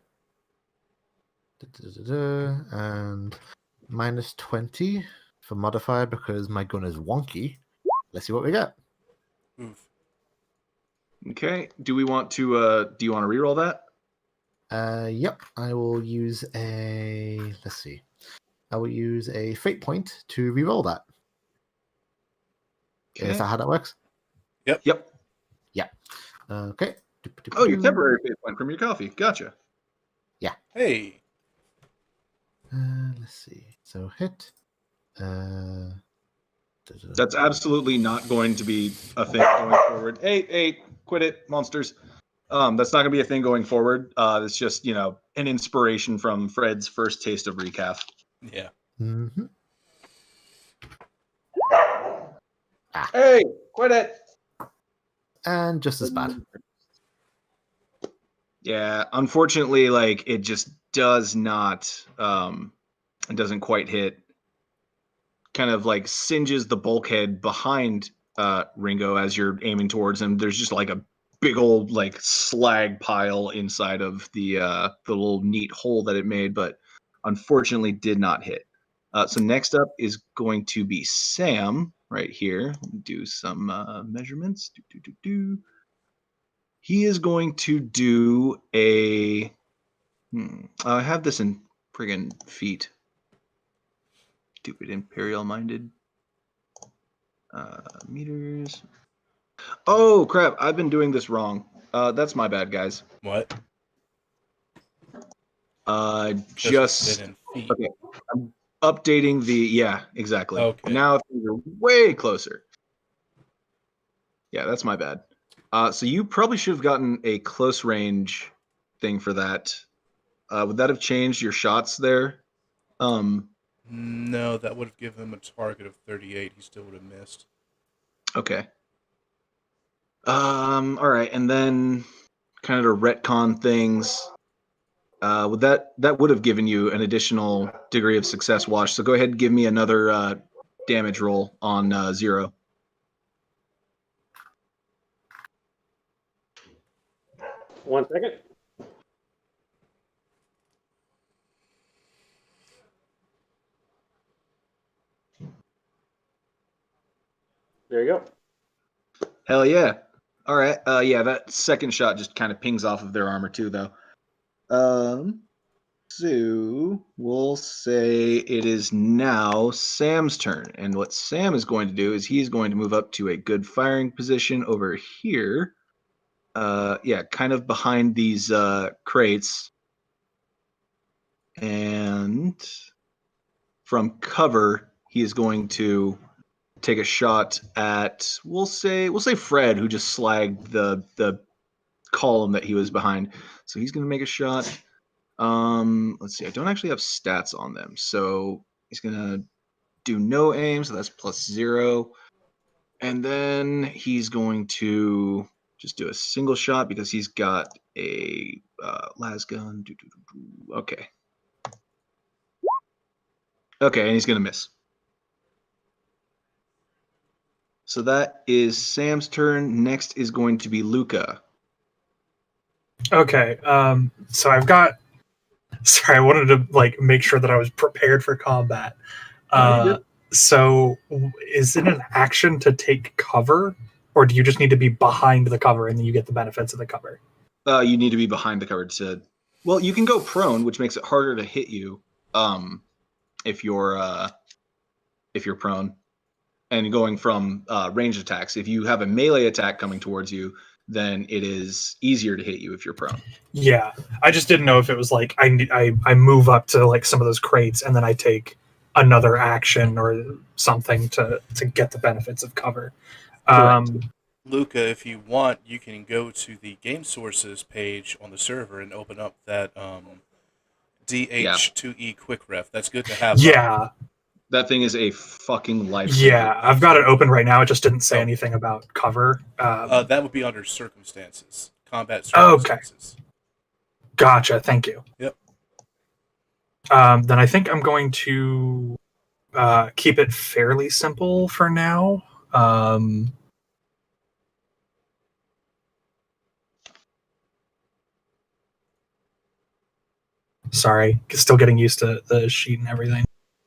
And minus 20 for modifier because my gun is wonky. Let's see what we get. Oof. Okay. Do you want to reroll that? Yep. I will use let's see. I will use a fate point to reroll that. Okay. Is that how that works? Yep. Yeah. Okay. Oh, your temporary fate point from your coffee. Gotcha. Yeah. Hey. Let's see. So hit. That's absolutely not going to be a thing going forward. Hey, quit it, monsters. That's not going to be a thing going forward. It's just, an inspiration from Fred's first taste of recaf. Yeah. Mm-hmm. Hey, quit it. And just as bad. Yeah, unfortunately, it just does not, it doesn't quite hit. Kind of singes the bulkhead behind Ringo as you're aiming towards him. There's just a big old slag pile inside of the little neat hole that it made, but unfortunately did not hit. So next up is going to be Sam right here. Do some measurements. He is going to do a. I have this in friggin' feet. Stupid imperial-minded. Meters. Oh crap! I've been doing this wrong. That's my bad, guys. What? Just in feet. okay. I'm updating the. Yeah, exactly. Okay. Now things are way closer. Yeah, that's my bad. So you probably should have gotten a close range thing for that. Would that have changed your shots there? No, that would have given him a target of 38. He still would have missed. Okay. All right, and then kind of to retcon things. Would that would have given you an additional degree of success, Wash. So go ahead and give me another damage roll on 0. One second. There you go. Hell yeah. All right. Yeah, that second shot just kind of pings off of their armor too, though. So we'll say it is now Sam's turn. And what Sam is going to do is he's going to move up to a good firing position over here. Yeah, kind of behind these crates. And from cover, he is going to take a shot at we'll say Fred, who just slagged the column that he was behind. So he's going to make a shot. Let's see. I don't actually have stats on them, so he's going to do no aim, so that's +0. And then he's going to just do a single shot because he's got a las gun. Okay. Okay, and he's going to miss. So that is Sam's turn. Next is going to be Luca. Okay, so I've got. Sorry, I wanted to make sure that I was prepared for combat. So, is it an action to take cover, or do you just need to be behind the cover and then you get the benefits of the cover? You need to be behind the cover to. Well, you can go prone, which makes it harder to hit you. If you're prone, and going from ranged attacks. If you have a melee attack coming towards you, then it is easier to hit you if you're prone. Yeah, I just didn't know if it was like I move up to like some of those crates and then I take another action or something to get the benefits of cover. Luca, if you want, you can go to the game sources page on the server and open up that DH2E quick ref. That's good to have. Yeah. That thing is a fucking lifesaver. Yeah, I've got it open right now. It just didn't say anything about cover. That would be under circumstances. Combat circumstances. Okay. Gotcha. Thank you. Yep. Then I think I'm going to keep it fairly simple for now. Sorry, still getting used to the sheet and everything.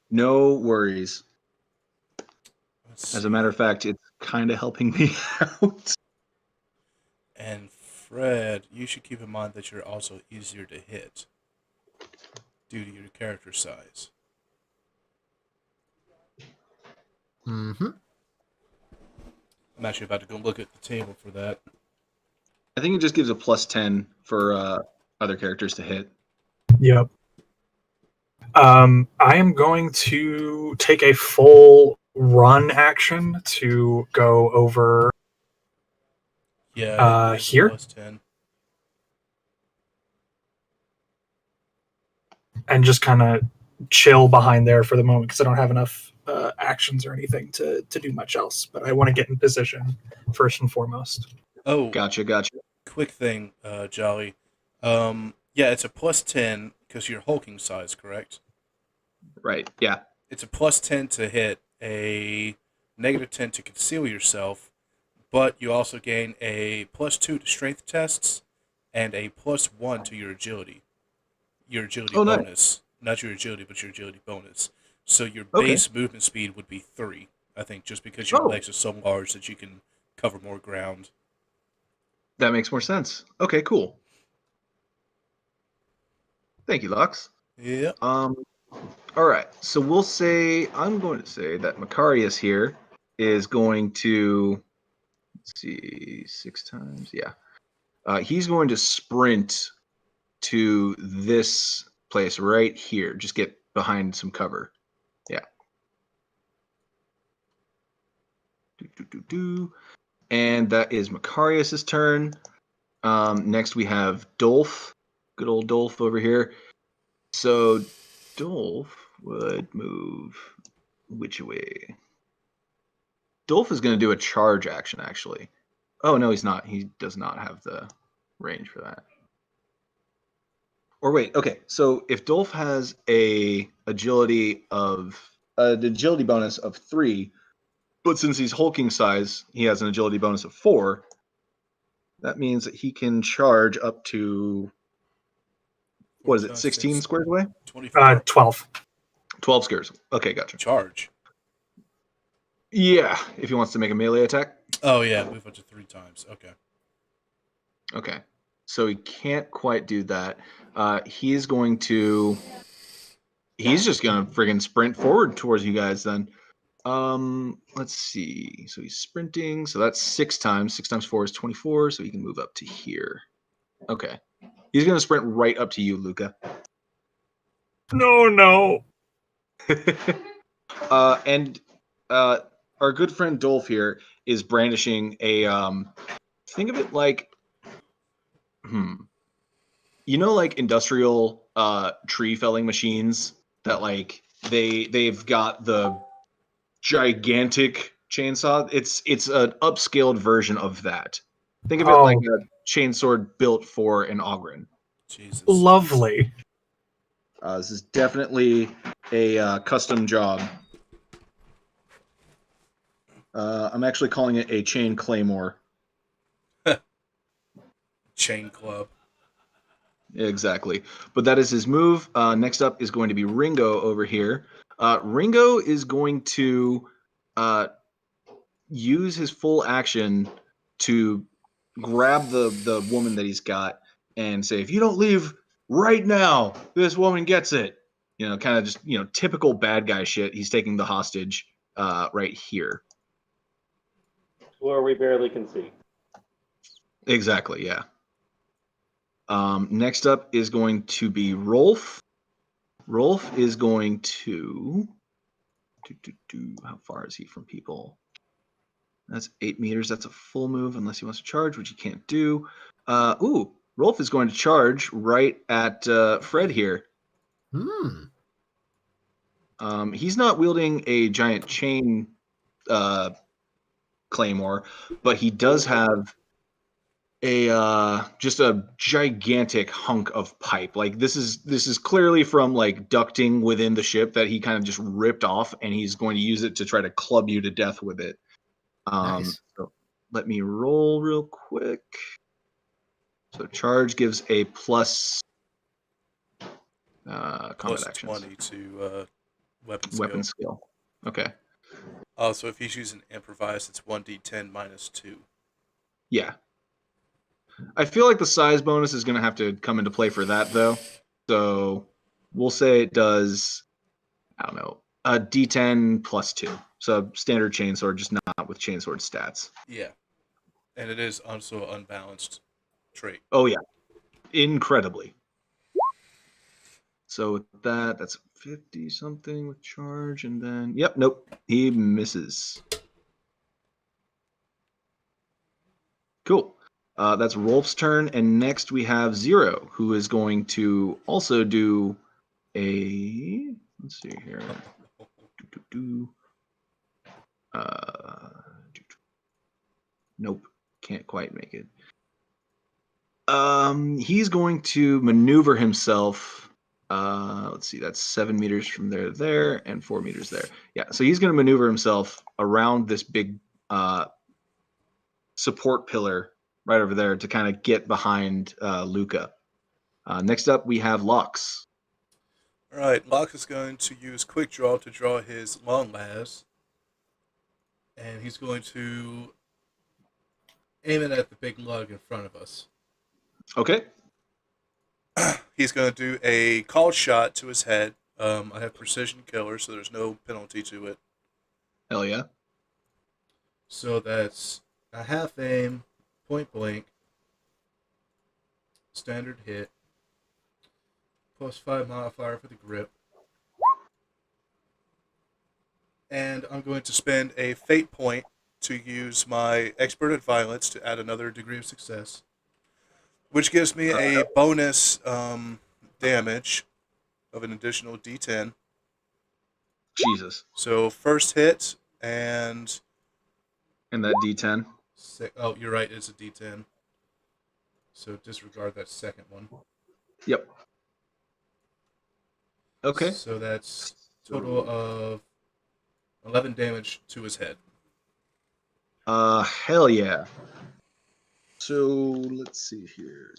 No worries. As a matter of fact, it's kind of helping me out. And Fred, you should keep in mind that you're also easier to hit due to your character size. Mm-hmm. I'm actually about to go look at the table for that. I think it just gives a +10 for other characters to hit. Yep. I am going to take a full run action to go over here. +10. And just kind of chill behind there for the moment because I don't have enough actions or anything to do much else. But I want to get in position first and foremost. Oh, Gotcha. quick thing, Jolly. Yeah, it's a +10 because you're hulking size, correct? Right, yeah. It's a +10 to hit, a -10 to conceal yourself, but you also gain a +2 to strength tests and a +1 to your agility. Your agility bonus. Nice. Not your agility, but your agility bonus. So your base movement speed would be 3, I think, just because your legs are so large that you can cover more ground. That makes more sense. Okay, cool. Thank you, Lux. Yeah. All right. So I'm going to say that Macarius here is going to, let's see, 6 times. Yeah. He's going to sprint to this place right here. Just get behind some cover. Yeah. And that is Macarius's turn. Next we have Dolph. Good old Dolph over here. So Dolph would move which way? Dolph is going to do a charge action, actually. Oh, no, he's not. He does not have the range for that. Or wait, okay. So if Dolph has an agility bonus of 3, but since he's hulking size, he has an agility bonus of 4. That means that he can charge up to, what is it, 16 squares away? 24. 12. 12 squares. Okay, gotcha. Charge. Yeah, if he wants to make a melee attack. Oh yeah, move up to 3 times. Okay. Okay. So he can't quite do that. He's just going to friggin' sprint forward towards you guys then. Let's see. So he's sprinting. So that's 6 times. 6 times 4 is 24. So he can move up to here. Okay. He's going to sprint right up to you, Luca. No. And our good friend Dolph here is brandishing a think of it like like industrial tree felling machines that like they've got the gigantic chainsaw. It's an upscaled version of that. Think of it like a chainsword built for an Ogren. Jesus. Lovely. This is definitely a custom job. I'm actually calling it a chain claymore. Chain club. Exactly. But that is his move. Next up is going to be Ringo over here. Ringo is going to use his full action to grab the woman that he's got and say, if you don't leave right now, this woman gets it. Kind of just, typical bad guy shit. He's taking the hostage right here. Where we barely can see. Exactly, yeah. Next up is going to be Rolf. Rolf is going to how far is he from people? That's 8 meters. That's a full move unless he wants to charge, which he can't do. Rolf is going to charge right at Fred here. He's not wielding a giant chain claymore, but he does have just a gigantic hunk of pipe. Like this is clearly from like ducting within the ship that he kind of just ripped off, and he's going to use it to try to club you to death with it. Nice. So let me roll real quick. So charge gives a plus combat Plus actions. 20 to Weapon skill. Okay. So if he's using improvise, it's 1d10 minus 2. Yeah. I feel like the size bonus is going to have to come into play for that, though. So we'll say it does, I don't know, a d10 plus 2. So standard chainsword, just not with chainsword stats. Yeah. And it is also an unbalanced trait. Oh, yeah. Incredibly. So with that's 50 something with charge, and then nope, he misses. Cool. That's Rolf's turn, and next we have Zero, who is going to also do a. Let's see here. Nope, can't quite make it. He's going to maneuver himself. Let's see, that's 7 meters from there to there, and 4 meters there. Yeah, so he's going to maneuver himself around this big support pillar right over there to kind of get behind Luca. Next up, we have Lux. All right, Locke is going to use Quick Draw to draw his long las, and he's going to aim it at the big lug in front of us. Okay. He's going to do a called shot to his head. I have precision killer, so there's no penalty to it. Hell yeah. So that's a half aim, point blank, standard hit, plus 5 modifier for the grip. And I'm going to spend a fate point to use my expert at violence to add another degree of success, which gives me a bonus damage of an additional d10. Jesus. So first hit and that d10. Oh, you're right, it's a d10. So disregard that second one. Yep. Okay. So that's total of 11 damage to his head. Hell yeah. So let's see here.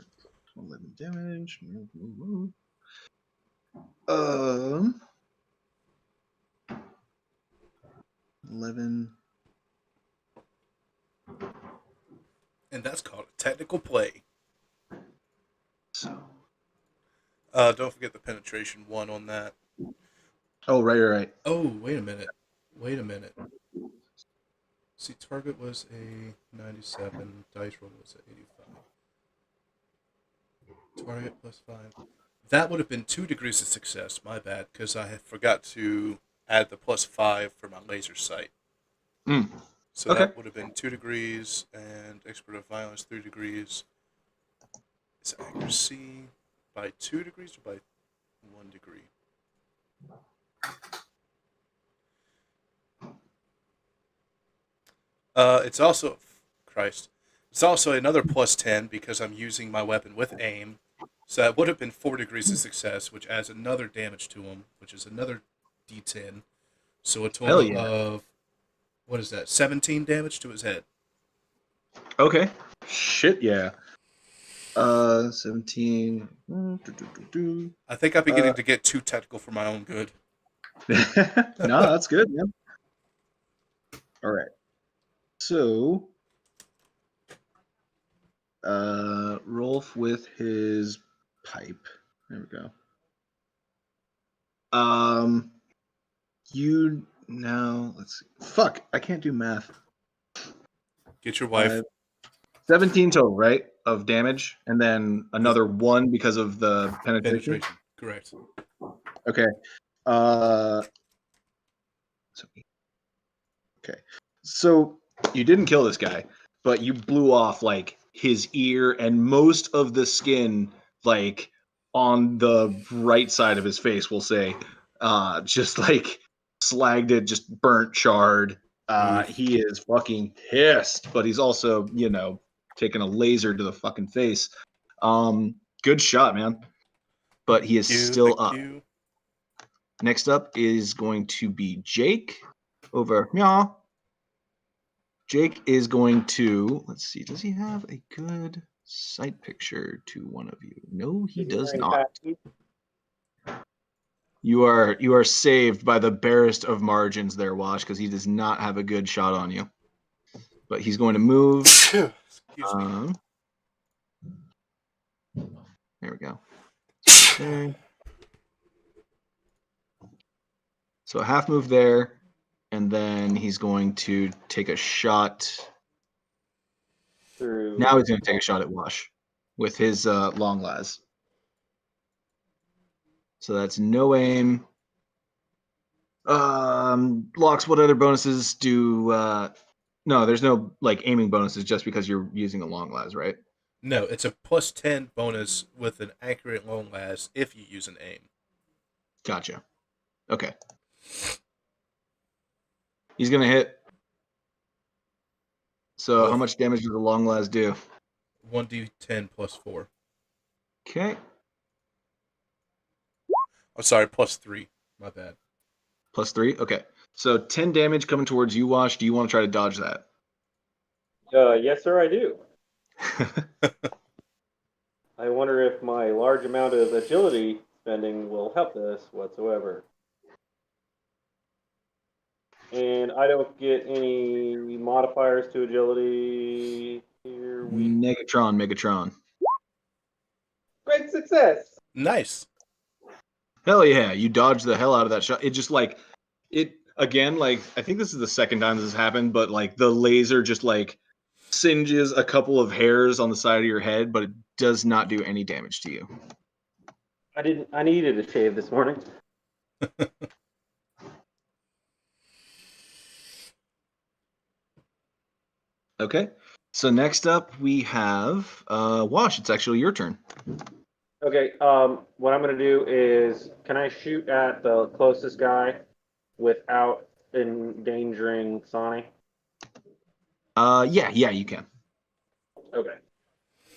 11 damage. 11. And that's called a technical play. So. Don't forget the penetration 1 on that. Oh, right. Oh, wait a minute. See, target was a 97. Dice roll was a 85. Target plus 5. That would have been 2 degrees of success. My bad, because I had forgot to add the plus 5 for my laser sight. So Okay. that would have been 2 degrees, and expert of violence 3 degrees. Is accuracy by 2 degrees or by 1 degree? It's also It's also another plus 10 because I'm using my weapon with aim. So that would have been 4 degrees of success, which adds another damage to him, which is another d10. So a Hell total yeah. of, what is that, 17 damage to his head. Okay. Shit, yeah. 17. I think I'm beginning to get too technical for my own good. No, that's good, man. All right. So, Rolf with his pipe. There we go. You now, let's see. Fuck, I can't do math. Get your wife. 17 total, right? Of damage, and then another 1 because of the penetration. Correct. Okay. Okay. So you didn't kill this guy, but you blew off like his ear and most of the skin, like on the right side of his face, we'll say. Just like slagged it, just burnt, charred. He is fucking pissed, but he's also, taking a laser to the fucking face. Good shot, man. But he is still up. Next up is going to be Jake over here. Jake is going to, let's see, does he have a good sight picture to one of you? No, he does not. You are saved by the barest of margins there, Wash, because he does not have a good shot on you. But he's going to move. Excuse me. There we go. Okay. So a half move there, and then he's going to take a shot. Now he's going to take a shot at Wash with his long las. So that's no aim. Locks, what other bonuses do? No, there's no like aiming bonuses just because you're using a long las, right? No, it's a plus 10 bonus with an accurate long las if you use an aim. Gotcha. Okay. He's gonna hit. So how much damage does the long las do? 1d10 plus 4. Okay. Oh, sorry, plus 3. My bad. Plus 3? Okay. So 10 damage coming towards you, Wash. Do you want to try to dodge that? Yes, sir, I do. I wonder if my large amount of agility spending will help this whatsoever. And I don't get any modifiers to agility. Here we Megatron. Great success! Nice. Hell yeah, you dodged the hell out of that shot. It just like, again, like, I think this is the second time this has happened, but like the laser just like singes a couple of hairs on the side of your head, but it does not do any damage to you. I needed a shave this morning. Okay. So next up we have Wash. It's actually your turn. Okay, what I'm going to do is, can I shoot at the closest guy without endangering Sonny? Yeah, you can. Okay.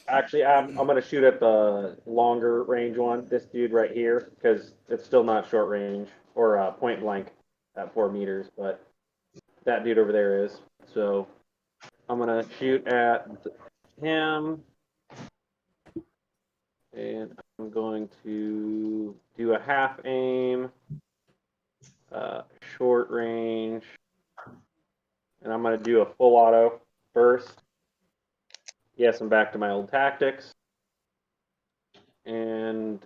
Actually, I'm going to shoot at the longer range one, this dude right here, because it's still not short range, or point blank at 4 meters, but that dude over there is. So I'm going to shoot at him. And I'm going to do a half aim, short range, and I'm going to do a full auto first. Yes, I'm back to my old tactics. And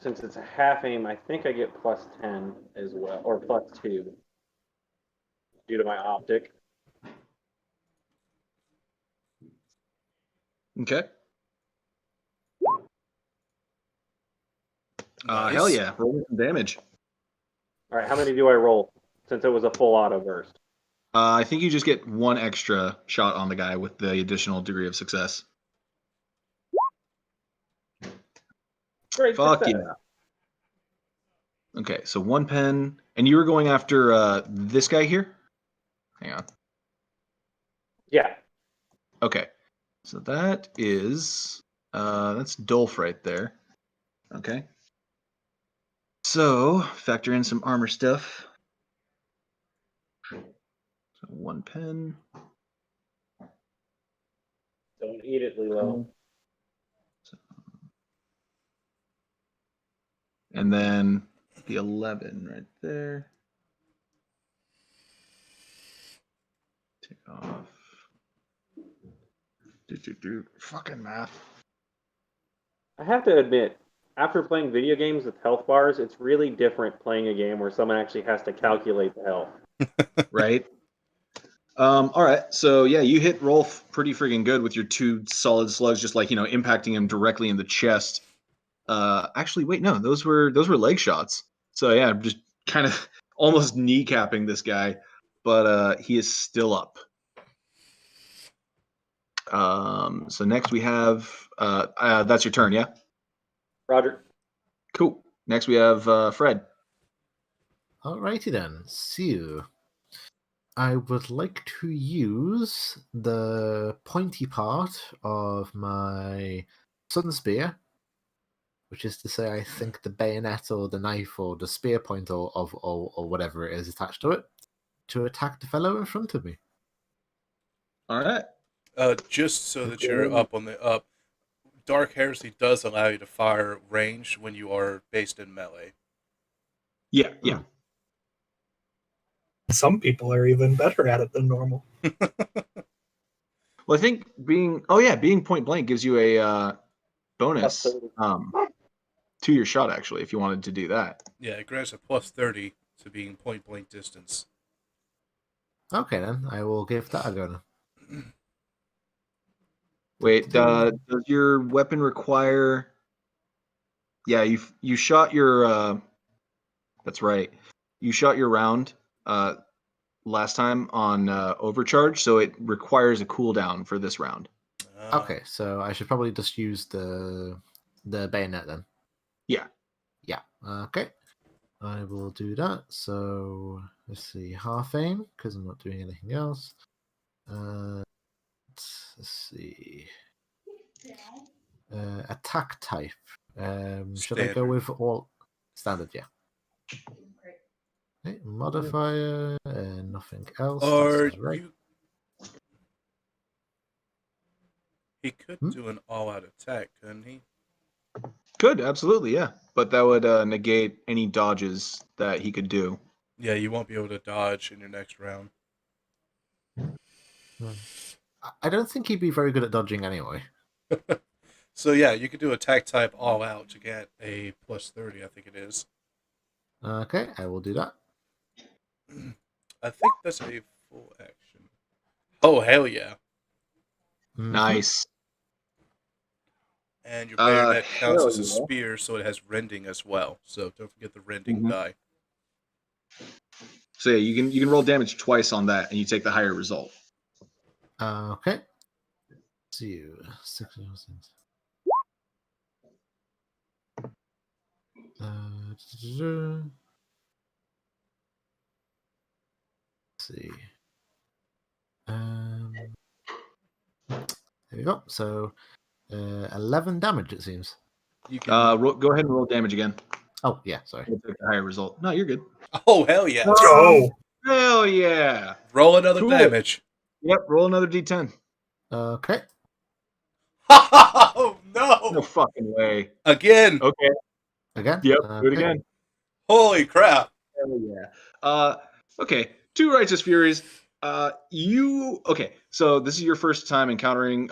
since it's a half aim, I think I get plus 10 as well, or plus 2 due to my optic. Okay. Nice. Hell yeah. Roll some damage. All right, how many do I roll since it was a full auto burst? I think you just get one extra shot on the guy with the additional degree of success. Great Fuck success. yeah. Okay, so 1 pen. And you were going after this guy here? Hang on. Yeah. Okay. So that is that's Dolph right there. Okay. So factor in some armor stuff. So 1 pen. Don't eat it, Lilo. And then the 11 right there. Take off. Fucking math. I have to admit, after playing video games with health bars, it's really different playing a game where someone actually has to calculate the health. Right? All right. So yeah, you hit Rolf pretty freaking good with your 2 solid slugs, just like impacting him directly in the chest. Actually, wait, no, those were leg shots. So yeah, just kind of almost kneecapping this guy, but he is still up. So next we have that's your turn, yeah? Roger. Cool. Next we have Fred. Alrighty then. So, I would like to use the pointy part of my Sun Spear, which is to say, I think the bayonet or the knife or the spear point or whatever it is attached to it, to attack the fellow in front of me. All right. Just so that you're up on the up, Dark Heresy does allow you to fire range when you are based in melee. Yeah, yeah. Some people are even better at it than normal. Well, I think being point blank gives you a bonus to your shot, actually, if you wanted to do that. Yeah, it grants a plus 30 to being point blank distance. Okay, then I will give that a go. Wait, does your weapon require? Yeah, you shot your. That's right. You shot your round last time on overcharge, so it requires a cooldown for this round. Okay, so I should probably just use the bayonet then. Yeah. Yeah. Okay. I will do that. So let's see, half aim because I'm not doing anything else. Let's see. Attack type. Should I go with all standard? Yeah. Okay, modifier and nothing else. Or right. He could do an all-out attack, couldn't he? Could, absolutely, yeah. But that would negate any dodges that he could do. Yeah, you won't be able to dodge in your next round. I don't think he'd be very good at dodging anyway. So yeah, you could do attack type all out to get a plus 30, I think it is. Okay, I will do that. I think that's a full action. Oh, hell yeah. Nice. And your bayonet counts as a spear, so it has rending as well. So don't forget the rending die. So yeah, you can roll damage twice on that, and you take the higher result. Okay. See you. 6 see. There we go. So 11 damage, it seems. You can go ahead and roll damage again. Oh yeah, sorry. We'll take the higher result. No, you're good. Oh hell yeah! Oh, Hell yeah! Roll another damage. Yep, roll another d10. Okay. Oh no! No fucking way. Again. Okay. Again? Yep. Do it again. Holy crap! Hell yeah. Okay. 2 righteous furies. Okay, so this is your first time encountering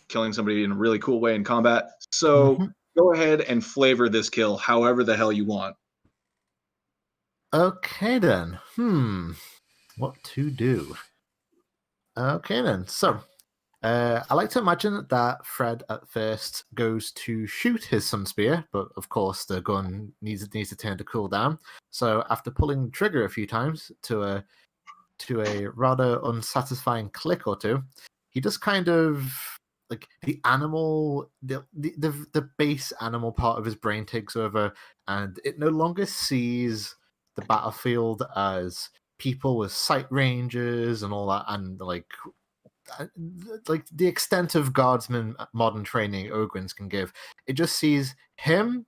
killing somebody in a really cool way in combat. So go ahead and flavor this kill however the hell you want. Okay then. What to do? Okay then. So, I like to imagine that Fred at first goes to shoot his sun spear, but of course the gun needs to turn to cool down. So after pulling the trigger a few times to a rather unsatisfying click or two, he just kind of like the base animal part of his brain takes over, and it no longer sees the battlefield as people with sight ranges and all that, and like the extent of guardsman modern training Ogryns can give. It just sees him,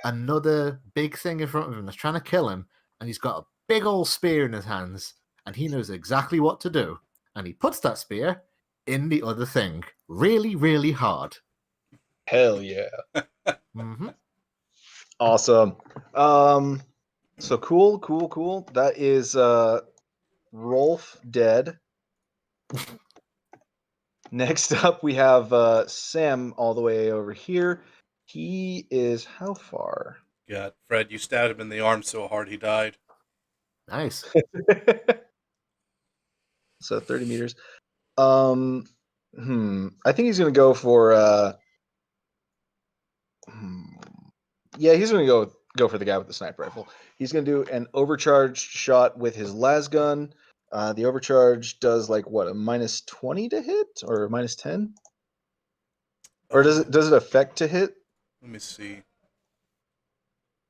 another big thing in front of him that's trying to kill him, and he's got a big old spear in his hands, and he knows exactly what to do. And he puts that spear in the other thing really, really hard. Hell yeah. Mm-hmm. Awesome. So cool. That is Rolf dead. Next up, we have Sam all the way over here. He is how far? God, Fred, you stabbed him in the arm so hard he died. Nice. So 30 meters. I think he's gonna go for yeah, he's gonna go for the guy with the sniper rifle. He's gonna do an overcharged shot with his lasgun. The overcharge does like what, a -20 to hit or a -10? Or does it affect to hit? Let me see.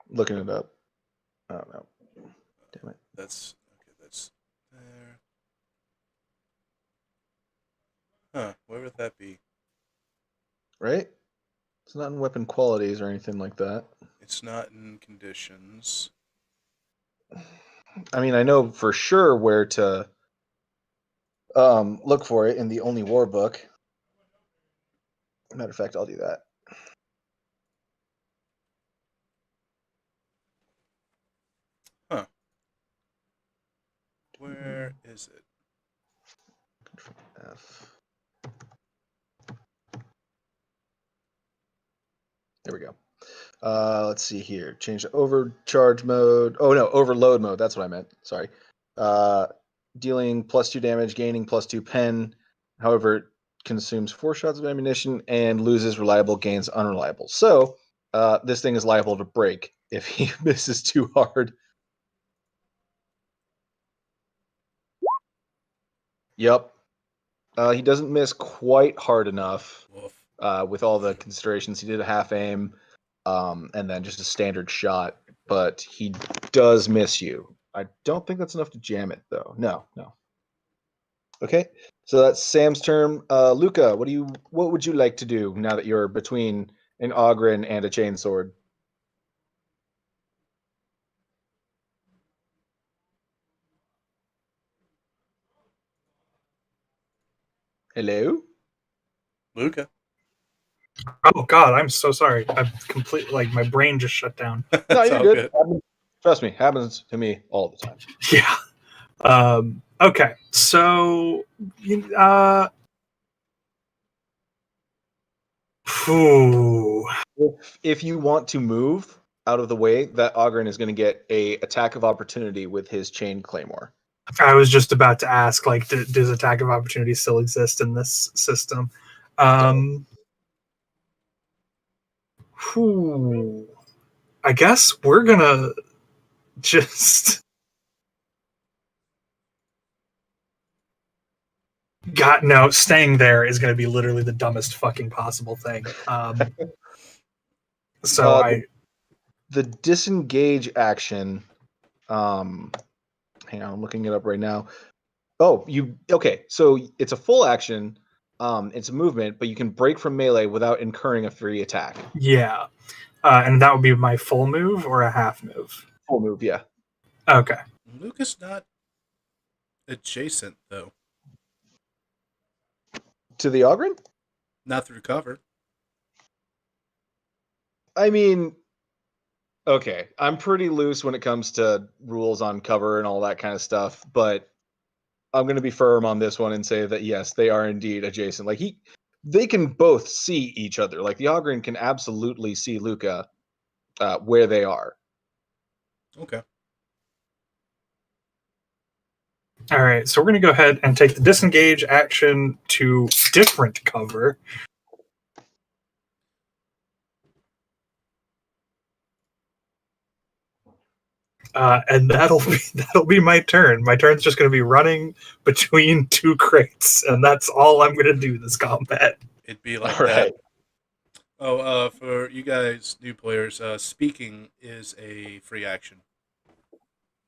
Looking it up. I don't know. Damn it. That's there. Huh, where would that be? Right? It's not in weapon qualities or anything like that. It's not in conditions. I mean, I know for sure where to look for it in the Only War book. Matter of fact, I'll do that. Huh. Where is it? F. There we go. Let's see here. Change to overcharge mode. Oh no, overload mode. That's what I meant. Sorry. Dealing +2 damage, gaining +2 pen. However, it consumes 4 shots of ammunition and loses reliable, gains unreliable. So this thing is liable to break if he misses too hard. Yep. He doesn't miss quite hard enough with all the considerations. He did a half aim and then just a standard shot, but he does miss you. I don't think that's enough to jam it, though. No. Okay, so that's Sam's turn. Luca, what would you like to do now that you're between an Ogryn and a chainsword? Hello? Luca. Oh God, I'm so sorry. I'm completely like my brain just shut down. No, It's you're all good. Trust me, happens to me all the time. Yeah. Okay. So, If you want to move out of the way, that Ogryn is going to get a attack of opportunity with his chain claymore. I was just about to ask, like, does attack of opportunity still exist in this system? I guess we're gonna just staying there is gonna be literally the dumbest fucking possible thing. The disengage action. Hang on, I'm looking it up right now. Oh, okay? So it's a full action. It's a movement, but you can break from melee without incurring a free attack. Yeah, and that would be my full move or a half move. Full move, yeah. Okay. Luca's not adjacent though. To the Ogryn? Not through cover. I mean, okay, I'm pretty loose when it comes to rules on cover and all that kind of stuff, but I'm going to be firm on this one and say that yes, they are indeed adjacent. Like they can both see each other. Like the Ogren can absolutely see Luca where they are. Okay. All right, so we're going to go ahead and take the disengage action to different cover. And that'll be my turn. My turn's just going to be running between two crates, and that's all I'm going to do this combat. It'd be like All that. right. Oh, for you guys, new players, speaking is a free action.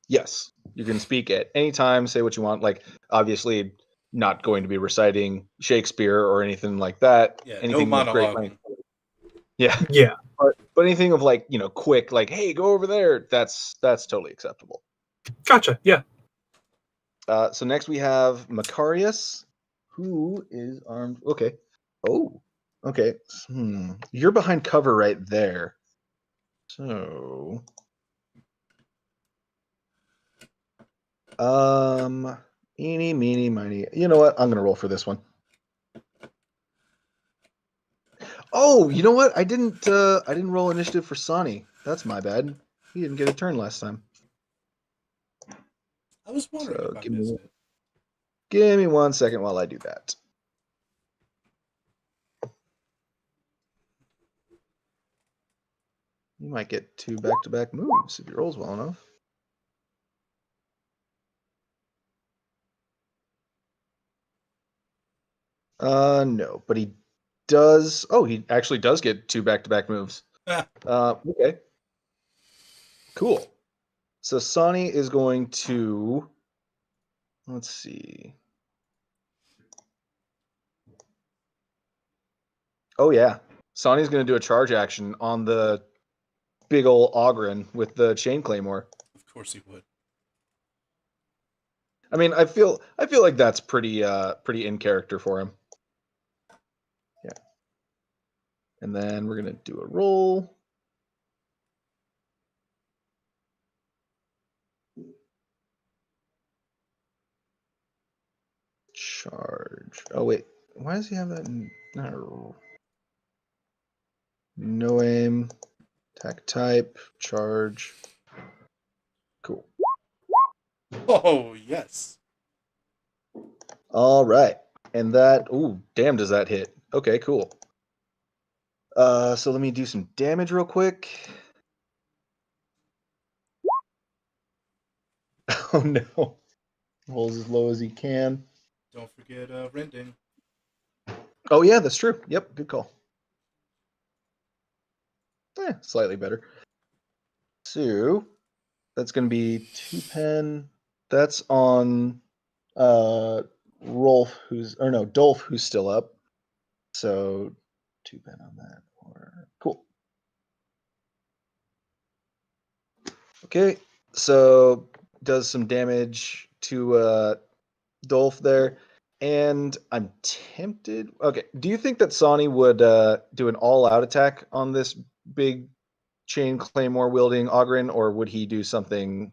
Yes, you can speak at any time, say what you want. Like, obviously, not going to be reciting Shakespeare or anything like that. Yeah, anything no of great monologue. length. Yeah, Yeah. but anything of like quick, like hey, go over there. That's totally acceptable. Gotcha. Yeah. So next we have Macarius, who is armed. Okay. Oh. Okay. You're behind cover right there. So. Eeny, meeny, miny. You know what? I'm gonna roll for this one. Oh, you know what? I didn't roll initiative for Sonny. That's my bad. He didn't get a turn last time. I was wondering So if I missed it. Give me 1 second while I do that. You might get 2 back-to-back moves if he rolls well enough. No, but he does. Oh, he actually does get 2 back-to-back moves. Okay. Cool. So Sonny is going to. Let's see. Oh yeah, Sonny's going to do a charge action on the big ol' Ogren with the chain claymore. Of course he would. I mean, I feel like that's pretty in character for him. Yeah. And then we're gonna do a roll. Charge. Oh wait, why does he have that? No aim. Attack type. Charge. Cool. Oh yes. All right, and that. Ooh, damn! Does that hit? Okay, cool. So let me do some damage real quick. Oh no. Rolls as low as he can. Don't forget rending. Oh yeah, that's true. Yep, good call. Slightly better. So that's going to be 2 pen. That's on Rolf, Dolph, who's still up. So 2 pen on that. Cool. Okay, so does some damage to Dolph there. And I'm tempted. Okay, do you think that Sonny would do an all-out attack on this big chain claymore wielding Ogren, or would he do something,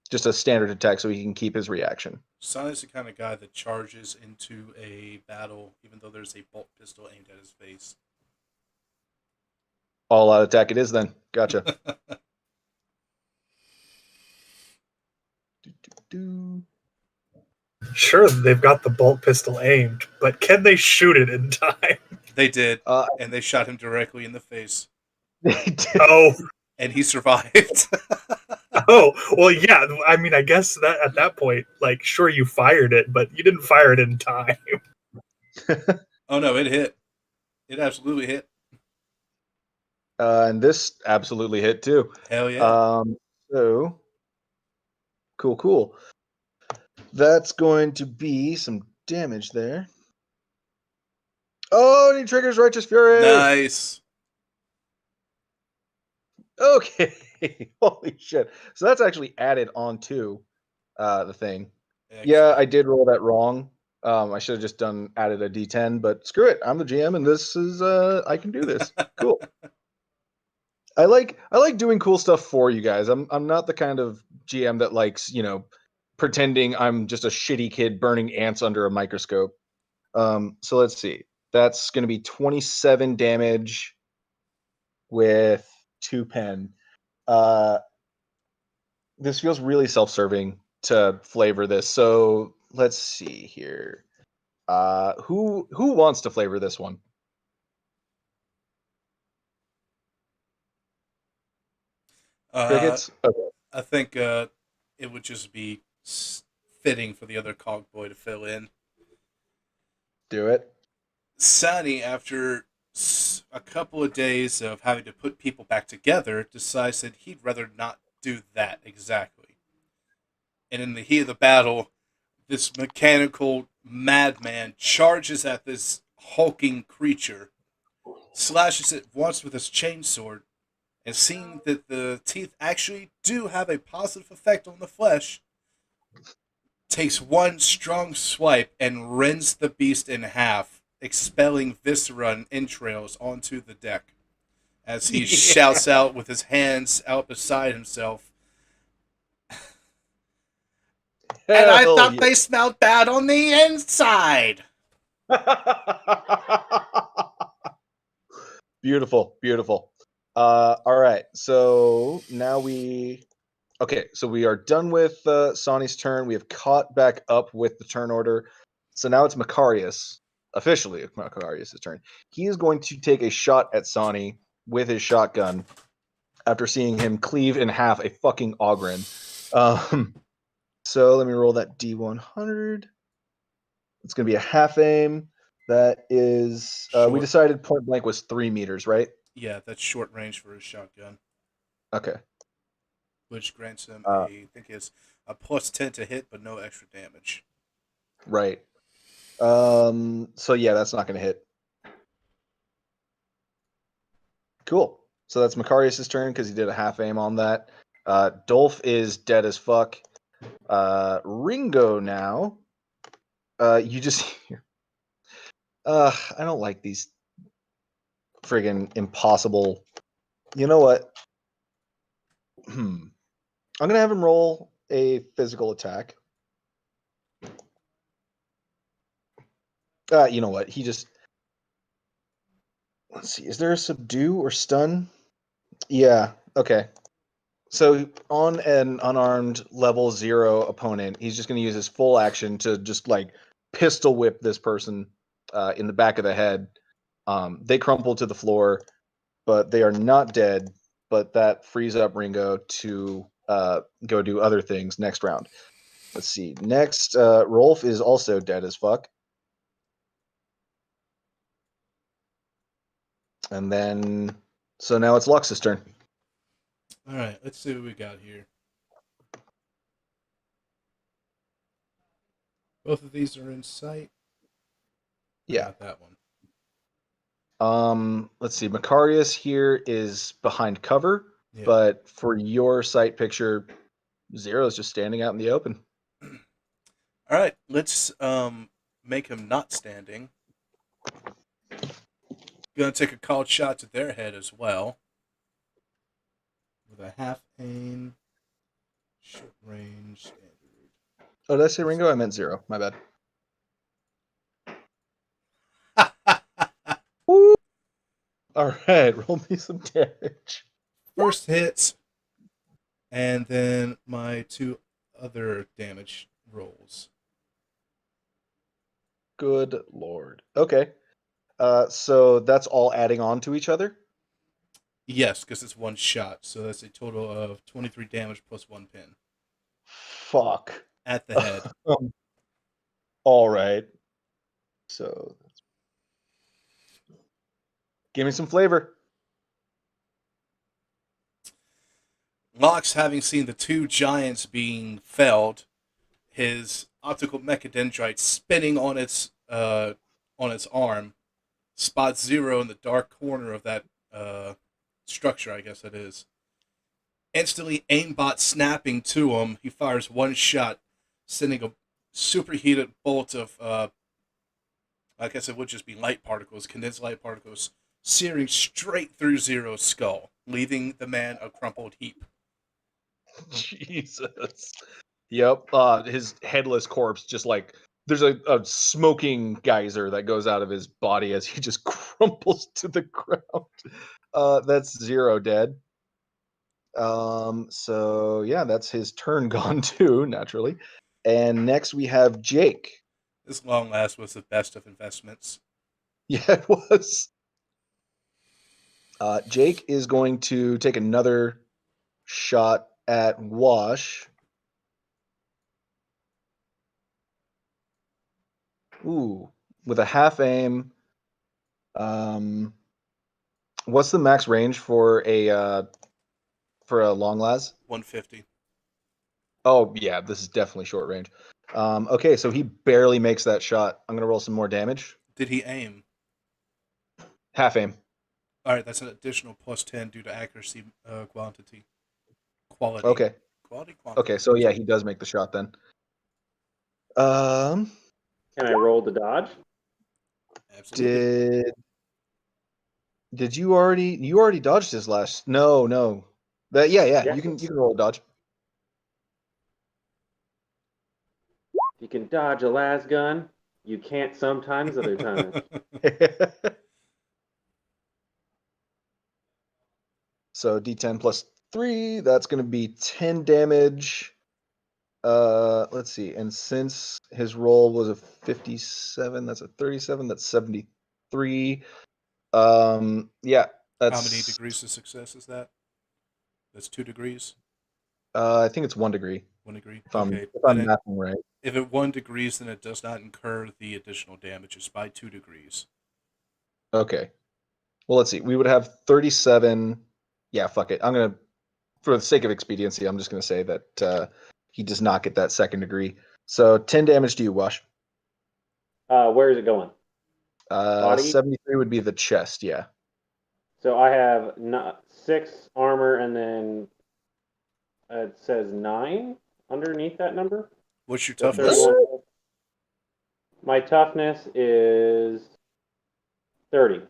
just a standard attack, so he can keep his reaction? Sonny's the kind of guy that charges into a battle, even though there's a bolt pistol aimed at his face. All-out attack it is then. Gotcha. Sure, they've got the bolt pistol aimed, but can they shoot it in time? They did, and they shot him directly in the face. They did. Oh. And he survived. Oh, well, yeah. I mean, I guess that at that point, like, sure, you fired it, but you didn't fire it in time. Oh, no, it hit. It absolutely hit. And this absolutely hit, too. Hell yeah. So, cool. That's going to be some damage there. Oh, and he triggers Righteous Fury! Nice. Okay. Holy shit. So that's actually added onto the thing. Excellent. Yeah, I did roll that wrong. I should have just added a D10, but screw it. I'm the GM and this is I can do this. Cool. I like doing cool stuff for you guys. I'm not the kind of GM that likes, pretending I'm just a shitty kid burning ants under a microscope. So let's see. That's going to be 27 damage with 2 pen. This feels really self-serving to flavor this. So let's see here. Who wants to flavor this one? Crickets? Okay. I think it would just be fitting for the other cogboy to fill in. Do it. Sani, after a couple of days of having to put people back together, decides that he'd rather not do that exactly. And in the heat of the battle, this mechanical madman charges at this hulking creature, slashes it once with his chainsword, and seeing that the teeth actually do have a positive effect on the flesh, takes one strong swipe and rends the beast in half, expelling viscera and entrails onto the deck as he shouts out with his hands out beside himself. And I thought they smelled bad on the inside. Beautiful, beautiful. All right, so now so we are done with Sani's turn. We have caught back up with the turn order. So now it's Macarius, officially Macarius' turn. He is going to take a shot at Sani with his shotgun after seeing him cleave in half a fucking Ogren. So let me roll that D100. It's going to be a half aim. That is, we decided point blank was 3 meters, right? Yeah, that's short range for his shotgun. Okay. Which grants him I think it's a +10 to hit, but no extra damage. Right. So yeah, that's not going to hit. Cool. So that's Macarius' turn because he did a half aim on that. Dolph is dead as fuck. Ringo now. You just hear. I don't like these friggin' impossible. You know what? I'm gonna have him roll a physical attack. You know what? He just. Let's see. Is there a subdue or stun? Yeah. Okay. So on an unarmed level 0 opponent, he's just going to use his full action to just like pistol whip this person in the back of the head. They crumple to the floor, but they are not dead. But that frees up Ringo to go do other things next round. Let's see. Next, Rolf is also dead as fuck. And then, so now it's Lux's turn. All right, let's see what we got here. Both of these are in sight. Yeah. Not that one. Let's see. Macarius here is behind cover, Yeah. but for your sight picture, Zero is just standing out in the open. All right, let's make him not standing. Gonna take a called shot to their head as well. With a half aim, short range, standard. Oh, did I say Ringo? I meant Zero. My bad. Woo! All right, roll me some damage. First hit, and then my 2 other damage rolls. Good lord. Okay. So that's all adding on to each other? Yes, because it's one shot, so that's a total of 23 damage plus 1 pin. Fuck. At the head. All right. So, give me some flavor. Lox, having seen the 2 giants being felled, his optical mechadendrite spinning on its arm, spots Zero in the dark corner of that structure, I guess it is. Instantly, aimbot snapping to him, he fires one shot, sending a superheated bolt of, I guess it would just be light particles, condensed light particles, searing straight through Zero's skull, leaving the man a crumpled heap. Jesus. Yep. His headless corpse just like there's a smoking geyser that goes out of his body as he just crumples to the ground. That's 0 dead. So yeah, that's his turn gone too, naturally. And next we have Jake. This long last was the best of investments. Yeah, it was. Jake is going to take another shot at Wash. Ooh, with a half aim. What's the max range for a long las? 150. Oh yeah, this is definitely short range. Okay, so he barely makes that shot. I'm gonna roll some more damage. Did he aim? Half aim. All right, that's an additional +10 due to accuracy quality. Okay. Quantity. Okay, so yeah, he does make the shot then. Can I roll the dodge? Absolutely. Did you already dodged his last? No. But yeah, Yeah. you can roll a dodge. You can dodge a las gun. You can't sometimes other times. So D10 plus 3, that's going to be 10 damage. Let's see. And since his roll was a 57, that's a 37, that's 73. Yeah, that's How many degrees of success is that? That's 2 degrees. I think it's 1 degree. 1 degree. If Okay. I'm mathing right. If it 1 degrees, then it does not incur the additional damages by 2 degrees. Okay. Well, let's see. We would have 37. Yeah, fuck it. For the sake of expediency, I'm just gonna say that he does not get that 2nd degree. So 10 damage to you, Wash. Where is it going? Body? 73 would be the chest. Yeah. So I have 6 armor, and then it says 9 underneath that number. What's your So toughness? 31. My toughness is 30.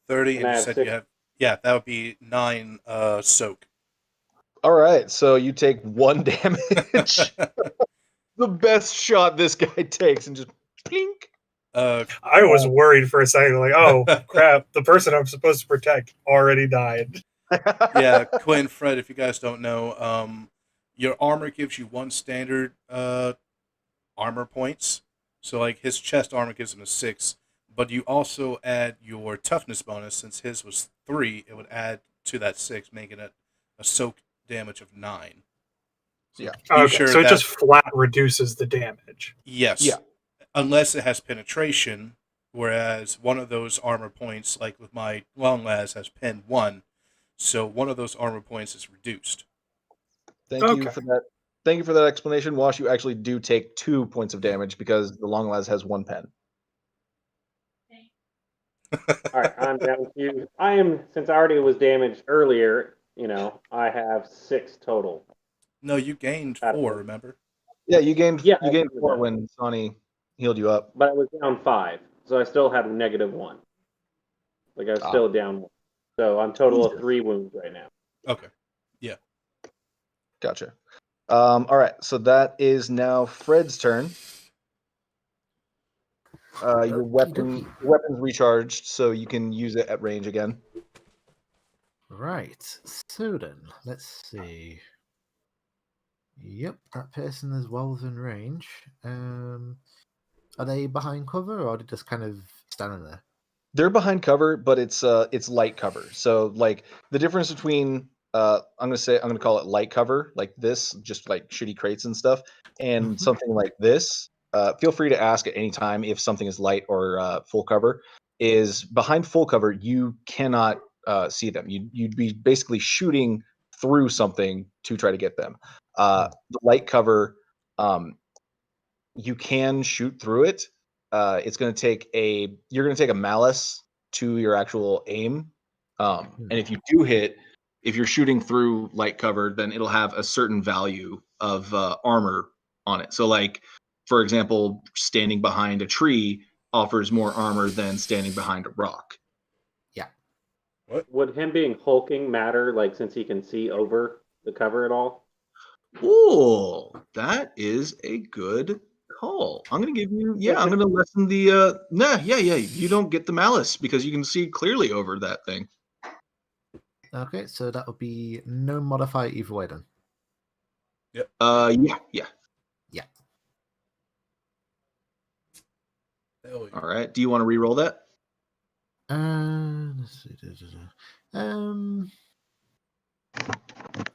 30, And and I you have said 6. you have... Yeah, that would be 9 soak. All right. So you take 1 damage. The best shot this guy takes, and just plink. I was worried for a second, like, oh crap, the person I'm supposed to protect already died. Yeah, Quinn, Fred, if you guys don't know, your armor gives you 1 standard armor points. So, like, his chest armor gives him a 6, but you also add your toughness bonus. Since his was 3, it would add to that 6, making it a soak damage of 9. So Yeah. Okay, sure so it that- just flat reduces the damage. Yes. Yeah. Unless it has penetration, whereas one of those armor points, like with my long las, has pen 1, so one of those armor points is reduced. Thank you Okay. for that. Thank you for that explanation, Wash. You actually do take 2 points of damage because the long las has 1 pen. All right, I'm down to you. Since I already was damaged earlier, I have 6 total. No, you gained 4, remember? Yeah, you gained Yeah, you I gained remember 4 that. when Sonny healed you up. But I was down 5, so I still had a -1. Like I was still down 1. So I'm total of 3 wounds right now. Okay. Yeah. Gotcha. All right, so that is now Fred's turn. Your weapon's recharged, so you can use it at range again. Right. So then, let's see. Yep, that person is well within range. Are they behind cover, or are they just kind of standing there? They're behind cover, but it's light cover. So like the difference between I'm gonna call it light cover, like this, just like shitty crates and stuff, and something like this. Feel free to ask at any time if something is light or full cover. Is behind full cover, you cannot see them. You'd be basically shooting through something to try to get them. The light cover, you can shoot through it. It's going to take you're going to take a malice to your actual aim. And if you do hit, if you're shooting through light cover, then it'll have a certain value of armor on it. So like, for example, standing behind a tree offers more armor than standing behind a rock. Yeah. Would him being hulking matter, like since he can see over the cover at all? Oh, that is a good call. I'm gonna give you. Yeah, I'm gonna lessen the. Yeah. You don't get the malice because you can see clearly over that thing. Okay, so that would be no modifier either way then. Yeah. Hell yeah. All right. Do you want to re-roll that? Let's see.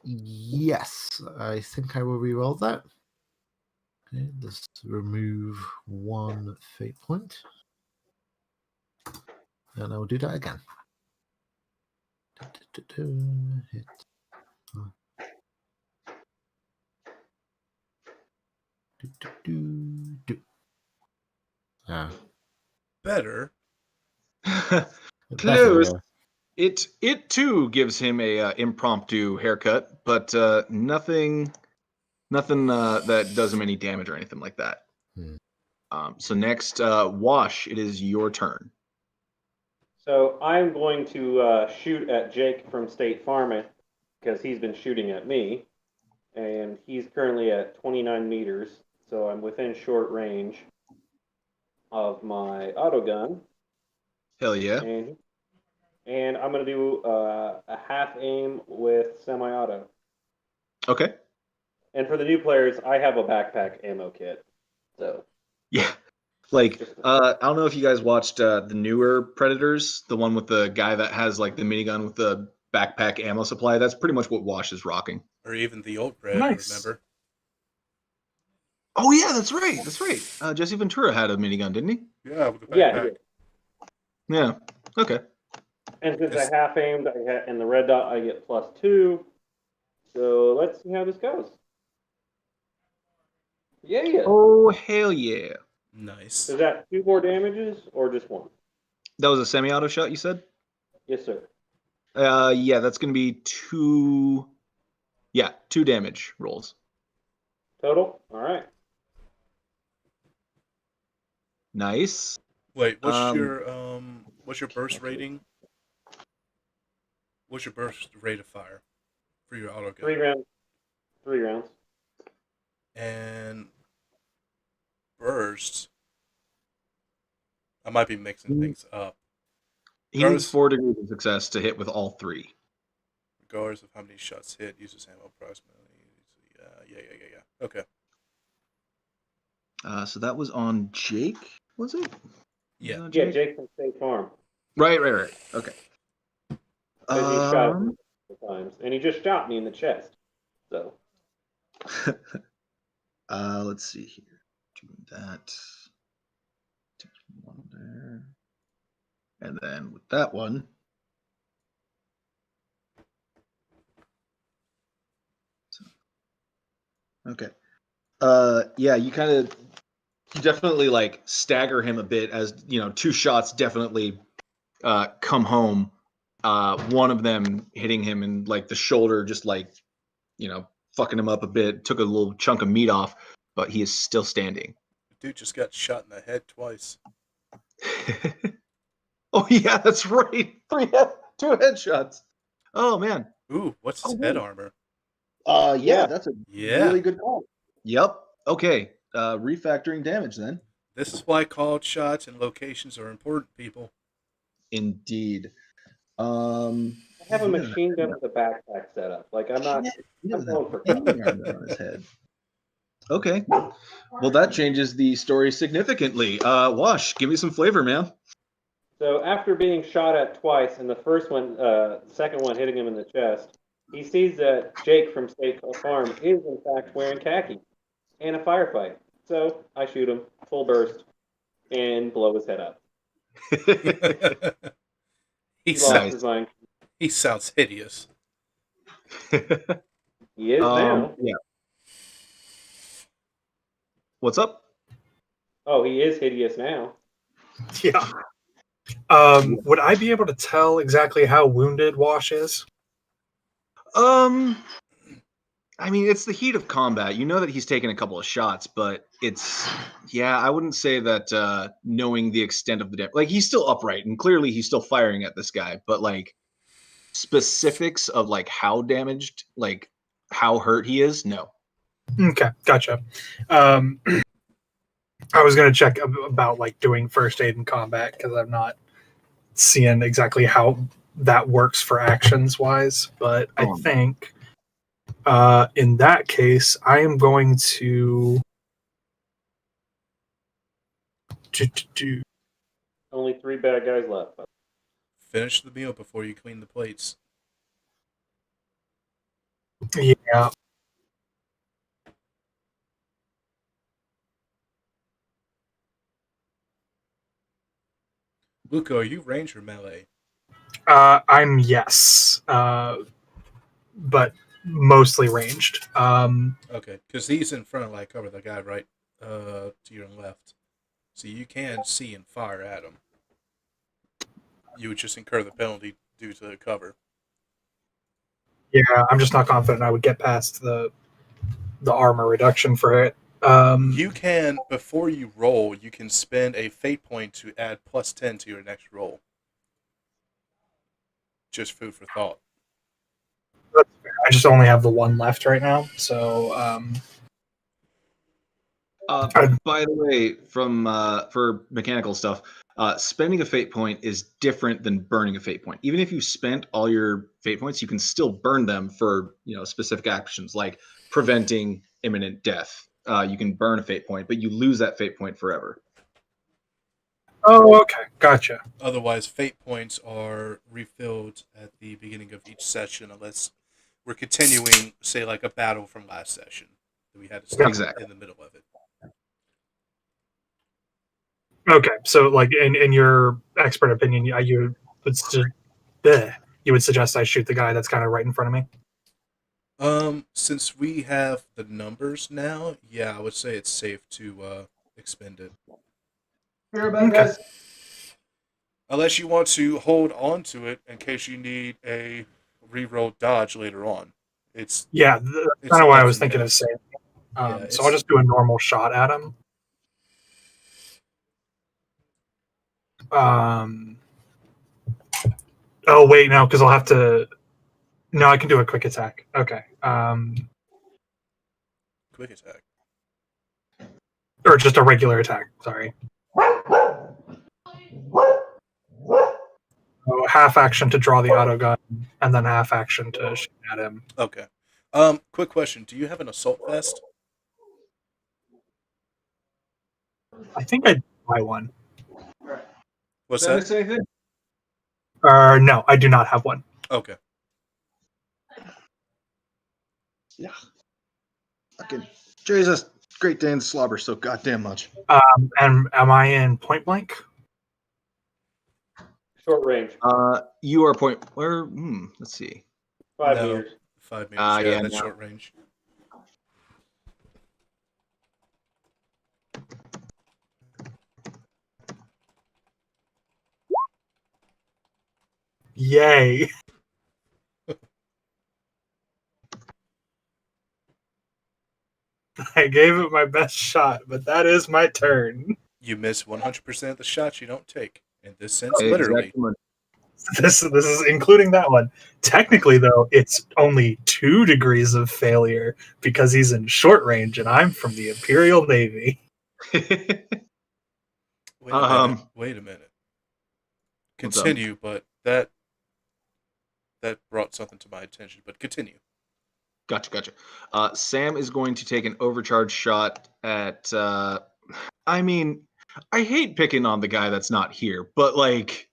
Yes, I think I will re-roll that. Okay, let's remove 1 fate point. And I will do that again. Hit. Better. Close. It too gives him a impromptu haircut, but nothing that does him any damage or anything like that. So next, Wash, it is your turn. So I'm going to shoot at Jake from State Farm because he's been shooting at me, and he's currently at 29 meters, so I'm within short range of my auto gun. Hell yeah. And I'm going to do a half aim with semi-auto. Okay. And for the new players, I have a backpack ammo kit. So yeah, like I don't know if you guys watched the newer Predators, the one with the guy that has like the minigun with the backpack ammo supply. That's pretty much what Wash is rocking. Or even the old Predator, remember? Oh yeah, that's right. That's right. Jesse Ventura had a minigun, didn't he? Yeah, with the backpack. Yeah. Okay. And since I half aimed, and the red dot, I get +2. So let's see how this goes. Yeah. Oh hell yeah! Nice. Is that 2 more damages or just 1? That was a semi-auto shot, you said? Yes, sir. Yeah, that's gonna be 2. Yeah, 2 damage rolls. Total? All right. Nice. Wait, what's your burst rating? What's your burst rate of fire for your auto gun? 3 rounds. 3 rounds. And burst. I might be mixing things up. He needs 4 degrees of success to hit with all 3. Regardless of how many shots hit, uses ammo approximately. Yeah. Okay. So that was on Jake, was it? Yeah. Yeah, Jake from State Farm. Right. Okay. He shot me times, and he just shot me in the chest. So. Let's see here. Doing that. One there. And then with that one. Okay. Yeah, you definitely like stagger him a bit as, 2 shots definitely come home. One of them hitting him in like the shoulder, just like, fucking him up a bit, took a little chunk of meat off, but he is still standing. The dude just got shot in the head twice. Oh yeah, that's right. 2 headshots. Oh man. Ooh, what's his head armor? Yeah, that's a really good call. Yep. Okay. Refactoring damage then. This is why called shots and locations are important, people. Indeed. I have a machine gun with a backpack set up. Like I'm not. I'm going for on his head. Okay. Well, that changes the story significantly. Wash, give me some flavor, man. So after being shot at twice, and the second one hitting him in the chest, he sees that Jake from State Farm is in fact wearing khaki and a firefight. So I shoot him full burst and blow his head up. He sounds hideous. He is now. Yeah. What's up? Oh, he is hideous now. Yeah. Would I be able to tell exactly how wounded Wash is? I mean, it's the heat of combat. You know that he's taken a couple of shots, but I wouldn't say that knowing the extent of the damage. Like, he's still upright, and clearly he's still firing at this guy, but, like, specifics of, like, how damaged, like, how hurt he is, no. Okay, gotcha. I was going to check about like doing first aid in combat because I'm not seeing exactly how that works for actions wise, but I think in that case I am going to do. Only 3 bad guys left. Finish the meal before you clean the plates. Yeah. Luca, are you range or melee? I'm yes, but mostly ranged. Okay, because he's in front of like cover the guy right to your left, so you can see and fire at him. You would just incur the penalty due to the cover. Yeah, I'm just not confident I would get past the armor reduction for it. You can, before you roll, you can spend a fate point to add +10 to your next roll. Just food for thought. I just only have the one left right now, so by the way, from for mechanical stuff, spending a fate point is different than burning a fate point. Even if you spent all your fate points, you can still burn them for specific actions like preventing imminent death. You can burn a fate point, but you lose that fate point forever. Oh, okay, gotcha. Otherwise, fate points are refilled at the beginning of each session, unless we're continuing, say, like a battle from last session that we had to stop in the middle of it. Okay, so like in your expert opinion, you would you would suggest I shoot the guy that's kind of right in front of me? Since we have the numbers now, yeah, I would say it's safe to expend it. Okay. Unless you want to hold on to it in case you need a reroll dodge later on. It's kind of what I was thinking of saying. So I'll just do a normal shot at him. Oh wait, no, because I'll have to. No, I can do a quick attack. Okay. Quick attack. Or just a regular attack. Sorry. So half action to draw the auto gun, and then half action to shoot at him. Okay. Quick question: do you have an assault vest? I think I buy one. What's that? No, I do not have one. Okay. Yeah. Fucking Jesus, Great Danes slobber so goddamn much. And am I in point blank? Short range. You are point. Where? Let's see. 5 meters. 5 meters. Yeah, that's no. short range. Yay. I gave it my best shot, but that is my turn. You miss 100% of the shots you don't take. In this sense, literally. This is including that one. Technically, though, it's only 2 degrees of failure because he's in short range and I'm from the Imperial Navy. Wait a minute. Continue, but that brought something to my attention. But continue. Gotcha. Sam is going to take an overcharge shot at. I mean, I hate picking on the guy that's not here, but like,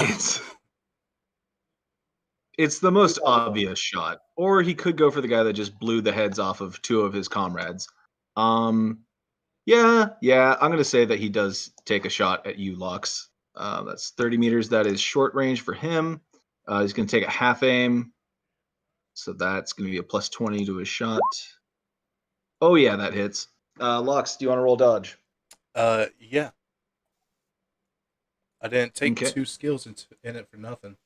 it's the most obvious shot. Or he could go for the guy that just blew the heads off of 2 of his comrades. Yeah. I'm gonna say that he does take a shot at you, Lux. That's 30 meters. That is short range for him. He's gonna take a half aim. So that's going to be a +20 to his shot. Oh, yeah, that hits. Lux, do you want to roll dodge? Yeah. I didn't take 2 skills in it for nothing.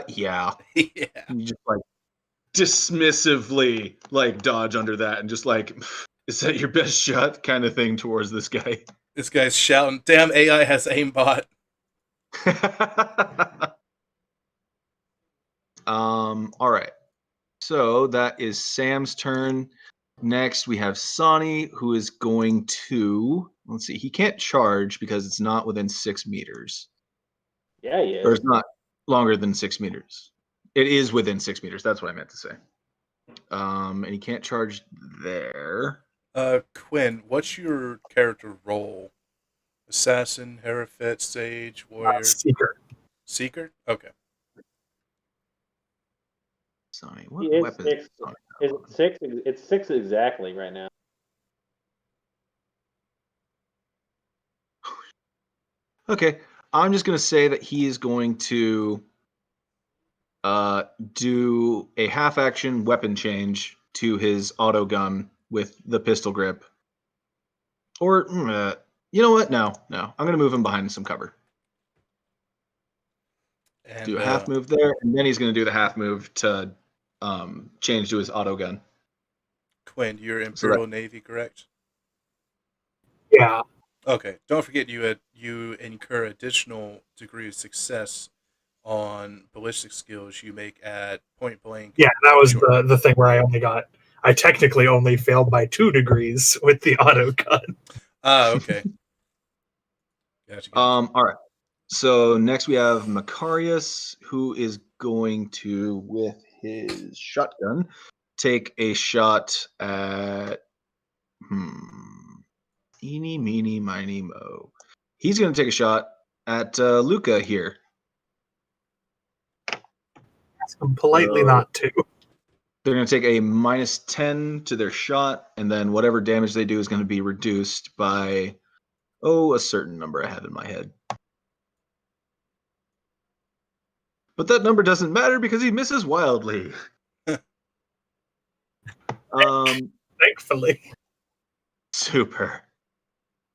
Yeah. Yeah. You just like dismissively like dodge under that and just like, is that your best shot kind of thing towards this guy? This guy's shouting, damn AI has aimbot. All right. So that is Sam's turn. Next, we have Sonny, who is going to. Let's see. He can't charge because it's not within 6 meters. Yeah, he Or is. it's not longer than 6 meters. It is within 6 meters. That's what I meant to say. And he can't charge there. Quinn, what's your character role? Assassin, Herafet, Sage, Warrior, Seeker. Seeker? Okay. Sonny, He what is weapons? six. Is it 6? It's 6 exactly right now. Okay, I'm just going to say that he is going to do a half-action weapon change to his auto gun with the pistol grip. Or, you know what? No. I'm going to move him behind some cover. And Do a half move there, and then he's going to do the half move to change to his auto gun. Quinn, you're Imperial Navy, correct? Yeah. Okay. Don't forget you incur additional degree of success on ballistic skills you make at point blank. Yeah, that was short. the thing where I technically only failed by 2 degrees with the auto gun. Okay. Gotcha. All right. So next we have Macarius, who is going to, with his shotgun, take a shot at eeny, meeny, miny, mo. He's going to take a shot at Luca here. Ask him politely not to. They're going to take a -10 to their shot, and then whatever damage they do is going to be reduced by, a certain number I have in my head. But that number doesn't matter because he misses wildly. Thankfully. Super.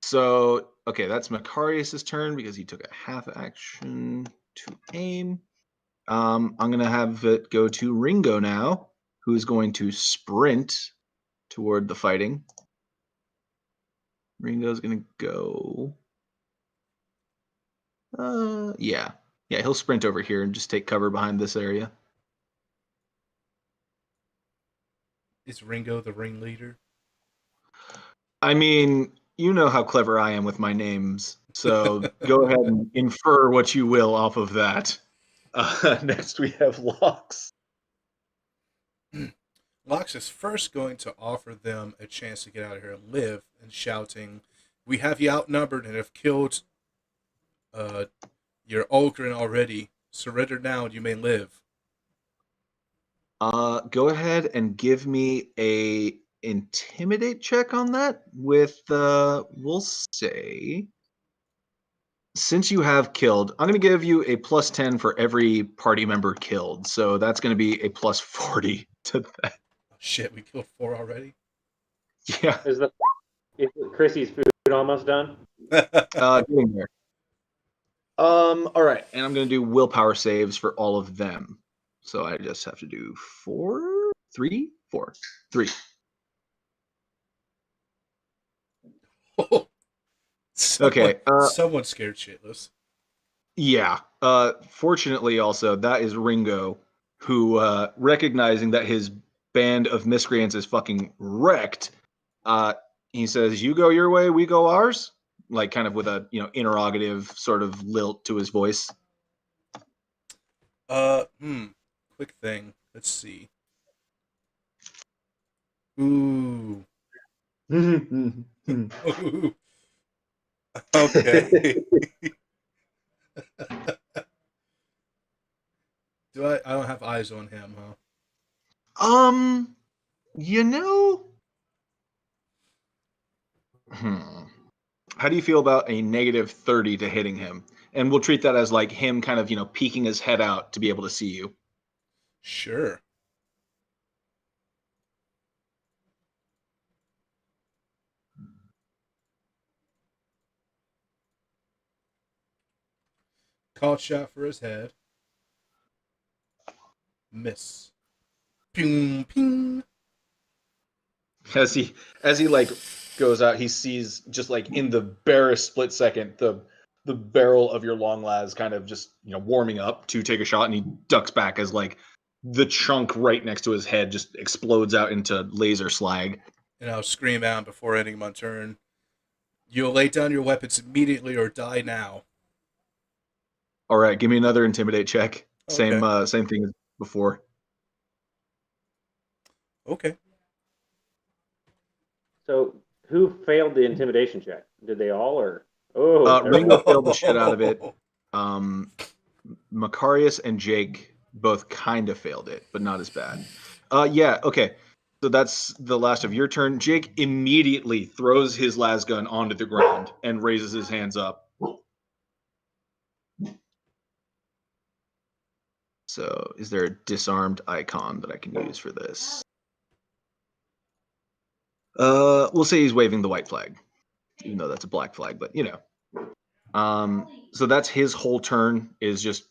So, okay, that's Macarius' turn because he took a half action to aim. I'm going to have it go to Ringo now, who's going to sprint toward the fighting. Ringo's going to go. Yeah, he'll sprint over here and just take cover behind this area. Is Ringo the ringleader? I mean, you know how clever I am with my names, so go ahead and infer what you will off of that. Next, we have Locks. Locks is first going to offer them a chance to get out of here and live, and shouting, "We have you outnumbered and have killed your Ogren already. Surrender now and you may live." Go ahead and give me a intimidate check on that with, we'll say, since you have killed, I'm going to give you a +10 for every party member killed. So that's going to be a +40 to that. Oh, shit, we killed 4 already? Yeah. Is Chrissy's food almost done? Getting there. All right, and I'm going to do willpower saves for all of them. So I just have to do 3. Okay. Someone scared shitless. Yeah. Fortunately, also, that is Ringo, who, recognizing that his band of miscreants is fucking wrecked, he says, "You go your way, we go ours," like kind of with a interrogative sort of lilt to his voice. Quick thing. Let's see. Ooh. Ooh. Okay. I don't have eyes on him, huh? How do you feel about a -30 to hitting him? And we'll treat that as like him kind of, peeking his head out to be able to see you. Sure. Called shot for his head. Miss. Ping, ping. As he like goes out, he sees just like in the barest split second the barrel of your long las kind of just warming up to take a shot, and he ducks back as like the chunk right next to his head just explodes out into laser slag. And I'll scream out before ending my turn. You'll lay down your weapons immediately or die now. All right, give me another intimidate check. Okay. Same thing as before. Okay. So who failed the intimidation check? Did they all, or there we Ringo go. failed the shit out of it. Macarius and Jake both kind of failed it, but not as bad. Yeah, okay. So that's the last of your turn. Jake immediately throws his las gun onto the ground and raises his hands up. So is there a disarmed icon that I can use for this? We'll say he's waving the white flag, even though that's a black flag, but you know. So that's his whole turn is just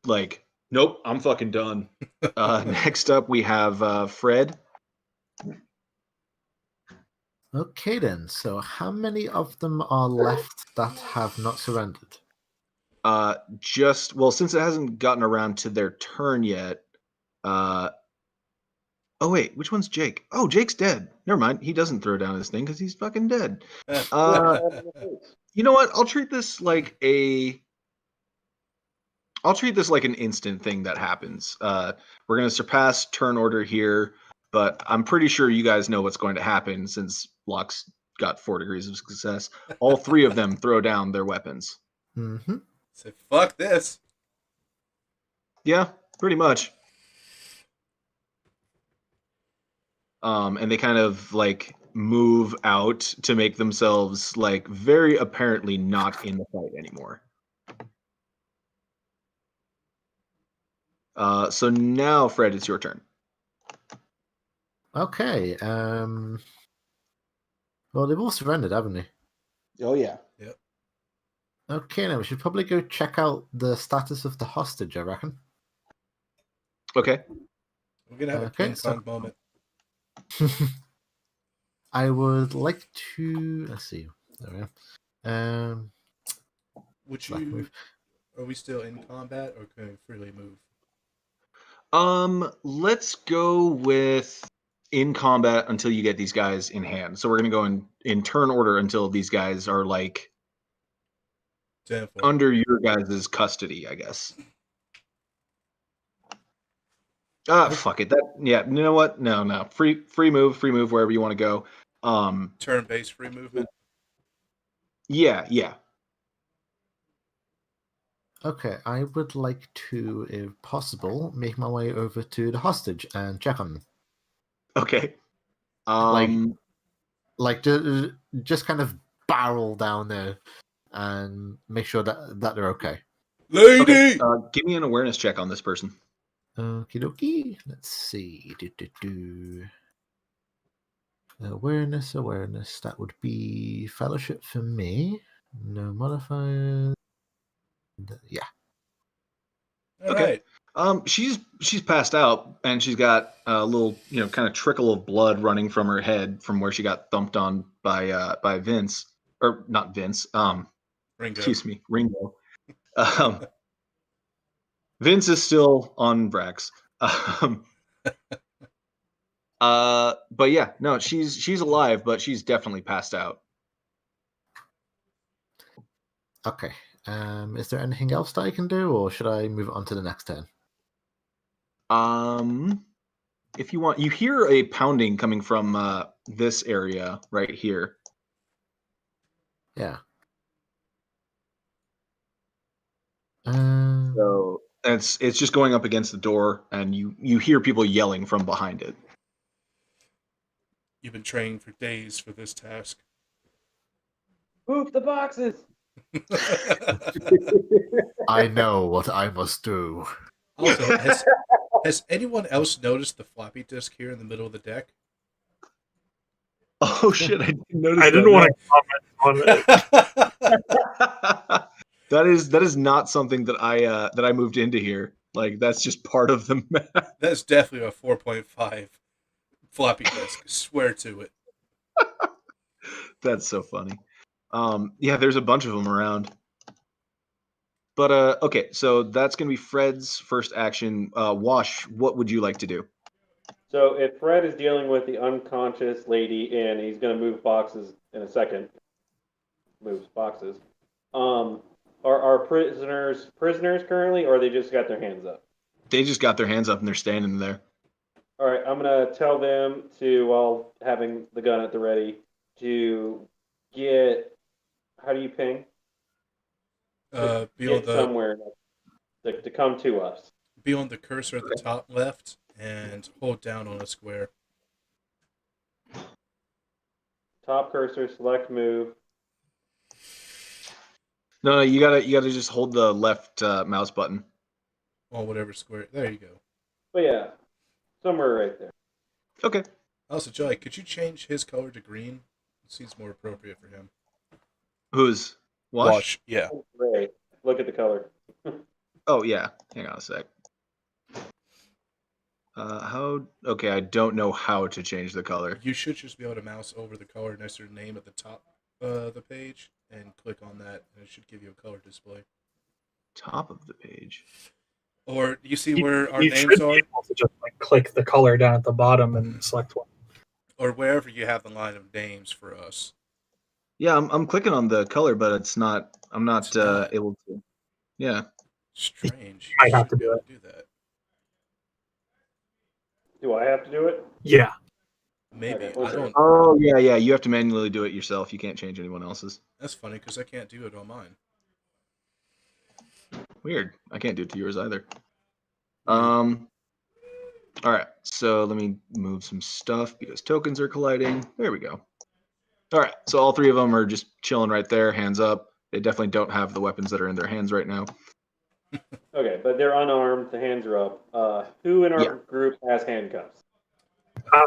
like, nope, I'm fucking done. Next up we have Fred. Okay then, so how many of them are left that have not surrendered? Since it hasn't gotten around to their turn yet. Oh wait, which one's Jake? Oh, Jake's dead. Never mind. He doesn't throw down his thing because he's fucking dead. You know what? I'll treat this like an instant thing that happens. We're gonna surpass turn order here, but I'm pretty sure you guys know what's going to happen since Locke's got 4 degrees of success. All 3 of them throw down their weapons. Mm-hmm. Say, fuck this. Yeah, pretty much. And they kind of like move out to make themselves like very apparently not in the fight anymore. So now, Fred, it's your turn. Okay. Well, they've all surrendered, haven't they? Oh yeah. Yep. Okay, now we should probably go check out the status of the hostage, I reckon. Okay. We're gonna have a King Kong moment. I would like to. Let's see. There we go. Would you? Are we still in combat or can we freely move? Let's go with in combat until you get these guys in hand. So we're gonna go in turn order until these guys are like 10-4. under your guys' custody, I guess. Fuck it. You know what? No. Free move wherever you want to go. Turn-based free movement. Yeah. Okay, I would like to, if possible, make my way over to the hostage and check on them. Okay. Just kind of barrel down there and make sure that they're okay. Lady! Okay. Give me an awareness check on this person. Okie dokie. Let's see. Awareness. That would be fellowship for me. No modifiers. Yeah. Okay. Right. She's passed out and she's got a little, kind of trickle of blood running from her head from where she got thumped on by Vince, or not Vince. Ringo. Excuse me, Ringo. Vince is still on Vrax. But yeah, no, she's alive, but she's definitely passed out. Okay. Is there anything else that I can do, or should I move on to the next turn? If you want, you hear a pounding coming from this area right here. Yeah. So it's just going up against the door, and you hear people yelling from behind it. You've been training for days for this task. Move the boxes. I know what I must do. Also, has anyone else noticed the floppy disk here in the middle of the deck? Oh shit! I didn't notice. I didn't want to comment on it. That is not something that I moved into here. Like that's just part of the map. That's definitely a 4.5 floppy disk. Swear to it. That's so funny. Yeah, there's a bunch of them around. But okay, so that's gonna be Fred's first action. Wash, what would you like to do? So if Fred is dealing with the unconscious lady and he's going to move boxes in a second, moves boxes. Are our prisoners currently, or they just got their hands up? They just got their hands up and they're standing there. All right, I'm gonna tell them to, while having the gun at the ready, to get. How do you ping? Be on Get the somewhere to come to us. be on the cursor at the top left and hold down on a square. Top cursor, select move. No, you gotta just hold the left mouse button. On whatever square. There you go. But yeah, somewhere right there. Okay. Also, Joey, could you change his color to green? It seems more appropriate for him. Who's Wash? Yeah. Great. Look at the color. Oh yeah. Hang on a sec. How? Okay, I don't know how to change the color. You should just be able to mouse over the color next to your name at the top of the page and click on that, and it should give you a color display. Top of the page. Or you see where our you names should are? be able to just like click the color down at the bottom and select one. Or wherever you have the line of names for us. Yeah, I'm clicking on the color, but it's not. I'm not, It's not. able to. Yeah. Strange. I You have should to be do able it. to do that. Do I have to do it? Yeah. Maybe. Okay, one I don't. Oh yeah. You have to manually do it yourself. You can't change anyone else's. That's funny because I can't do it on mine. Weird. I can't do it to yours either. Weird. All right. So let me move some stuff because tokens are colliding. There we go. All right. So all three of them are just chilling right there, hands up. They definitely don't have the weapons that are in their hands right now. Okay, but they're unarmed. The hands are up. Who in our group has handcuffs? I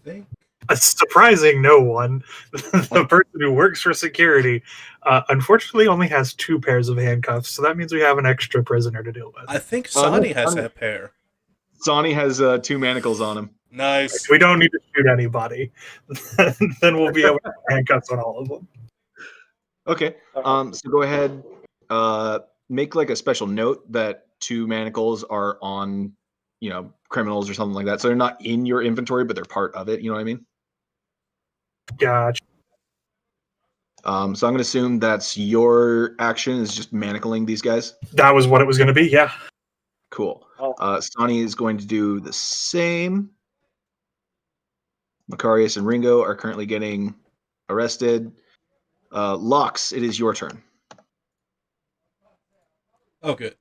think. A surprising no one. The person who works for security, unfortunately, only has 2 pairs of handcuffs, so that means we have an extra prisoner to deal with. I think Sani has that pair. Sani has 2 manacles on him. Nice. We don't need to shoot anybody. Then we'll be able to have handcuffs on all of them. Okay. So go ahead. Make like a special note that 2 manacles are on, criminals or something like that. So they're not in your inventory, but they're part of it. You know what I mean? Gotcha. So I'm going to assume that's your action is just manacling these guys. That was what it was going to be, yeah. Cool. Sani is going to do the same. Macarius and Ringo are currently getting arrested. Lox, it is your turn. Oh, good.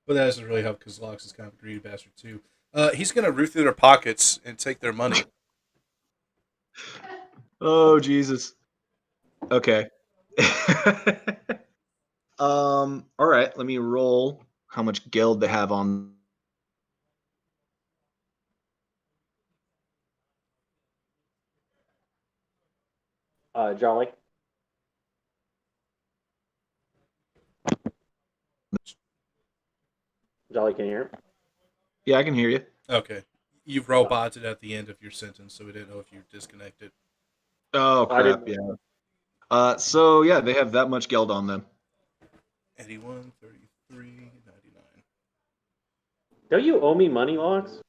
But that doesn't really help because Lox is kind of a greedy bastard too. He's gonna root through their pockets and take their money. Oh Jesus. Okay. All right. Let me roll how much geld they have on. Jolly. Jolly, can you hear him? Yeah, I can hear you. Okay. You've roboted at the end of your sentence, so we didn't know if you disconnected. Oh crap! Yeah. So yeah, they have that much geld on them. 81, 33, 99. Don't you owe me money, Lox?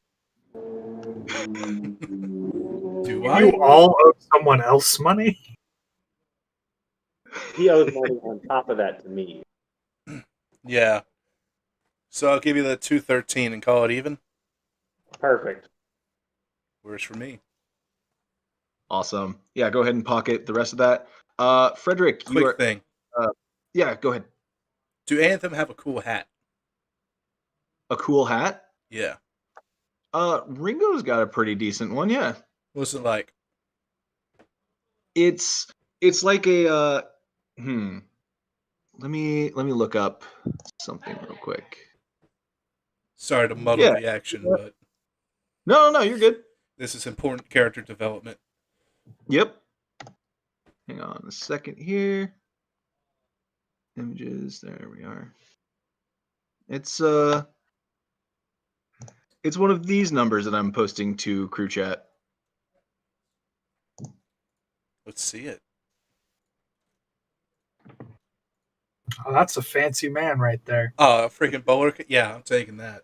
Do I? You all owe someone else money? He owes money on top of that to me. Yeah. So I'll give you the 213 and call it even. Perfect. Works for me. Awesome. Yeah, go ahead and pocket the rest of that. Frederick, you Quick are. thing. Yeah, go ahead. Do any of them have a cool hat? A cool hat? Yeah. Ringo's got a pretty decent one. Yeah. What's it like? It's like a Let me look up something real quick. Sorry to muddle the action, but No, you're good. this is important character development. Yep. Hang on a second here. Images, there we are. It's one of these numbers that I'm posting to crew chat. Let's see it. Oh, that's a fancy man right there. Oh, a freaking bowler. Yeah, I'm taking that.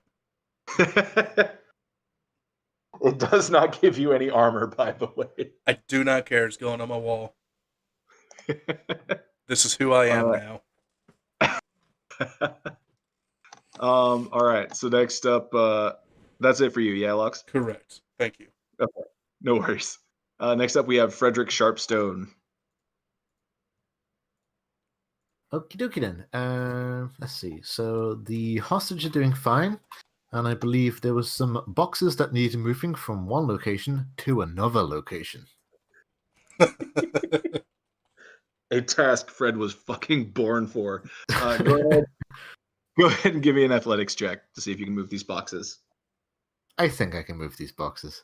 It does not give you any armor, by the way. I do not care. It's going on my wall. This is who I am now. All right. So next up, that's it for you, yeah, Lux? Correct. Thank you. Okay. No worries. Next up, we have Frederick Sharpstone. Okie dokie then. Let's see. So the hostage are doing fine, and I believe there was some boxes that needed moving from one location to another location. A task Fred was fucking born for. Go ahead and give me an athletics check to see if you can move these boxes. I think I can move these boxes.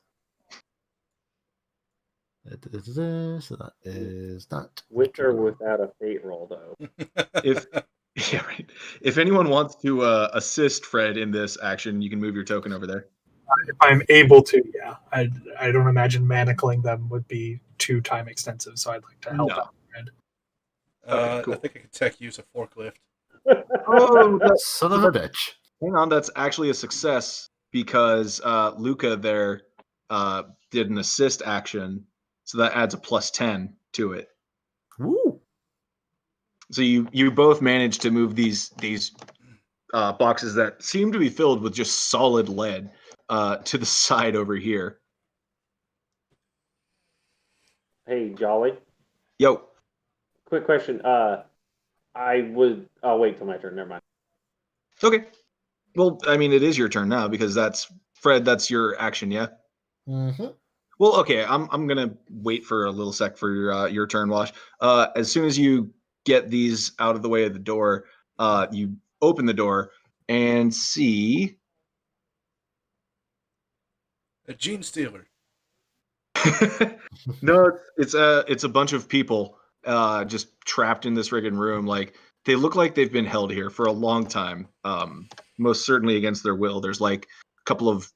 So that is that. With or without a fate roll, though. If anyone wants to assist Fred in this action, you can move your token over there. If I'm able to, yeah. I don't imagine manacling them would be too time extensive, so I'd like to help out Fred. Okay, cool. I think I could tech use a forklift. Oh, Son of a bitch. hang on, that's actually a success because Luca there did an assist action, so that adds a +10 to it. Woo! So you both managed to move these boxes that seem to be filled with just solid lead to the side over here. Hey, Jolly. Yo. Quick question. I'll wait till my turn. Never mind. Okay. Well, I mean, it is your turn now because that's Fred. That's your action, yeah. Mm-hmm. Well, okay. I'm gonna wait for a little sec for your turn, Wash. As soon as you get these out of the way of the door, you open the door and see A gene stealer. No, it's a bunch of people just trapped in this friggin' room. Like they look like they've been held here for a long time. Most certainly against their will. There's like a couple of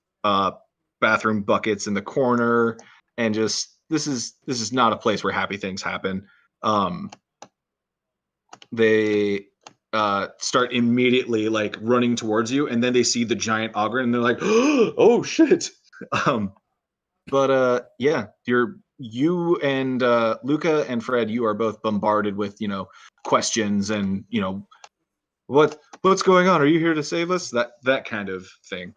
bathroom buckets in the corner, and just this is not a place where happy things happen. They start immediately like running towards you, and then they see the giant auger, and they're like, "Oh shit!" But yeah, you and Luca and Fred, you are both bombarded with questions and what's going on? Are you here to save us? That kind of thing.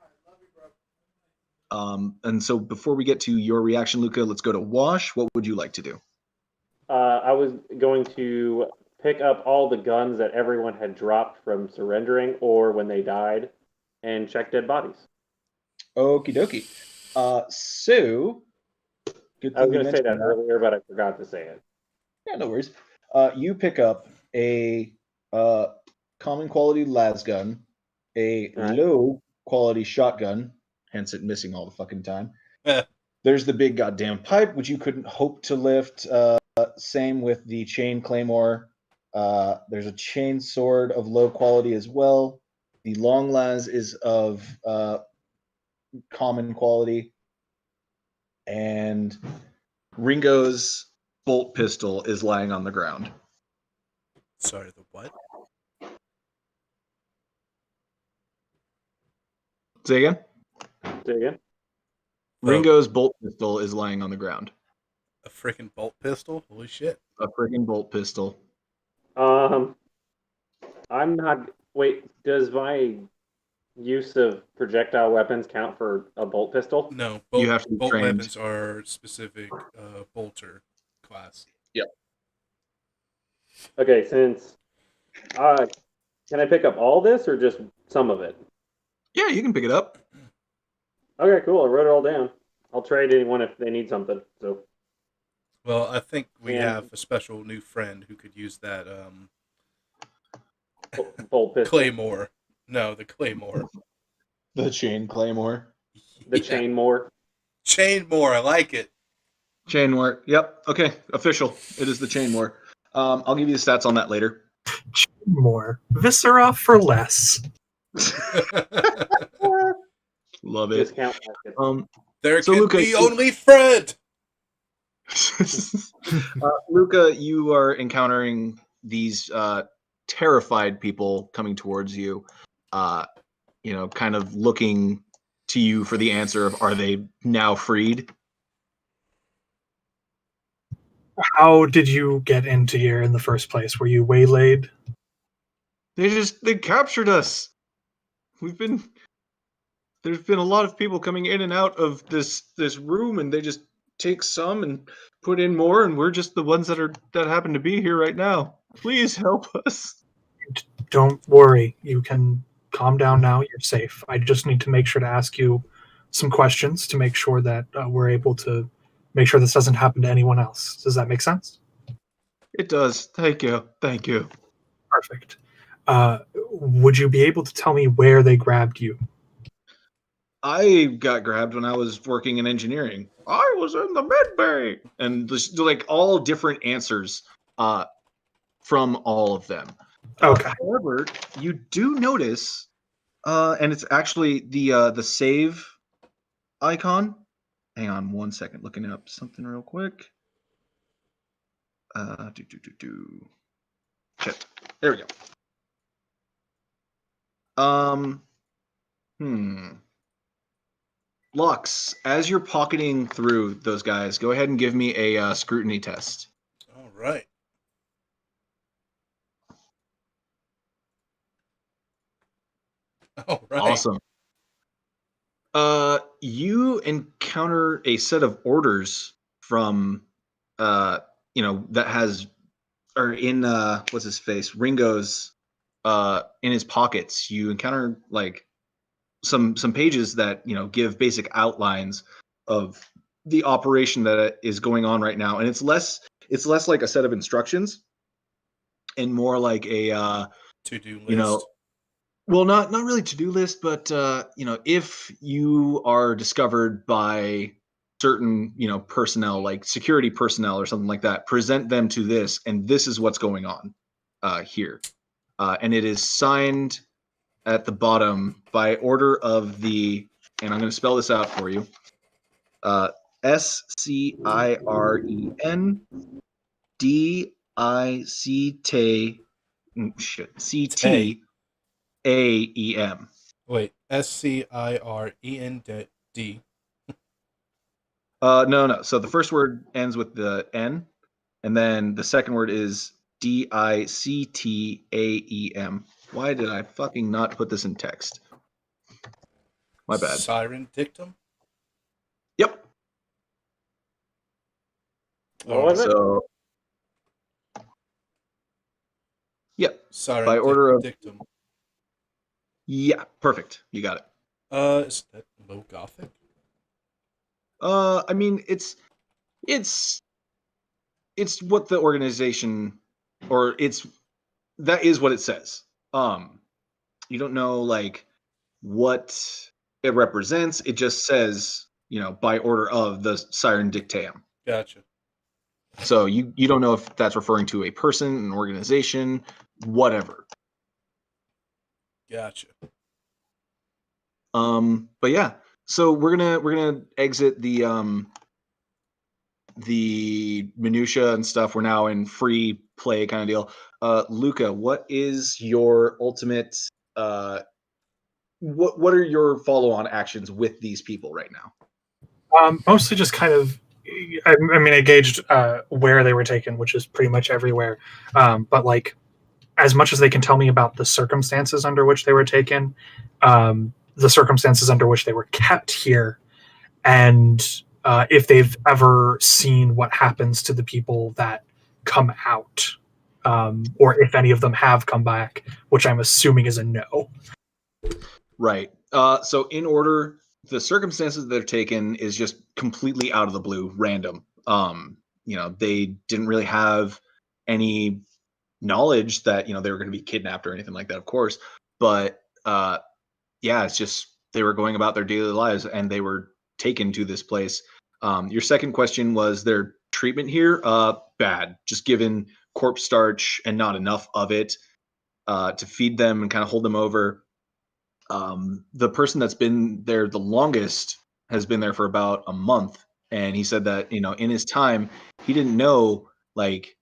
And so before we get to your reaction, Luca, let's go to Wash. What would you like to do? I was going to pick up all the guns that everyone had dropped from surrendering or when they died, and check dead bodies. Okie dokie. So good I was thing you going to say mentioned that earlier, but I forgot to say it. Yeah, no worries. You pick up a common quality las gun, a Right. low quality shotgun, hence it missing all the fucking time. There's the big goddamn pipe, which you couldn't hope to lift. Same with the chain claymore. There's a chain sword of low quality as well. The long las is of common quality. And Ringo's bolt pistol is lying on the ground. Sorry, the what? Say again? Say again? Ringo's bolt pistol is lying on the ground. A freaking bolt pistol? Holy shit. A freaking bolt pistol. I'm not. Wait, does my use of projectile weapons count for a bolt pistol? No, You have to be bolt trained. weapons are specific bolter class. Yep. Okay, since can I pick up all this or just some of it? Yeah, you can pick it up. Okay, cool. I wrote it all down. I'll trade anyone if they need something. So. Well, I think we Yeah. have a special new friend who could use that Bolt pistol. claymore. No, the claymore. The chain claymore. The chain more. Chain more, I like it. Chain more. Yep. Okay. Official. It is the chain more. I'll give you the stats on that later. More viscera for less. Love it. Discount market. There So, can Luca, be only Fred. Luca, you are encountering these terrified people coming towards you, kind of looking to you for the answer of, are they now freed? How did you get into here in the first place? Were you waylaid? They captured us. There's been a lot of people coming in and out of this room, and they just take some and put in more, and we're just the ones that happen to be here right now. Please help us. Don't worry. You can calm down now. You're safe. I just need to make sure to ask you some questions to make sure that we're able to make sure this doesn't happen to anyone else. Does that make sense? It does. Thank you. Thank you. Perfect. Would you be able to tell me where they grabbed you? I got grabbed when I was working in engineering. I was in the med bay, and just like all different answers from all of them. Okay. However, you do notice, and it's actually the save icon. Hang on one second, looking up something real quick. Shit. There we go. Lux, as you're pocketing through those guys, go ahead and give me a scrutiny test. All right. All right. Awesome. You encounter a set of orders from, that has, or in what's his face, Ringo's, in his pockets. You encounter like some pages that give basic outlines of the operation that is going on right now, and it's less like a set of instructions and more like a to-do list. Well, not really to-do list, but if you are discovered by certain personnel, like security personnel or something like that, present them to this, and this is what's going on here, and it is signed at the bottom by order of the, and I'm going to spell this out for you, SCIRENDICTAEM. Wait, SCIREND. No. So the first word ends with the N, and then the second word is DICTAEM. Why did I fucking not put this in text? My bad. Siren dictum? Yep. What was it? So, yep. Siren By order of dictum. Yeah, perfect. You got it. Is that low Gothic? I mean, it's what the organization, or that is what it says. You don't know like what it represents. It just says, by order of the Siren Dictatum. Gotcha. So you don't know if that's referring to a person, an organization, whatever. Gotcha. But yeah, so we're gonna exit the minutia and stuff. We're now in free play kind of deal. Luca, what is your ultimate? What are your follow-on actions with these people right now? Mostly just kind of. I mean, I gauged where they were taken, which is pretty much everywhere. But like, as much as they can tell me about the circumstances under which they were taken, the circumstances under which they were kept here, and if they've ever seen what happens to the people that come out, or if any of them have come back, which I'm assuming is a no. Right. So in order, the circumstances that are taken is just completely out of the blue, random. They didn't really have any knowledge that they were going to be kidnapped or anything like that, of course. But it's just they were going about their daily lives and they were taken to this place. Your second question was their treatment here. Bad, just given corpse starch and not enough of it to feed them and kind of hold them over. The person that's been there the longest has been there for about a month, and he said that in his time he didn't know like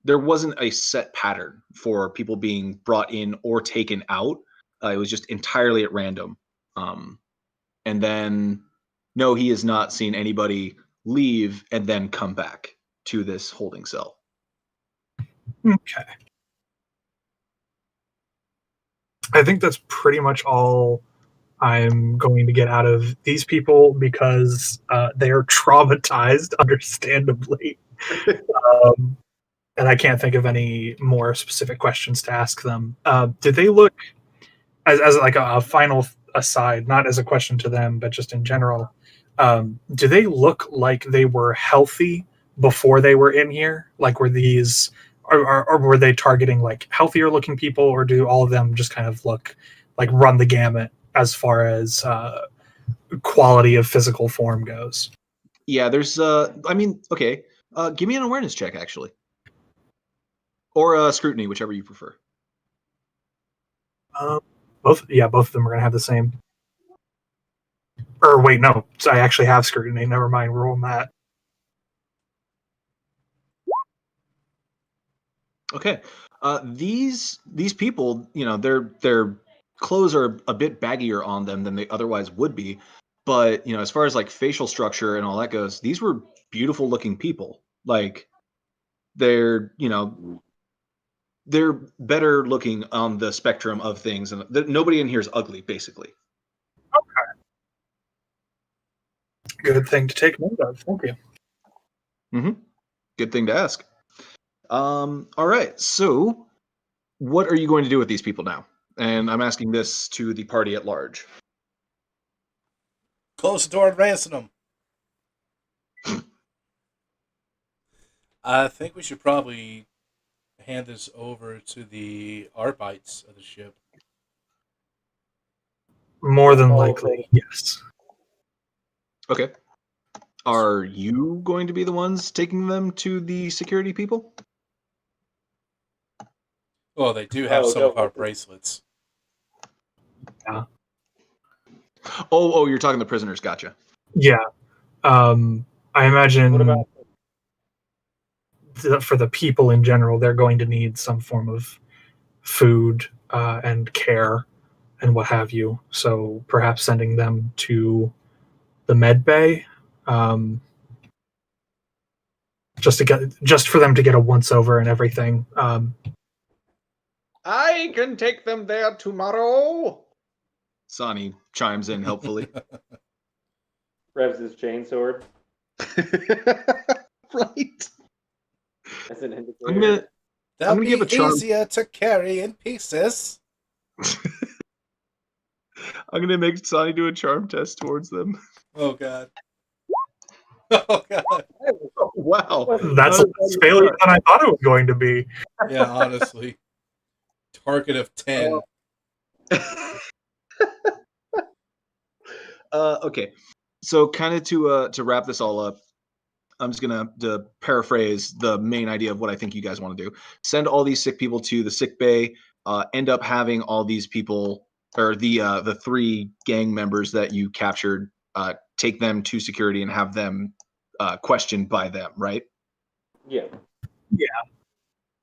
there wasn't a set pattern for people being brought in or taken out. It was just entirely at random. And then, no, he has not seen anybody leave and then come back to this holding cell. Okay. I think that's pretty much all I'm going to get out of these people because they are traumatized, understandably. And I can't think of any more specific questions to ask them. Did they look, as like a final aside, not as a question to them, but just in general, do they look like they were healthy before they were in here? Like, were these, or were they targeting like healthier looking people, or do all of them just kind of look like run the gamut as far as quality of physical form goes? Yeah, there's, I mean, okay. Give me an awareness check, actually. Or scrutiny, whichever you prefer. Both of them are going to have the same. Or wait, no, I actually have scrutiny. Never mind, we're on that. Okay. These people, you know, their clothes are a bit baggier on them than they otherwise would be, but you know, as far as like facial structure and all that goes, these were beautiful looking people. Like they're, you know, they're better looking on the spectrum of things, and nobody in here is ugly, basically. Good thing to take note of. Thank you. Mm-hmm. Good thing to ask. All right. So, what are you going to do with these people now? And I'm asking this to the party at large. Close the door and ransom them. I think we should probably hand this over to the Arbites of the ship. More than likely, yes. Okay. Are you going to be the ones taking them to the security people? Well, they do have some of our bracelets. Yeah. Oh, you're talking the prisoners. Gotcha. Yeah. I imagine What about for the people in general, they're going to need some form of food and care and what have you. So perhaps sending them to the med bay, just for them to get a once over and everything. I can take them there tomorrow. Sonny chimes in helpfully. revs his chainsword Right. as an indicator? I'm gonna That'll give a charm. easier to carry in pieces. I'm gonna make Sonny do a charm test towards them. Oh god. Oh god. Oh, wow. That's Not less failure than I thought it was going to be. Yeah, honestly. Target of 10. Okay. So kind of to wrap this all up, I'm just gonna to paraphrase the main idea of what I think you guys want to do. Send all these sick people to the sick bay. End up having all these people, or the 3 gang members that you captured, take them to security and have them questioned by them. Right? Yeah.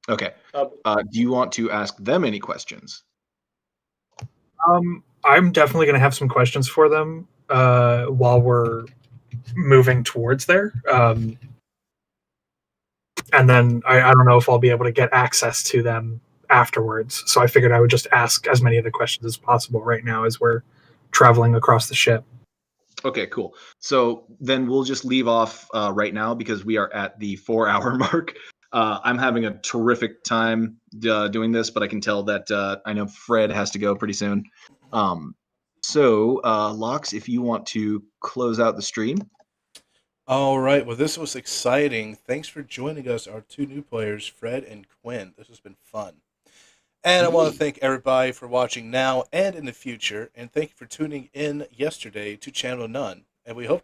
Okay. Do you want to ask them any questions? I'm definitely going to have some questions for them while we're moving towards there. And then I don't know if I'll be able to get access to them afterwards. So I figured I would just ask as many of the questions as possible right now as we're traveling across the ship. Okay, cool. So then we'll just leave off right now because we are at the 4-hour mark. I'm having a terrific time doing this, but I can tell that I know Fred has to go pretty soon. So, Lox, if you want to close out the stream. All right. Well, this was exciting. Thanks for joining us, our 2 new players, Fred and Quinn. This has been fun. And I want to thank everybody for watching now and in the future. And thank you for tuning in yesterday to Channel None. And we hope to